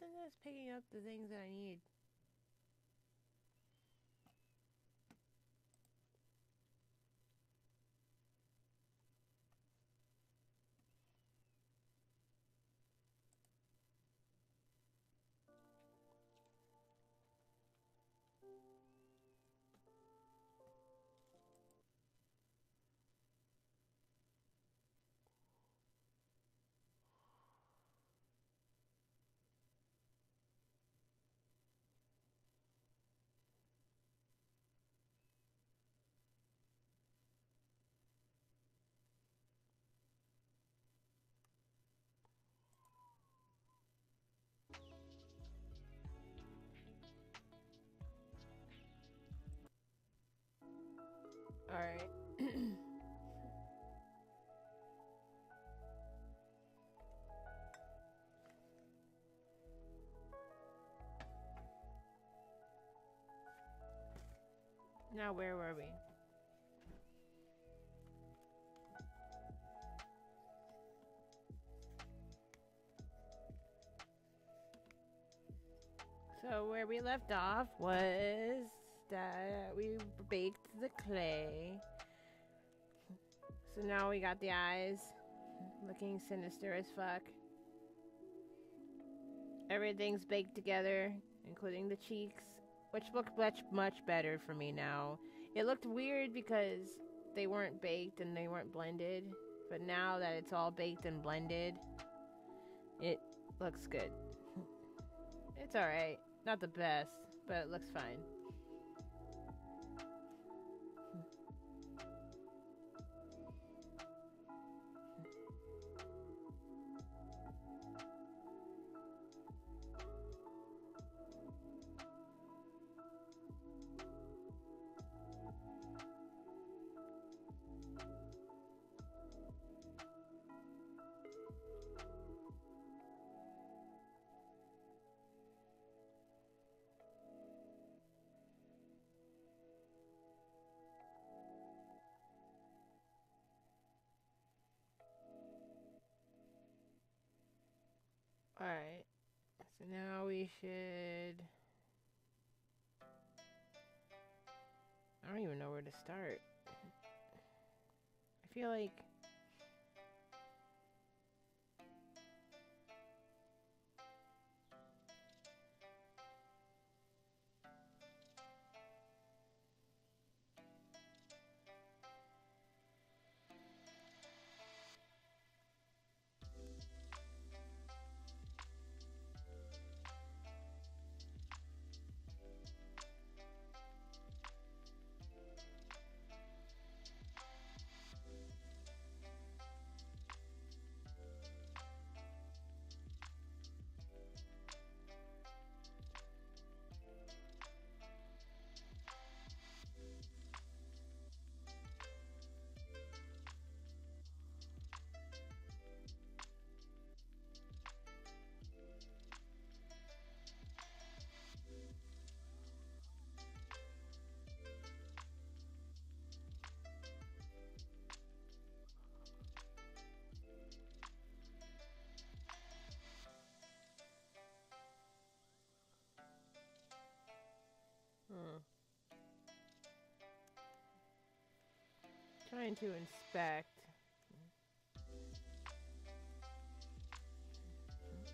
isn't this picking up the things that I need? Alright. Now where were we? So where we left off was that we baked the clay. So now we got the eyes looking sinister as fuck. Everything's baked together, including the cheeks, which look much better for me now. It looked weird because they weren't baked and they weren't blended, but now that it's all baked and blended, it looks good. It's alright. Not the best, but it looks fine. Alright, so now we should... I don't even know where to start. I feel like... Trying to inspect.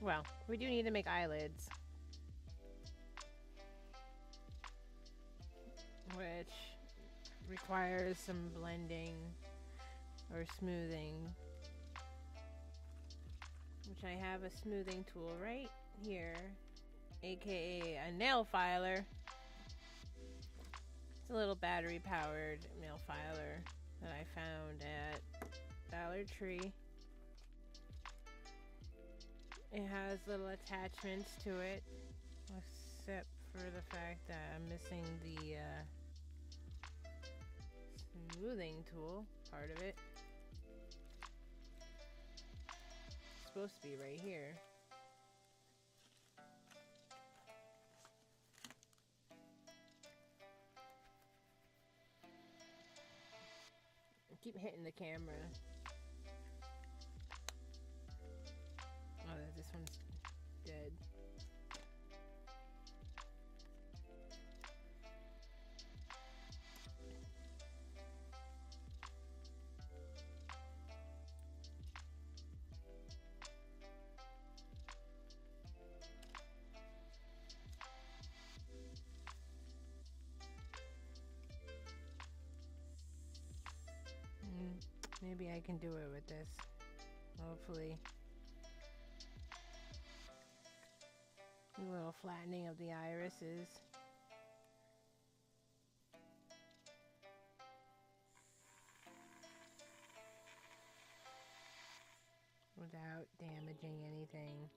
Well, we do need to make eyelids. Which requires some blending or smoothing. Which I have a smoothing tool right here, aka a nail filer. It's a little battery powered nail filer that I found at Dollar Tree. It has little attachments to it, except for the fact that I'm missing the smoothing tool part of it. It's supposed to be right here. I keep hitting the camera. Oh, this one's dead. Maybe I can do it with this. Hopefully. A little flattening of the irises. Without damaging anything.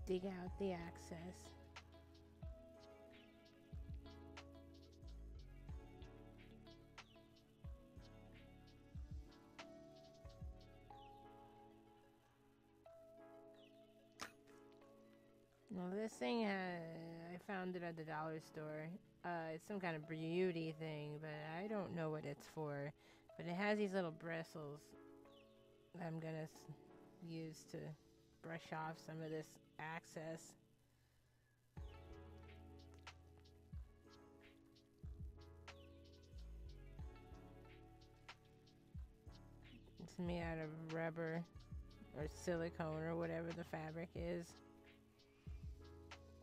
Dig out the excess. Well, this thing, I found it at the dollar store. It's some kind of beauty thing, but I don't know what it's for. But it has these little bristles that I'm gonna use to brush off some of this excess. It's made out of rubber or silicone or whatever the fabric is.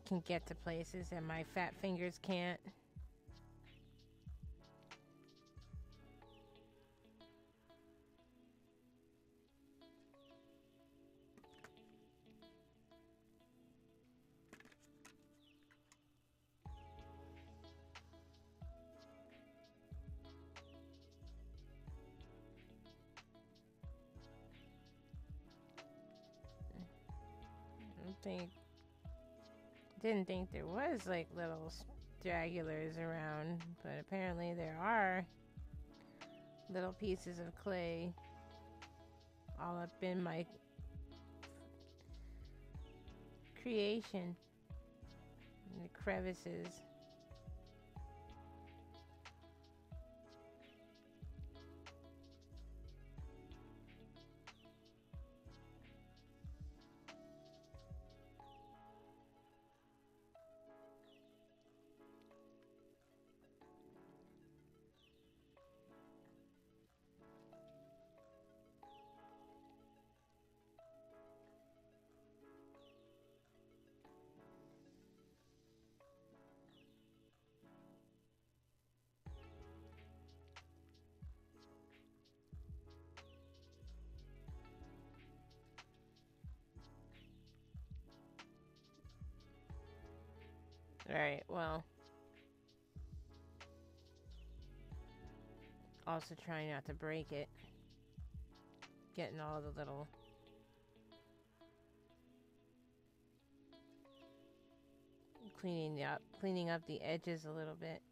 Can get to places that my fat fingers can't. Didn't think there was like little stragglers around, but apparently there are little pieces of clay all up in my creation, in the crevices. Alright, well, also trying not to break it. Getting all the little cleaning up the edges a little bit.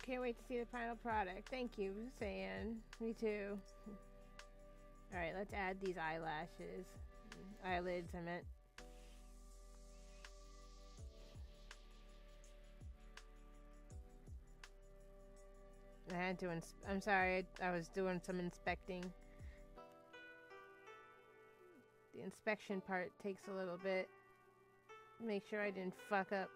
can't wait to see the final product. Thank you, San. Me too. Alright, let's add these eyelashes. Eyelids, I meant. I had to I'm sorry, I was doing some inspecting. The inspection part takes a little bit. Make sure I didn't fuck up.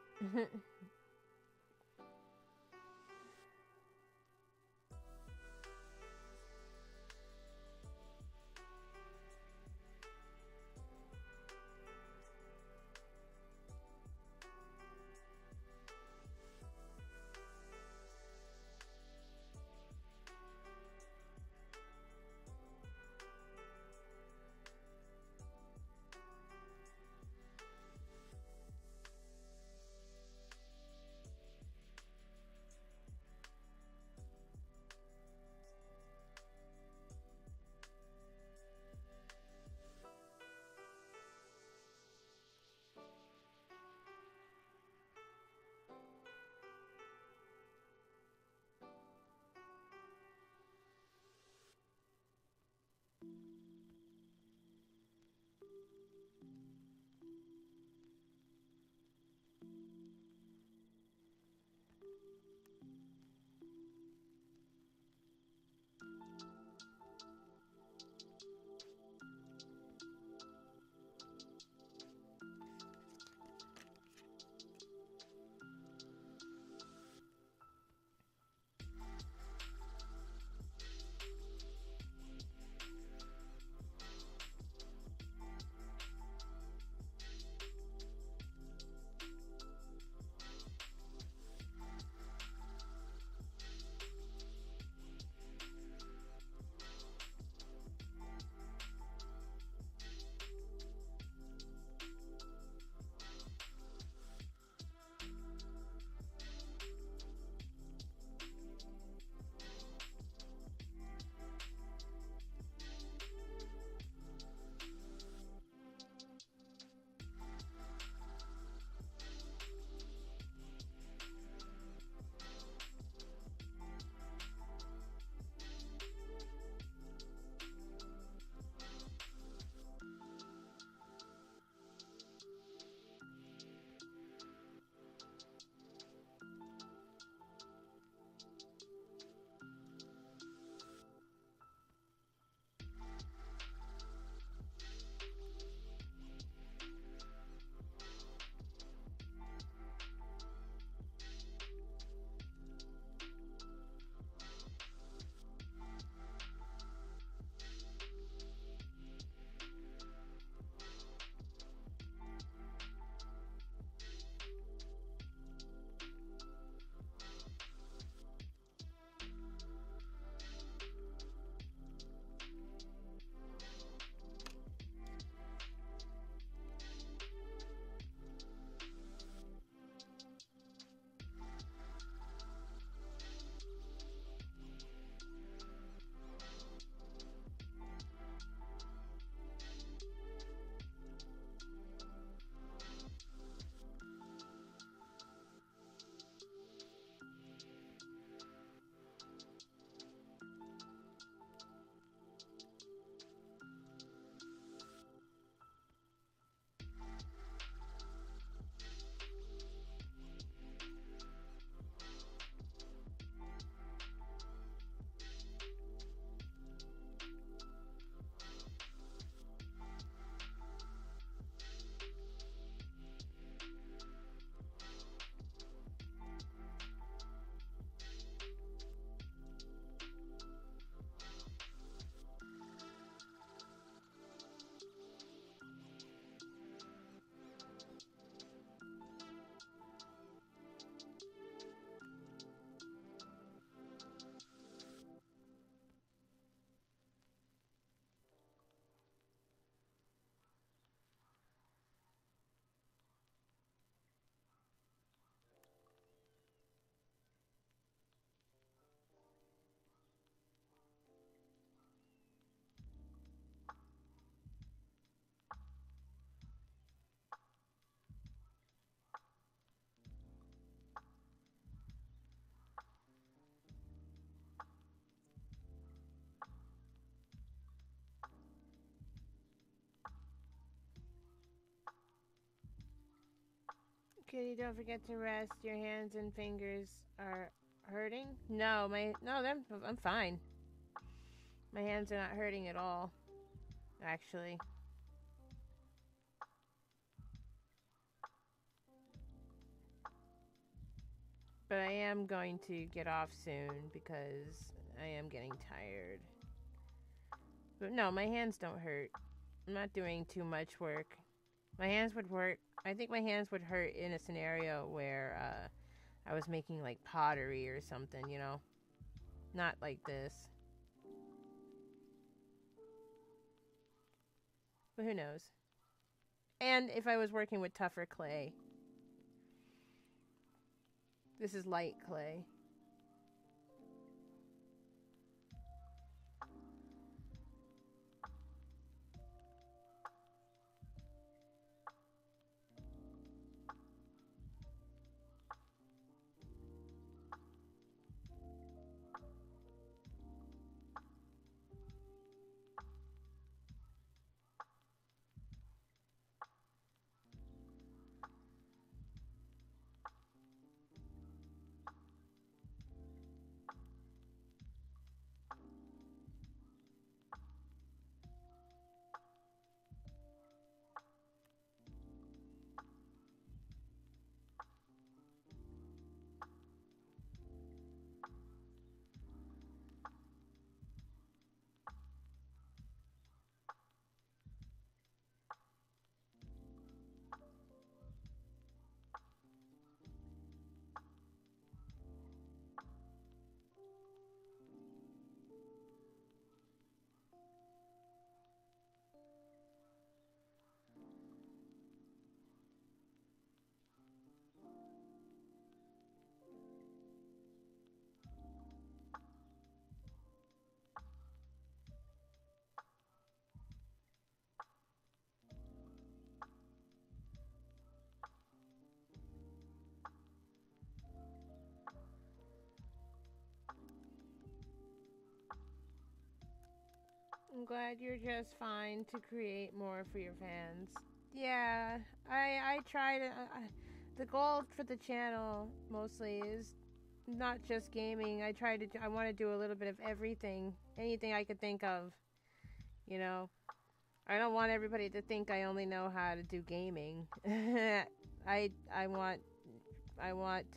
Kitty, don't forget to rest. Your hands and fingers are hurting? No, I'm fine. My hands are not hurting at all, actually. But I am going to get off soon because I am getting tired. But no, my hands don't hurt. I'm not doing too much work. My hands would work. I think my hands would hurt in a scenario where I was making like pottery or something, you know? Not like this. But who knows? And if I was working with tougher clay. This is light clay. I'm glad you're just fine to create more for your fans. Yeah, I try to. The goal for the channel mostly is not just gaming. I want to do a little bit of everything, anything I could think of. You know, I don't want everybody to think I only know how to do gaming. I want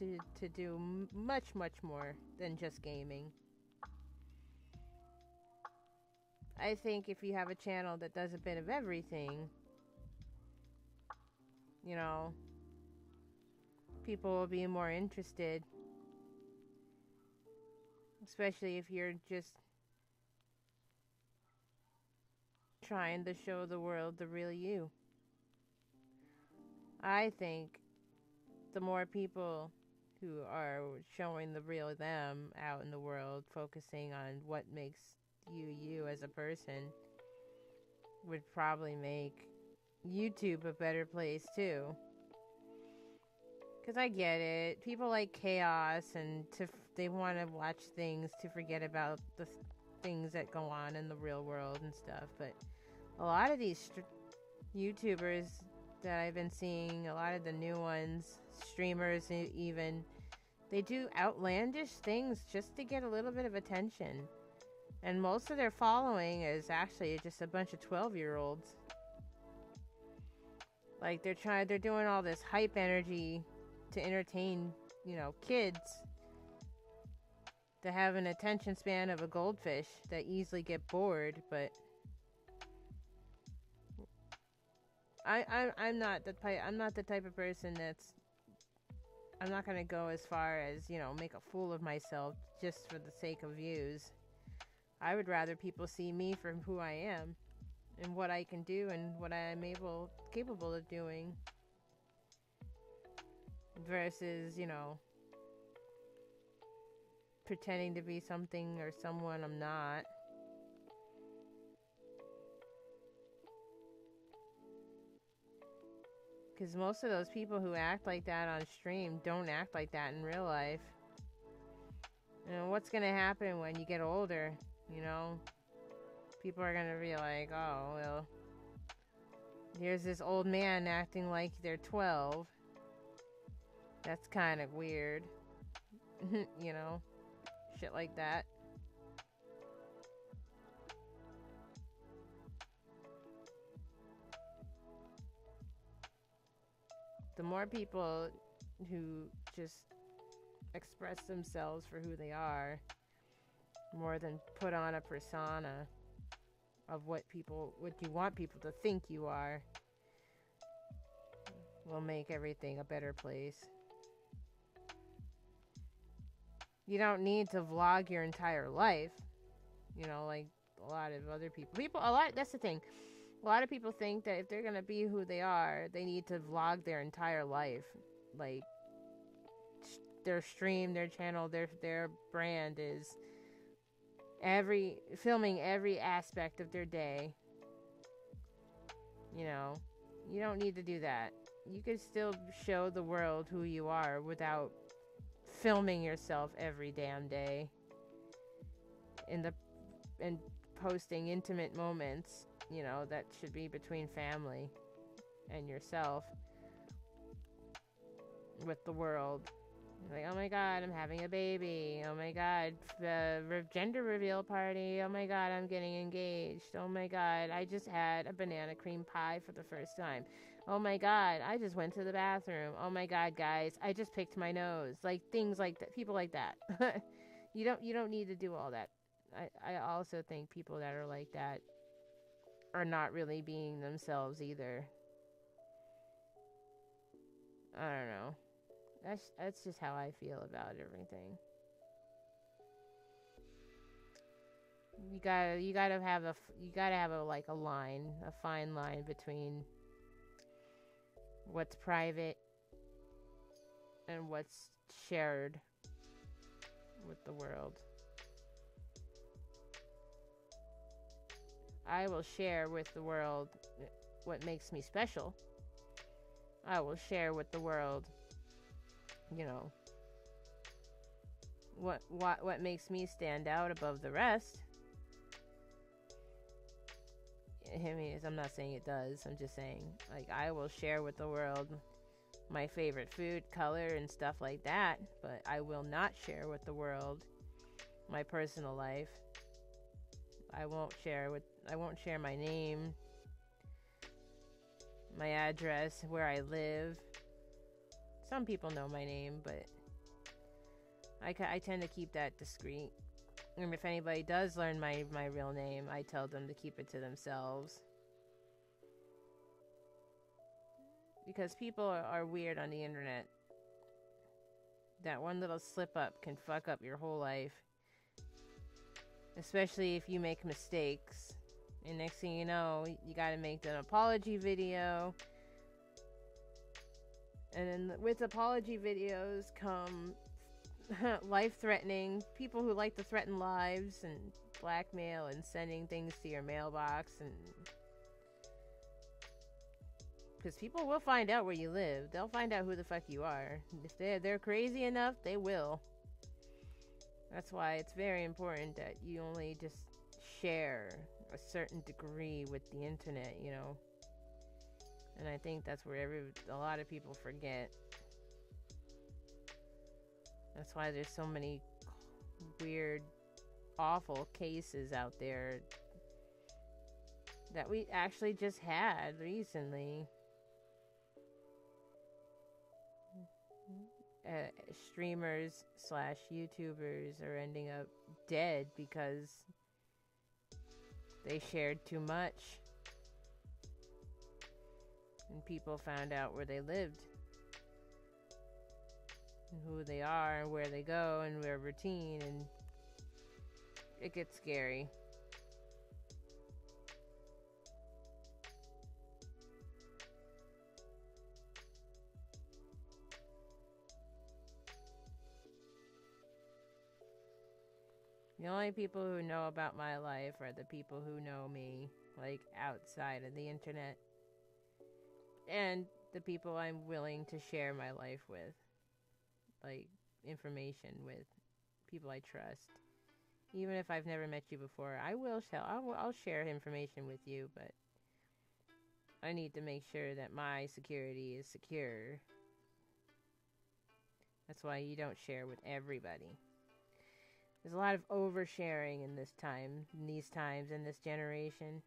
to do much more than just gaming. I think if you have a channel that does a bit of everything, you know, people will be more interested. Especially if you're just trying to show the world the real you. I think the more people who are showing the real them out in the world, focusing on what makes you as a person, would probably make YouTube a better place too. Because I get it. People like chaos and they want to watch things to forget about the things that go on in the real world and stuff. But a lot of these YouTubers that I've been seeing, a lot of the new ones, streamers even, they do outlandish things just to get a little bit of attention. And most of their following is actually just a bunch of 12-year-olds. Like they're doing all this hype energy to entertain, you know, kids that have an attention span of a goldfish that easily get bored. But I'm not the type of person that's. I'm not gonna go as far as, you know, make a fool of myself just for the sake of views. I would rather people see me for who I am and what I can do and what I am capable of doing, versus, you know, pretending to be something or someone I'm not. Because most of those people who act like that on stream don't act like that in real life. And what's going to happen when you get older, you know? People are going to be like, oh, well, here's this old man acting like they're 12. That's kind of weird. You know, shit like that. The more people who just express themselves for who they are, more than put on a persona of what you want people to think you are, will make everything a better place. You don't need to vlog your entire life, like a lot of other people. That's the thing. A lot of people think that if they're going to be who they are, they need to vlog their entire life. Like, their stream, their channel, their brand is filming every aspect of their day. You don't need to do that. You could still show the world who you are without filming yourself every damn day and posting intimate moments, that should be between family and yourself with the world. Like, oh my god, I'm having a baby. Oh my god, gender reveal party. Oh my god, I'm getting engaged. Oh my god, I just had a banana cream pie for the first time. Oh my god, I just went to the bathroom. Oh my god, guys, I just picked my nose. Like, things like that. People like that. You don't need to do all that. I also think people that are like that are not really being themselves either. I don't know. That's just how I feel about everything. You gotta have a line, a fine line between what's private and what's shared with the world. I will share with the world what makes me special. I will share with the world, what makes me stand out above the rest. I mean, I'm not saying it does. I'm just saying, like, I will share with the world my favorite food, color, and stuff like that, but I will not share with the world my personal life. I won't share my name, my address, where I live. Some people know my name, but I tend to keep that discreet. And if anybody does learn my real name, I tell them to keep it to themselves. Because people are weird on the internet. That one little slip up can fuck up your whole life. Especially if you make mistakes. And next thing you know, you gotta make an apology video. And then with apology videos come life-threatening people who like to threaten lives and blackmail and sending things to your mailbox, and because people will find out where you live. They'll find out who the fuck you are. If they're crazy enough, they will. That's why it's very important that you only just share a certain degree with the internet, And I think that's where a lot of people forget. That's why there's so many weird, awful cases out there that we actually just had recently. Streamers / YouTubers are ending up dead because they shared too much. And people found out where they lived. And who they are and where they go and their routine, and it gets scary. The only people who know about my life are the people who know me, like, outside of the internet. And the people I'm willing to share my life with. Like, information with people I trust. Even if I've never met you before, I'll share information with you, but I need to make sure that my security is secure. That's why you don't share with everybody. There's a lot of oversharing in this time, in these times, in this generation.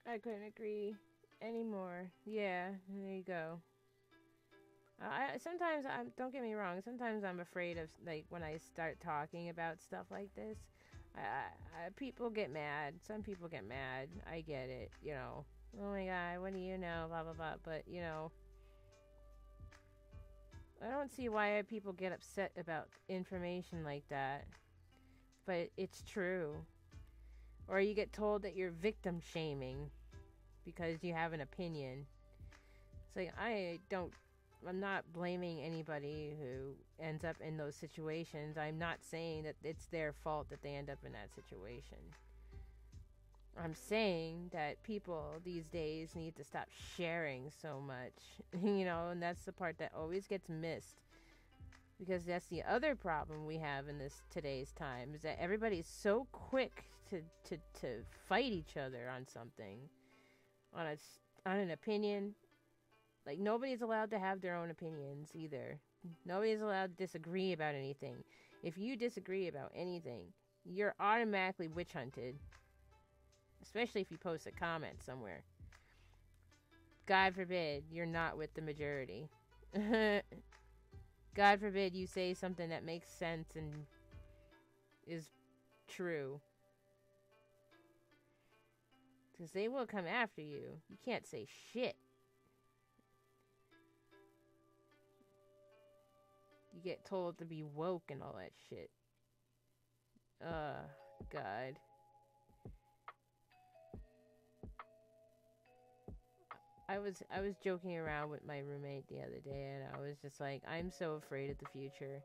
I couldn't agree anymore. Yeah, there you go. I sometimes I'm don't get me wrong. Sometimes I'm afraid of like when I start talking about stuff like this. People get mad. Some people get mad. I get it. You know. Oh my god, what do you know? Blah blah blah. But you know, I don't see why people get upset about information like that. But it's true. Or you get told that you're victim shaming because you have an opinion. It's like I'm not blaming anybody who ends up in those situations. I'm not saying that it's their fault that they end up in that situation. I'm saying that people these days need to stop sharing so much, and that's the part that always gets missed. Because that's the other problem we have in this today's time is that everybody's so quick to fight each other on something, on an opinion. Like, nobody's allowed to have their own opinions either. Nobody's allowed to disagree about anything. If you disagree about anything, you're automatically witch hunted. Especially if you post a comment somewhere. God forbid you're not with the majority. God forbid you say something that makes sense and is true. Because they will come after you. You can't say shit. You get told to be woke and all that shit. God. I was joking around with my roommate the other day, and I was just like, I'm so afraid of the future.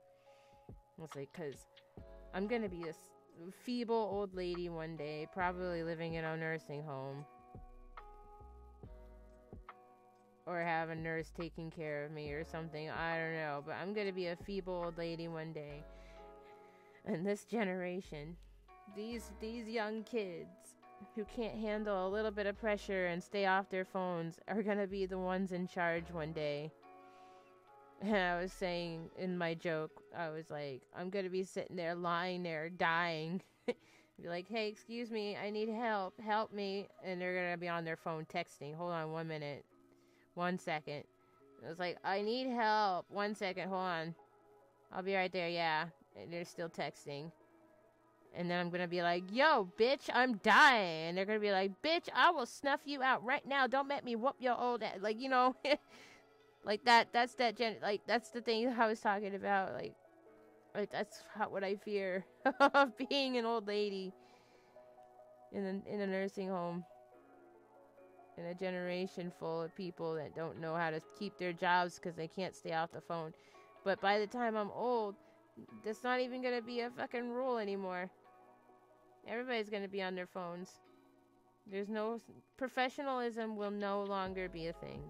I was like, because I'm going to be a feeble old lady one day, probably living in a nursing home. Or have a nurse taking care of me or something. I don't know. But I'm going to be a feeble old lady one day. And this generation, these young kids who can't handle a little bit of pressure and stay off their phones are going to be the ones in charge one day. And I was saying in my joke, I was like, I'm going to be sitting there, lying there, dying. Be like, hey, excuse me, I need help me. And they're going to be on their phone texting. Hold on 1 minute. 1 second. I was like, I need help. 1 second, hold on. I'll be right there, yeah. And they're still texting. And then I'm going to be like, yo, bitch, I'm dying. And they're going to be like, bitch, I will snuff you out right now. Don't make me whoop your old ass. Like, like that's that's the thing I was talking about. Like that's what I fear of being an old lady in a nursing home. In a generation full of people that don't know how to keep their jobs because they can't stay off the phone. But by the time I'm old, that's not even going to be a fucking rule anymore. Everybody's going to be on their phones. There's no... Professionalism will no longer be a thing.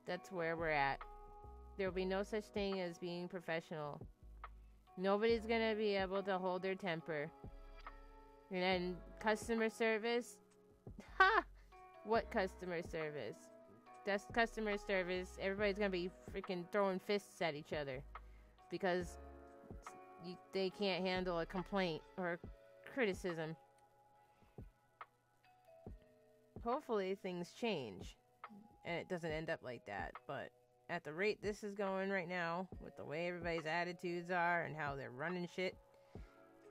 That's where we're at. There will be no such thing as being professional. Nobody's going to be able to hold their temper. And then customer service. Ha! What customer service? That's customer service. Everybody's going to be freaking throwing fists at each other. Because they can't handle a complaint or criticism. Hopefully things change. and it doesn't end up like that. But at the rate this is going right now, with the way everybody's attitudes are and how they're running shit,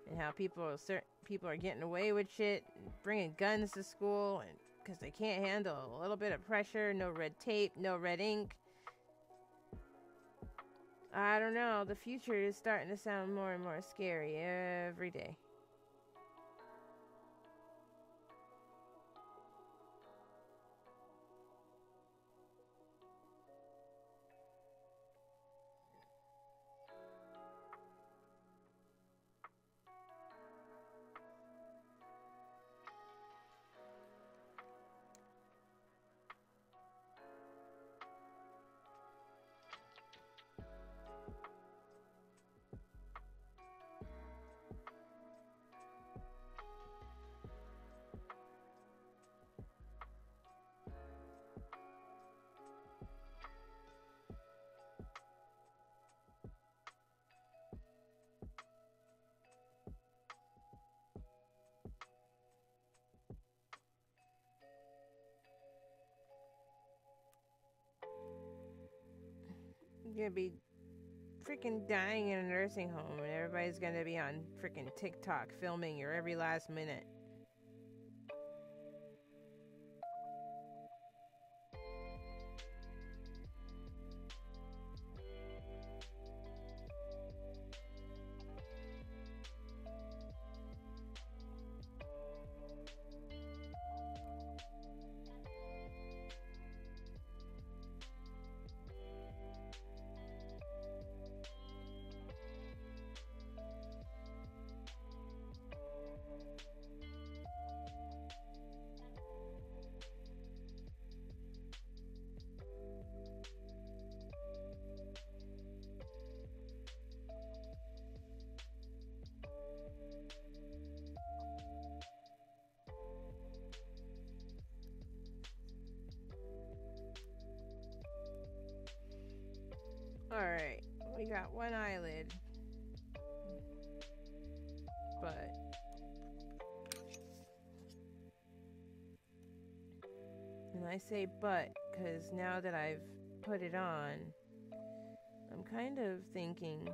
and how people are getting away with shit, and bringing guns to school, and because they can't handle a little bit of pressure, no red tape, no red ink. I don't know. The future is starting to sound more and more scary every day. You're gonna be freaking dying in a nursing home, and everybody's gonna be on freaking TikTok filming your every last minute. Alright, we got one eyelid. But and I say but because now that I've put it on, I'm kind of thinking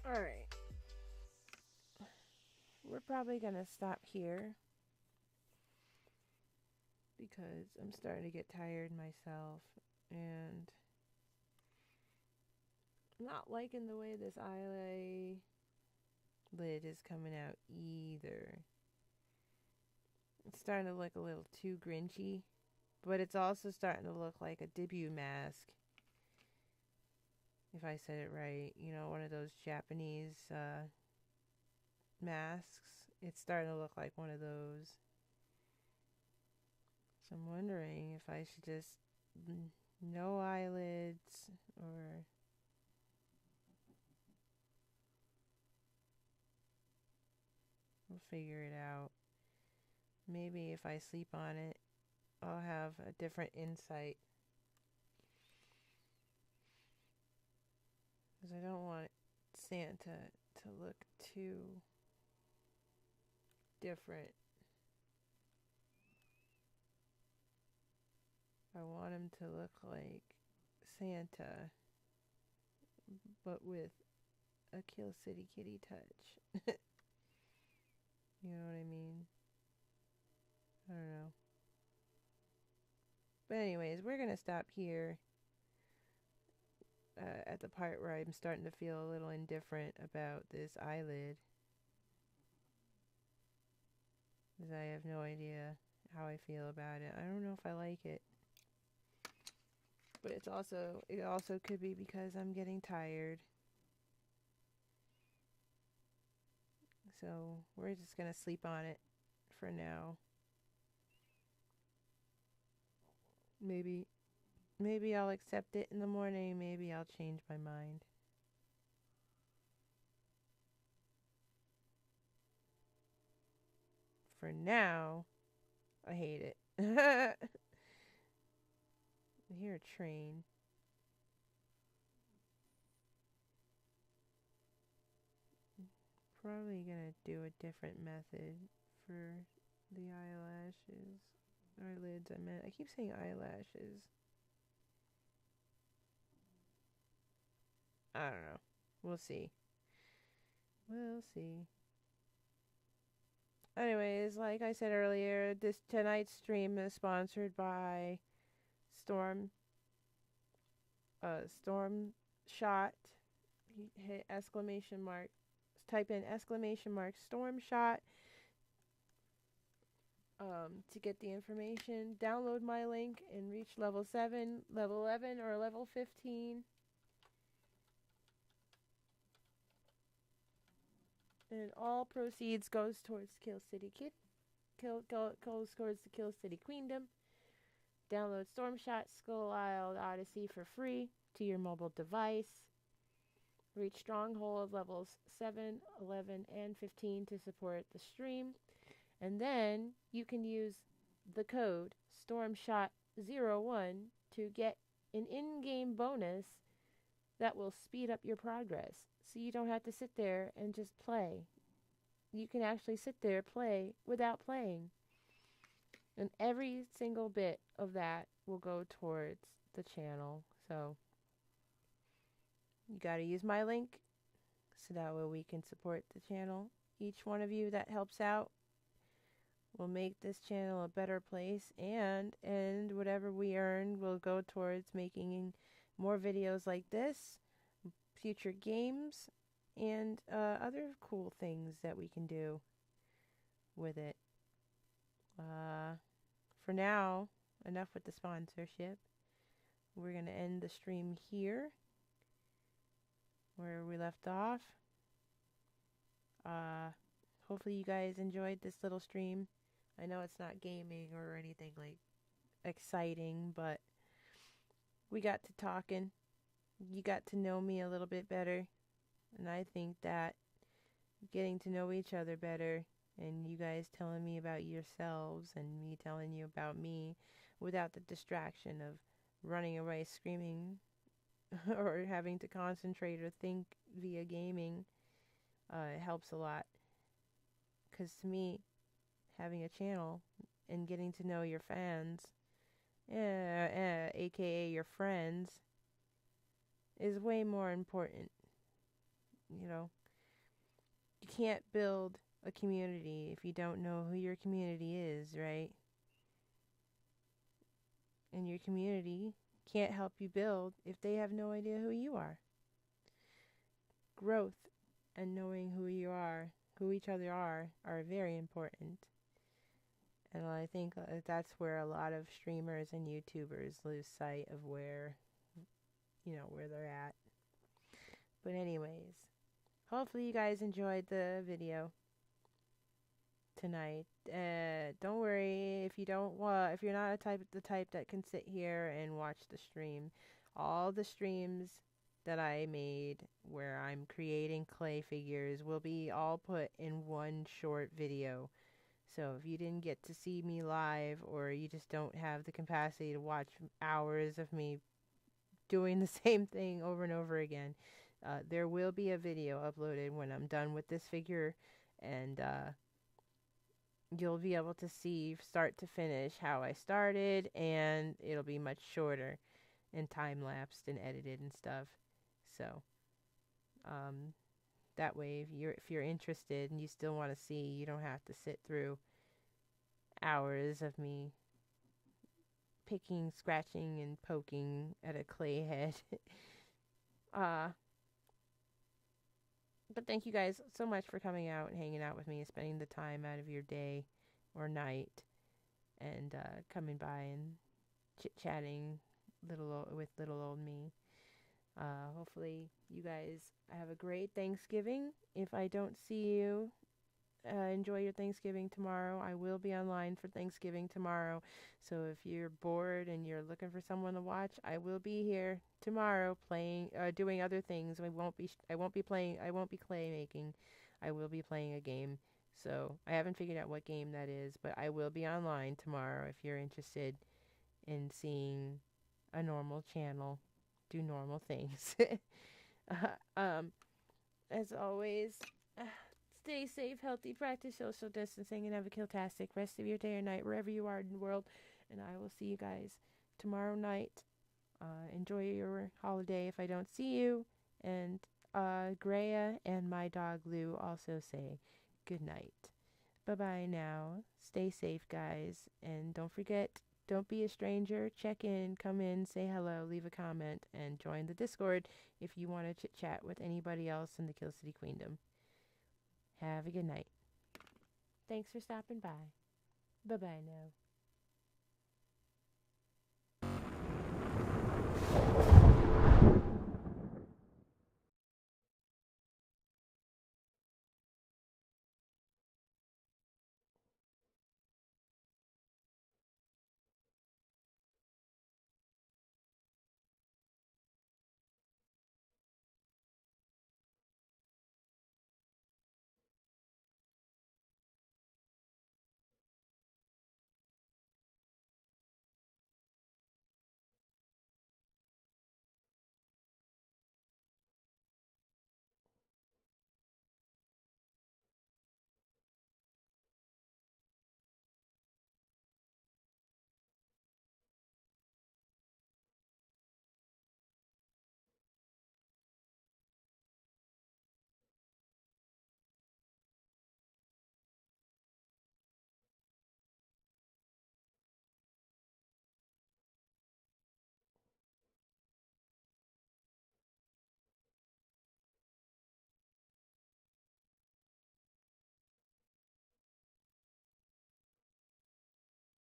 Alright. We're probably gonna stop here because I'm starting to get tired myself and not liking the way this eyelid is coming out either. It's starting to look a little too grinchy, but it's also starting to look like a debut mask. If I said it right, you know, one of those Japanese masks. It's starting to look like one of those. So I'm wondering if I should just no eyelids or we'll figure it out. Maybe if I sleep on it, I'll have a different insight. Because I don't want Santa to look too different. I want him to look like Santa, but with a Kilcity kitty touch. You know what I mean? I don't know. But anyways, we're going to stop here at the part where I'm starting to feel a little indifferent about this eyelid. Because I have no idea how I feel about it. I don't know if I like it. But it also could be because I'm getting tired. So we're just going to sleep on it for now. Maybe I'll accept it in the morning. Maybe I'll change my mind. For now, I hate it. I hear a train. Probably gonna do a different method for the eyelashes. Eyelids, I keep saying eyelashes. I don't know. We'll see. We'll see. Anyways, like I said earlier, tonight's stream is sponsored by Storm Shot. Hit exclamation mark. Type in exclamation mark Storm Shot to get the information. Download my link and reach level 7, level 11, or level 15. And all proceeds goes towards Kilcity goes towards the Kilcity Queendom. Download Stormshot Skull Isle Odyssey for free to your mobile device. Reach Stronghold levels 7, 11, and 15 to support the stream. And then you can use the code StormShot01 to get an in-game bonus that will speed up your progress. So you don't have to sit there and just play. You can actually sit there, play without playing. And every single bit of that will go towards the channel. So you got to use my link so that way we can support the channel. Each one of you that helps out will make this channel a better place, and whatever we earn will go towards making more videos like this, future games, and other cool things that we can do with it. For now, enough with the sponsorship. We're going to end the stream here where we left off. Hopefully you guys enjoyed this little stream. I know it's not gaming or anything like exciting, but we got to talking. You got to know me a little bit better. And I think that getting to know each other better and you guys telling me about yourselves and me telling you about me without the distraction of running away screaming or having to concentrate or think via gaming helps a lot. Because to me, having a channel and getting to know your fans, aka your friends, is way more important you know, you can't build a community if you don't know who your community is, right? And your community can't help you build if they have no idea who you are. Growth and knowing who you are, who each other are very important. And I think that's where a lot of streamers and YouTubers lose sight of where, where they're at. But anyways, hopefully you guys enjoyed the video tonight. Don't worry if you don't if you're not the type that can sit here and watch the stream. All the streams that I made where I'm creating clay figures will be all put in one short video. So if you didn't get to see me live, or you just don't have the capacity to watch hours of me doing the same thing over and over again, there will be a video uploaded when I'm done with this figure, and you'll be able to see start to finish how I started, and it'll be much shorter and time-lapsed and edited and stuff. So that way, if you're interested and you still want to see, you don't have to sit through hours of me picking, scratching, and poking at a clay head. But thank you guys so much for coming out and hanging out with me and spending the time out of your day or night and coming by and chit-chatting with little old me. Hopefully you guys have a great Thanksgiving. If I don't see you, enjoy your Thanksgiving tomorrow. I will be online for Thanksgiving tomorrow. So if you're bored and you're looking for someone to watch, I will be here tomorrow playing, doing other things. I won't be clay making. I will be playing a game. So I haven't figured out what game that is, but I will be online tomorrow if you're interested in seeing a normal channel do normal things. As always, stay safe, healthy, practice social distancing, and have a kiltastic rest of your day or night wherever you are in the world. And I will see you guys tomorrow night. Enjoy your holiday if I don't see you. And Greya and my dog Lou also say good night. Bye-bye now. Stay safe, guys. And don't forget, don't be a stranger. Check in, come in, say hello, leave a comment, and join the Discord if you want to chit-chat with anybody else in the Kill City Queendom. Have a good night. Thanks for stopping by. Bye-bye now.